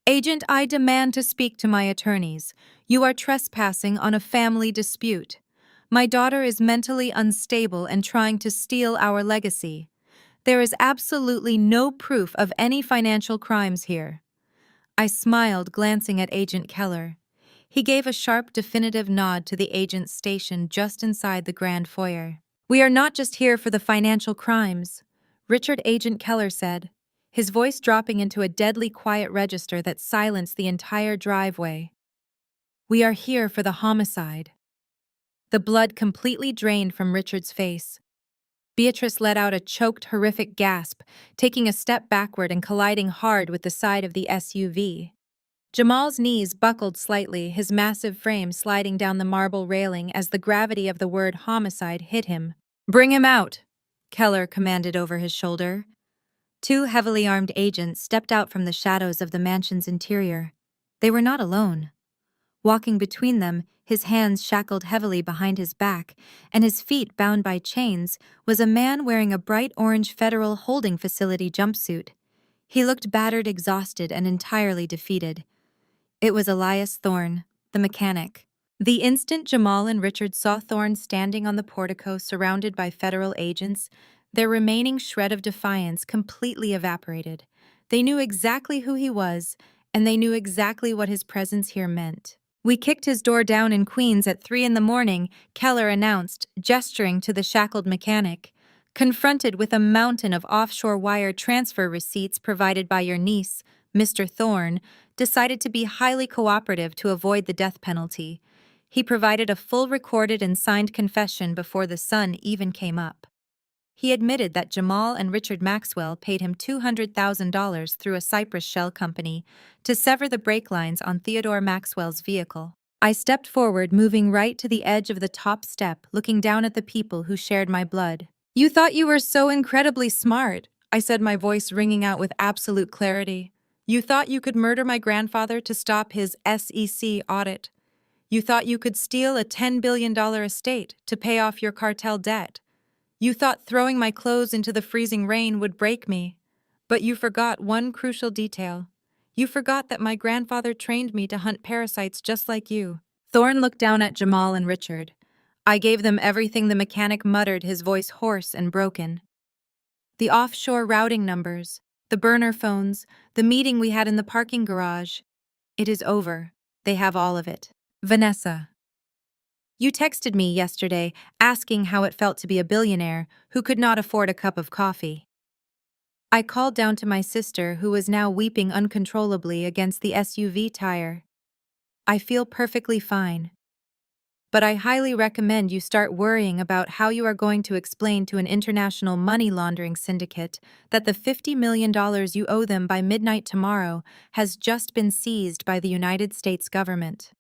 "Agent, I demand to speak to my attorneys. You are trespassing on a family dispute. My daughter is mentally unstable and trying to steal our legacy. There is absolutely no proof of any financial crimes here." I smiled, glancing at Agent Keller. He gave a sharp, definitive nod to the agents stationed just inside the grand foyer. "We are not just here for the financial crimes," Richard Agent Keller said, his voice dropping into a deadly quiet register that silenced the entire driveway. "We are here for the homicide." The blood completely drained from Richard's face. Beatrice let out a choked, horrific gasp, taking a step backward and colliding hard with the side of the SUV. Jamal's knees buckled slightly, his massive frame sliding down the marble railing as the gravity of the word homicide hit him. "Bring him out," Keller commanded over his shoulder. Two heavily armed agents stepped out from the shadows of the mansion's interior. They were not alone. Walking between them, his hands shackled heavily behind his back and his feet bound by chains, was a man wearing a bright orange Federal Holding Facility jumpsuit. He looked battered, exhausted, and entirely defeated. It was Elias Thorne, the mechanic. The instant Jamal and Richard saw Thorne standing on the portico surrounded by federal agents, their remaining shred of defiance completely evaporated. They knew exactly who he was, and they knew exactly what his presence here meant. "We kicked his door down in Queens at 3 a.m, Keller announced, gesturing to the shackled mechanic. "Confronted with a mountain of offshore wire transfer receipts provided by your niece, Mr. Thorne decided to be highly cooperative to avoid the death penalty. He provided a full recorded and signed confession before the sun even came up. He admitted that Jamal and Richard Maxwell paid him $200,000 through a Cyprus shell company to sever the brake lines on Theodore Maxwell's vehicle. I stepped forward, moving right to the edge of the top step, looking down at the people who shared my blood. "You thought you were so incredibly smart," I said, my voice ringing out with absolute clarity. "You thought you could murder my grandfather to stop his SEC audit. You thought you could steal a $10 billion estate to pay off your cartel debt. You thought throwing my clothes into the freezing rain would break me. But you forgot one crucial detail. You forgot that my grandfather trained me to hunt parasites just like you. Thorne looked down at Jamal and Richard. I gave them everything, the mechanic muttered, his voice hoarse and broken. The offshore routing numbers, the burner phones, the meeting we had in the parking garage. It is over. They have all of it. Vanessa. You texted me yesterday asking how it felt to be a billionaire who could not afford a cup of coffee. I called down to my sister, who was now weeping uncontrollably against the SUV tire. I feel perfectly fine. But I highly recommend you start worrying about how you are going to explain to an international money laundering syndicate that the $50 million you owe them by midnight tomorrow has just been seized by the United States government.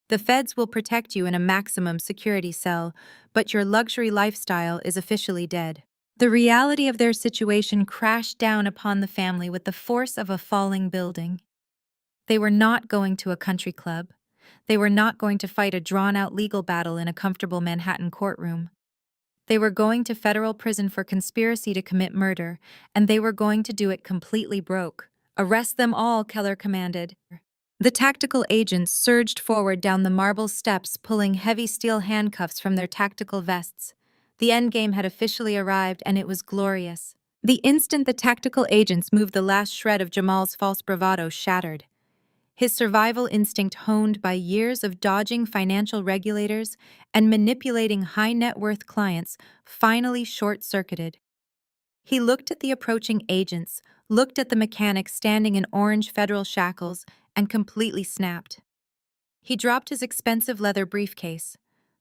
The feds will protect you in a maximum security cell, but your luxury lifestyle is officially dead. The reality of their situation crashed down upon the family with the force of a falling building. They were not going to a country club. They were not going to fight a drawn-out legal battle in a comfortable Manhattan courtroom. They were going to federal prison for conspiracy to commit murder, and they were going to do it completely broke. Arrest them all, Keller commanded. The tactical agents surged forward down the marble steps, pulling heavy steel handcuffs from their tactical vests. The endgame had officially arrived, and it was glorious. The instant the tactical agents moved, the last shred of Jamal's false bravado shattered. His survival instinct, honed by years of dodging financial regulators and manipulating high-net-worth clients, finally short-circuited. He looked at the approaching agents, looked at the mechanic standing in orange federal shackles, and completely snapped. He dropped his expensive leather briefcase.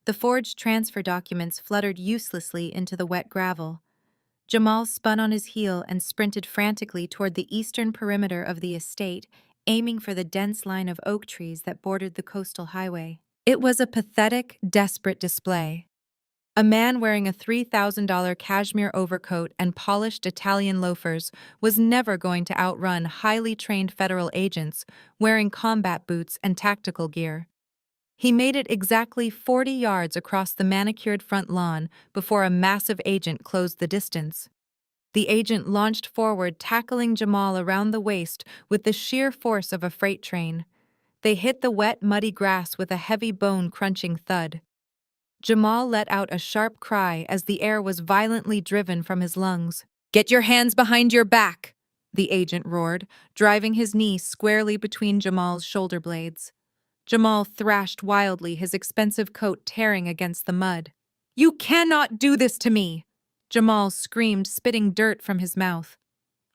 The forged transfer documents fluttered uselessly into the wet gravel. Jamal spun on his heel and sprinted frantically toward the eastern perimeter of the estate, aiming for the dense line of oak trees that bordered the coastal highway. It was a pathetic, desperate display. A man wearing a $3,000 cashmere overcoat and polished Italian loafers was never going to outrun highly trained federal agents wearing combat boots and tactical gear. He made it exactly 40 yards across the manicured front lawn before a massive agent closed the distance. The agent launched forward, tackling Jamal around the waist with the sheer force of a freight train. They hit the wet, muddy grass with a heavy bone-crunching thud. Jamal let out a sharp cry as the air was violently driven from his lungs. "Get your hands behind your back!" the agent roared, driving his knee squarely between Jamal's shoulder blades. Jamal thrashed wildly, his expensive coat tearing against the mud. "You cannot do this to me!" Jamal screamed, spitting dirt from his mouth.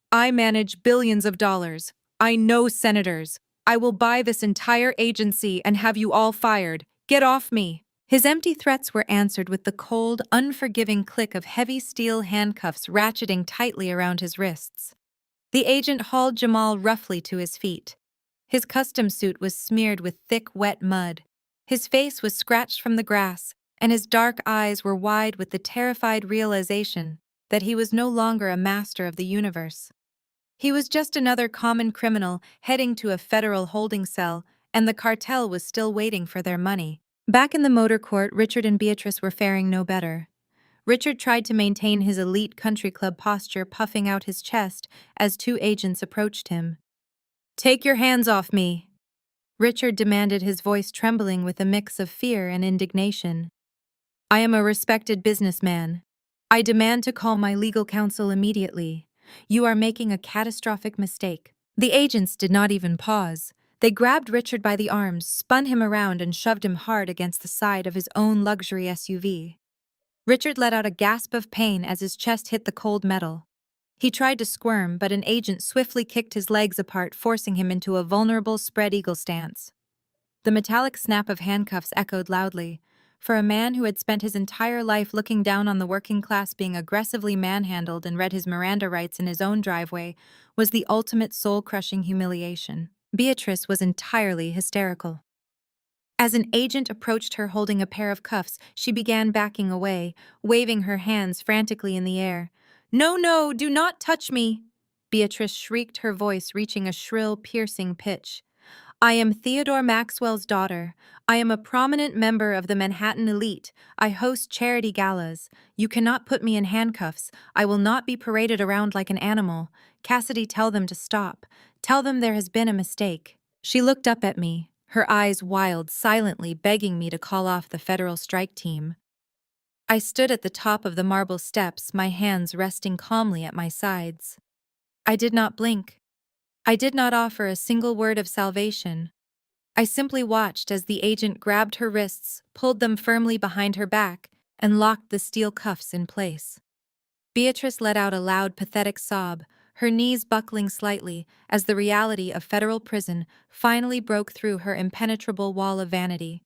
"I manage billions of dollars. I know senators. I will buy this entire agency and have you all fired. Get off me!" His empty threats were answered with the cold, unforgiving click of heavy steel handcuffs ratcheting tightly around his wrists. The agent hauled Jamal roughly to his feet. His custom suit was smeared with thick, wet mud. His face was scratched from the grass, and his dark eyes were wide with the terrified realization that he was no longer a master of the universe. He was just another common criminal heading to a federal holding cell, and the cartel was still waiting for their money. Back in the motor court, Richard and Beatrice were faring no better. Richard tried to maintain his elite country club posture, puffing out his chest as two agents approached him. "Take your hands off me," Richard demanded, his voice trembling with a mix of fear and indignation. "I am a respected businessman. I demand to call my legal counsel immediately. You are making a catastrophic mistake." The agents did not even pause. They grabbed Richard by the arms, spun him around, and shoved him hard against the side of his own luxury SUV. Richard let out a gasp of pain as his chest hit the cold metal. He tried to squirm, but an agent swiftly kicked his legs apart, forcing him into a vulnerable spread-eagle stance. The metallic snap of handcuffs echoed loudly. For a man who had spent his entire life looking down on the working class, being aggressively manhandled and read his Miranda rights in his own driveway was the ultimate soul-crushing humiliation. Beatrice was entirely hysterical. As an agent approached her holding a pair of cuffs, she began backing away, waving her hands frantically in the air. "No, no, do not touch me!" Beatrice shrieked, her voice reaching a shrill, piercing pitch. I am Theodore Maxwell's daughter. I am a prominent member of the Manhattan elite. I host charity galas. You cannot put me in handcuffs. I will not be paraded around like an animal. Cassidy, tell them to stop. Tell them there has been a mistake. She looked up at me, her eyes wild, silently begging me to call off the federal strike team. I stood at the top of the marble steps, my hands resting calmly at my sides. I did not blink. I did not offer a single word of salvation. I simply watched as the agent grabbed her wrists, pulled them firmly behind her back, and locked the steel cuffs in place. Beatrice let out a loud, pathetic sob, her knees buckling slightly as the reality of federal prison finally broke through her impenetrable wall of vanity.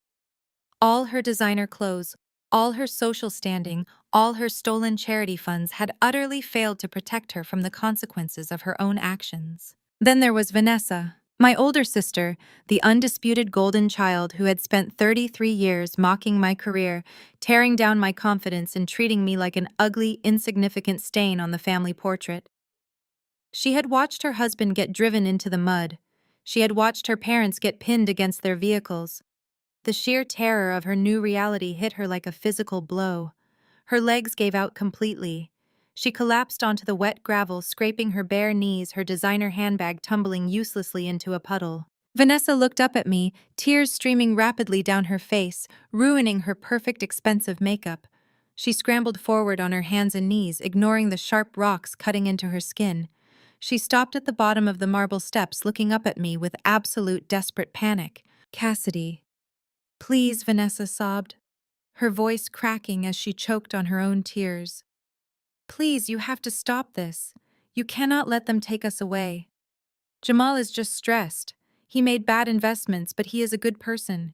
All her designer clothes, all her social standing, all her stolen charity funds had utterly failed to protect her from the consequences of her own actions. Then there was Vanessa, my older sister, the undisputed golden child who had spent 33 years mocking my career, tearing down my confidence and treating me like an ugly, insignificant stain on the family portrait. She had watched her husband get driven into the mud. She had watched her parents get pinned against their vehicles. The sheer terror of her new reality hit her like a physical blow. Her legs gave out completely. She collapsed onto the wet gravel, scraping her bare knees, her designer handbag tumbling uselessly into a puddle. Vanessa looked up at me, tears streaming rapidly down her face, ruining her perfect, expensive makeup. She scrambled forward on her hands and knees, ignoring the sharp rocks cutting into her skin. She stopped at the bottom of the marble steps, looking up at me with absolute desperate panic. Cassidy. Please, Vanessa sobbed, her voice cracking as she choked on her own tears. Please, you have to stop this. You cannot let them take us away. Jamal is just stressed. He made bad investments, but he is a good person.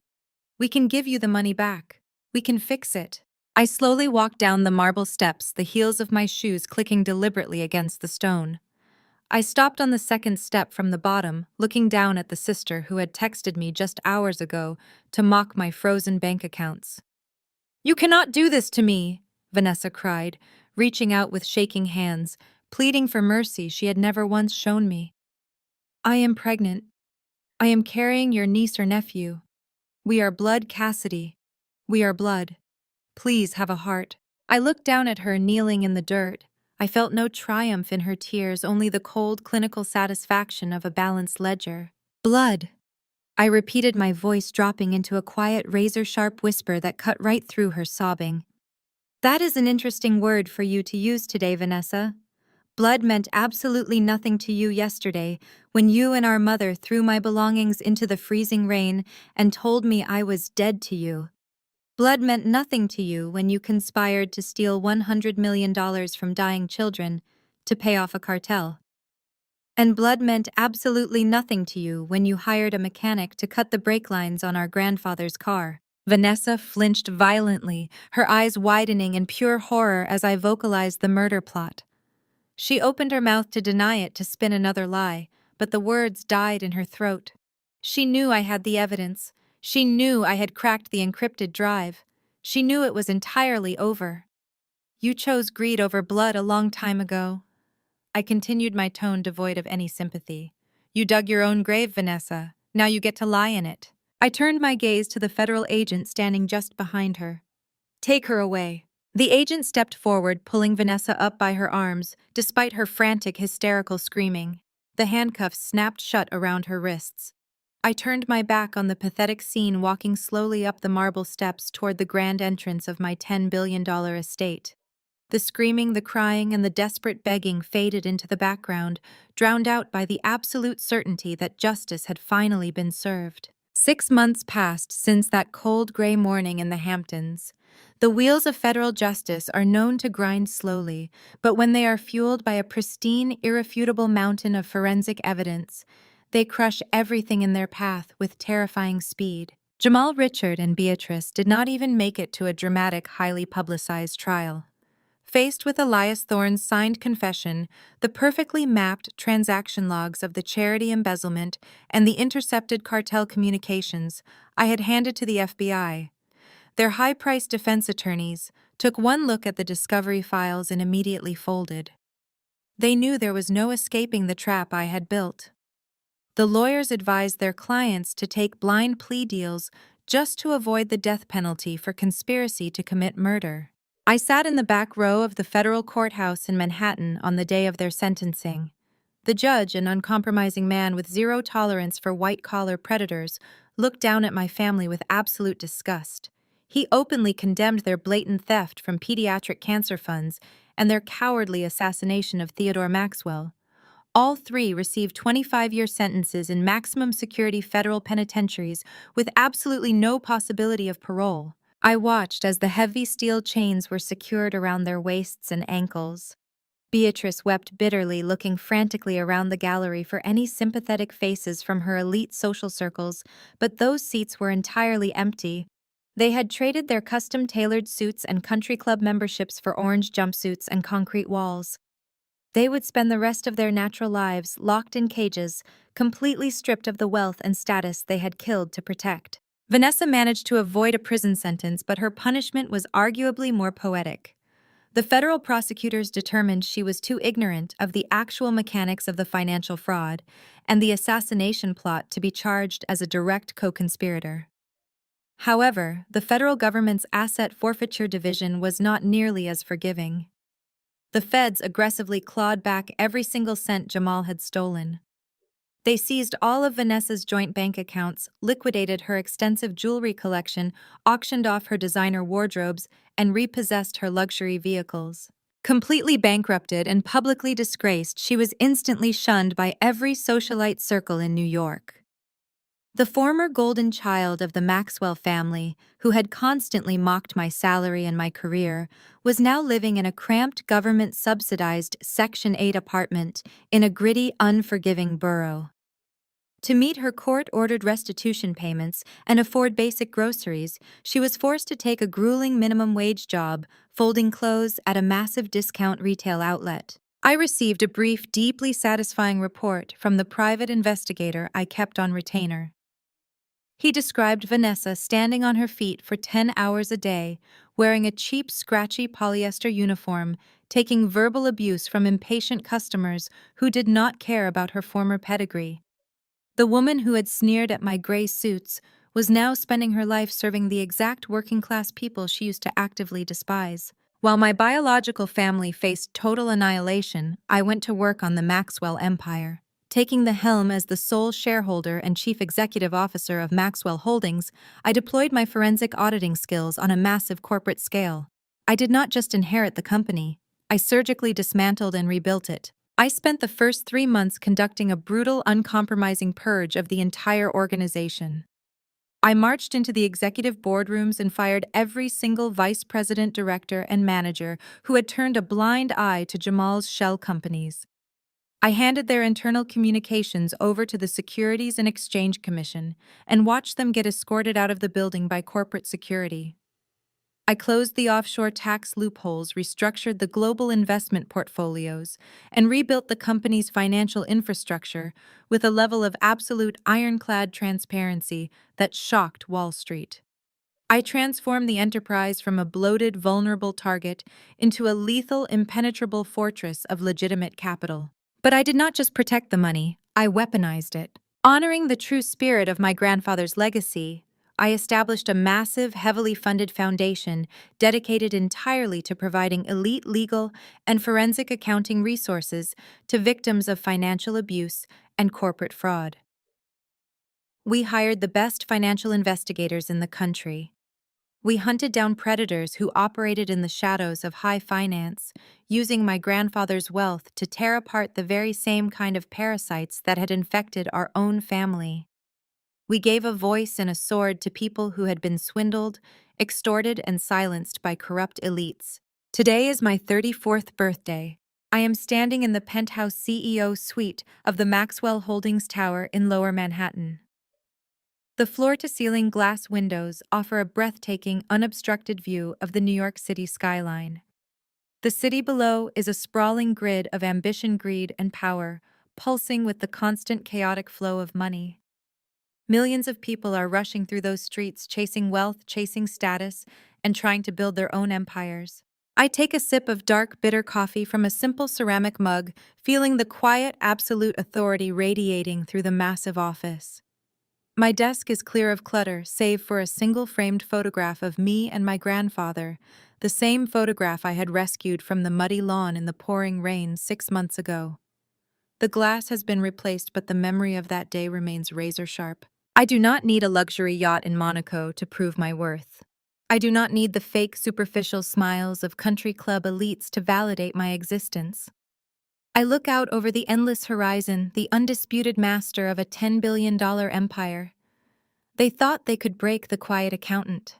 We can give you the money back. We can fix it. I slowly walked down the marble steps, the heels of my shoes clicking deliberately against the stone. I stopped on the second step from the bottom, looking down at the sister who had texted me just hours ago to mock my frozen bank accounts. You cannot do this to me, Vanessa cried, reaching out with shaking hands, pleading for mercy she had never once shown me. I am pregnant. I am carrying your niece or nephew. We are blood, Cassidy. We are blood. Please have a heart. I looked down at her kneeling in the dirt. I felt no triumph in her tears, only the cold, clinical satisfaction of a balanced ledger. Blood. I repeated, my voice dropping into a quiet, razor-sharp whisper that cut right through her sobbing. That is an interesting word for you to use today, Vanessa. Blood meant absolutely nothing to you yesterday when you and our mother threw my belongings into the freezing rain and told me I was dead to you. Blood meant nothing to you when you conspired to steal $100 million from dying children to pay off a cartel. And blood meant absolutely nothing to you when you hired a mechanic to cut the brake lines on our grandfather's car. Vanessa flinched violently, her eyes widening in pure horror as I vocalized the murder plot. She opened her mouth to deny it, to spin another lie, but the words died in her throat. She knew I had the evidence. She knew I had cracked the encrypted drive. She knew it was entirely over. You chose greed over blood a long time ago. I continued, my tone devoid of any sympathy. You dug your own grave, Vanessa. Now you get to lie in it. I turned my gaze to the federal agent standing just behind her. Take her away. The agent stepped forward, pulling Vanessa up by her arms, despite her frantic, hysterical screaming. The handcuffs snapped shut around her wrists. I turned my back on the pathetic scene, walking slowly up the marble steps toward the grand entrance of my $10 billion estate. The screaming, the crying, and the desperate begging faded into the background, drowned out by the absolute certainty that justice had finally been served. 6 months passed since that cold gray morning in the Hamptons. The wheels of federal justice are known to grind slowly, but when they are fueled by a pristine, irrefutable mountain of forensic evidence, they crush everything in their path with terrifying speed. Jamal, Richard, and Beatrice did not even make it to a dramatic, highly publicized trial. Faced with Elias Thorne's signed confession, the perfectly mapped transaction logs of the charity embezzlement, and the intercepted cartel communications I had handed to the FBI, their high-priced defense attorneys took one look at the discovery files and immediately folded. They knew there was no escaping the trap I had built. The lawyers advised their clients to take blind plea deals just to avoid the death penalty for conspiracy to commit murder. I sat in the back row of the federal courthouse in Manhattan on the day of their sentencing. The judge, an uncompromising man with zero tolerance for white-collar predators, looked down at my family with absolute disgust. He openly condemned their blatant theft from pediatric cancer funds and their cowardly assassination of Theodore Maxwell. All three received 25-year sentences in maximum security federal penitentiaries with absolutely no possibility of parole. I watched as the heavy steel chains were secured around their waists and ankles. Beatrice wept bitterly, looking frantically around the gallery for any sympathetic faces from her elite social circles, but those seats were entirely empty. They had traded their custom-tailored suits and country club memberships for orange jumpsuits and concrete walls. They would spend the rest of their natural lives locked in cages, completely stripped of the wealth and status they had killed to protect. Vanessa managed to avoid a prison sentence, but her punishment was arguably more poetic. The federal prosecutors determined she was too ignorant of the actual mechanics of the financial fraud and the assassination plot to be charged as a direct co-conspirator. However, the federal government's asset forfeiture division was not nearly as forgiving. The feds aggressively clawed back every single cent Jamal had stolen. They seized all of Vanessa's joint bank accounts, liquidated her extensive jewelry collection, auctioned off her designer wardrobes, and repossessed her luxury vehicles. Completely bankrupted and publicly disgraced, she was instantly shunned by every socialite circle in New York. The former golden child of the Maxwell family, who had constantly mocked my salary and my career, was now living in a cramped government-subsidized Section 8 apartment in a gritty, unforgiving borough. To meet her court-ordered restitution payments and afford basic groceries, she was forced to take a grueling minimum wage job, folding clothes at a massive discount retail outlet. I received a brief, deeply satisfying report from the private investigator I kept on retainer. He described Vanessa standing on her feet for 10 hours a day, wearing a cheap, scratchy polyester uniform, taking verbal abuse from impatient customers who did not care about her former pedigree. The woman who had sneered at my gray suits was now spending her life serving the exact working-class people she used to actively despise. While my biological family faced total annihilation, I went to work on the Maxwell empire. Taking the helm as the sole shareholder and chief executive officer of Maxwell Holdings, I deployed my forensic auditing skills on a massive corporate scale. I did not just inherit the company. I surgically dismantled and rebuilt it. I spent the first 3 months conducting a brutal, uncompromising purge of the entire organization. I marched into the executive boardrooms and fired every single vice president, director, and manager who had turned a blind eye to Jamal's shell companies. I handed their internal communications over to the Securities and Exchange Commission and watched them get escorted out of the building by corporate security. I closed the offshore tax loopholes, restructured the global investment portfolios, and rebuilt the company's financial infrastructure with a level of absolute ironclad transparency that shocked Wall Street. I transformed the enterprise from a bloated, vulnerable target into a lethal, impenetrable fortress of legitimate capital. But I did not just protect the money, I weaponized it. Honoring the true spirit of my grandfather's legacy, I established a massive, heavily funded foundation dedicated entirely to providing elite legal and forensic accounting resources to victims of financial abuse and corporate fraud. We hired the best financial investigators in the country. We hunted down predators who operated in the shadows of high finance, using my grandfather's wealth to tear apart the very same kind of parasites that had infected our own family. We gave a voice and a sword to people who had been swindled, extorted, and silenced by corrupt elites. Today is my 34th birthday. I am standing in the penthouse CEO suite of the Maxwell Holdings Tower in Lower Manhattan. The floor-to-ceiling glass windows offer a breathtaking, unobstructed view of the New York City skyline. The city below is a sprawling grid of ambition, greed, and power, pulsing with the constant chaotic flow of money. Millions of people are rushing through those streets, chasing wealth, chasing status, and trying to build their own empires. I take a sip of dark, bitter coffee from a simple ceramic mug, feeling the quiet, absolute authority radiating through the massive office. My desk is clear of clutter, save for a single framed photograph of me and my grandfather, the same photograph I had rescued from the muddy lawn in the pouring rain 6 months ago. The glass has been replaced, but the memory of that day remains razor sharp. I do not need a luxury yacht in Monaco to prove my worth. I do not need the fake, superficial smiles of country club elites to validate my existence. I look out over the endless horizon, the undisputed master of a $10 billion empire. They thought they could break the quiet accountant.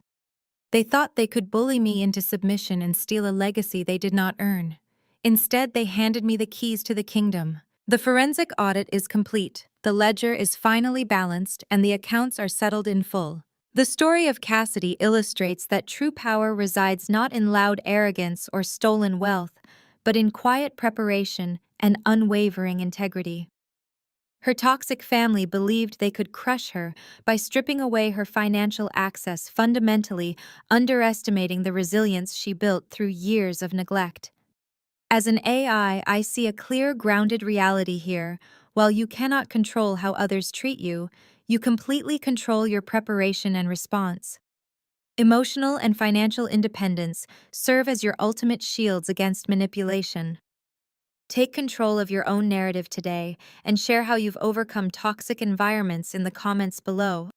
They thought they could bully me into submission and steal a legacy they did not earn. Instead, they handed me the keys to the kingdom. The forensic audit is complete, the ledger is finally balanced, and the accounts are settled in full. The story of Cassidy illustrates that true power resides not in loud arrogance or stolen wealth, but in quiet preparation and unwavering integrity. Her toxic family believed they could crush her by stripping away her financial access, fundamentally underestimating the resilience she built through years of neglect. As an I see a clear, grounded reality here. While you cannot control how others treat you, you completely control your preparation and response. Emotional and financial independence serve as your ultimate shields against manipulation. Take control of your own narrative today and share how you've overcome toxic environments in the comments below.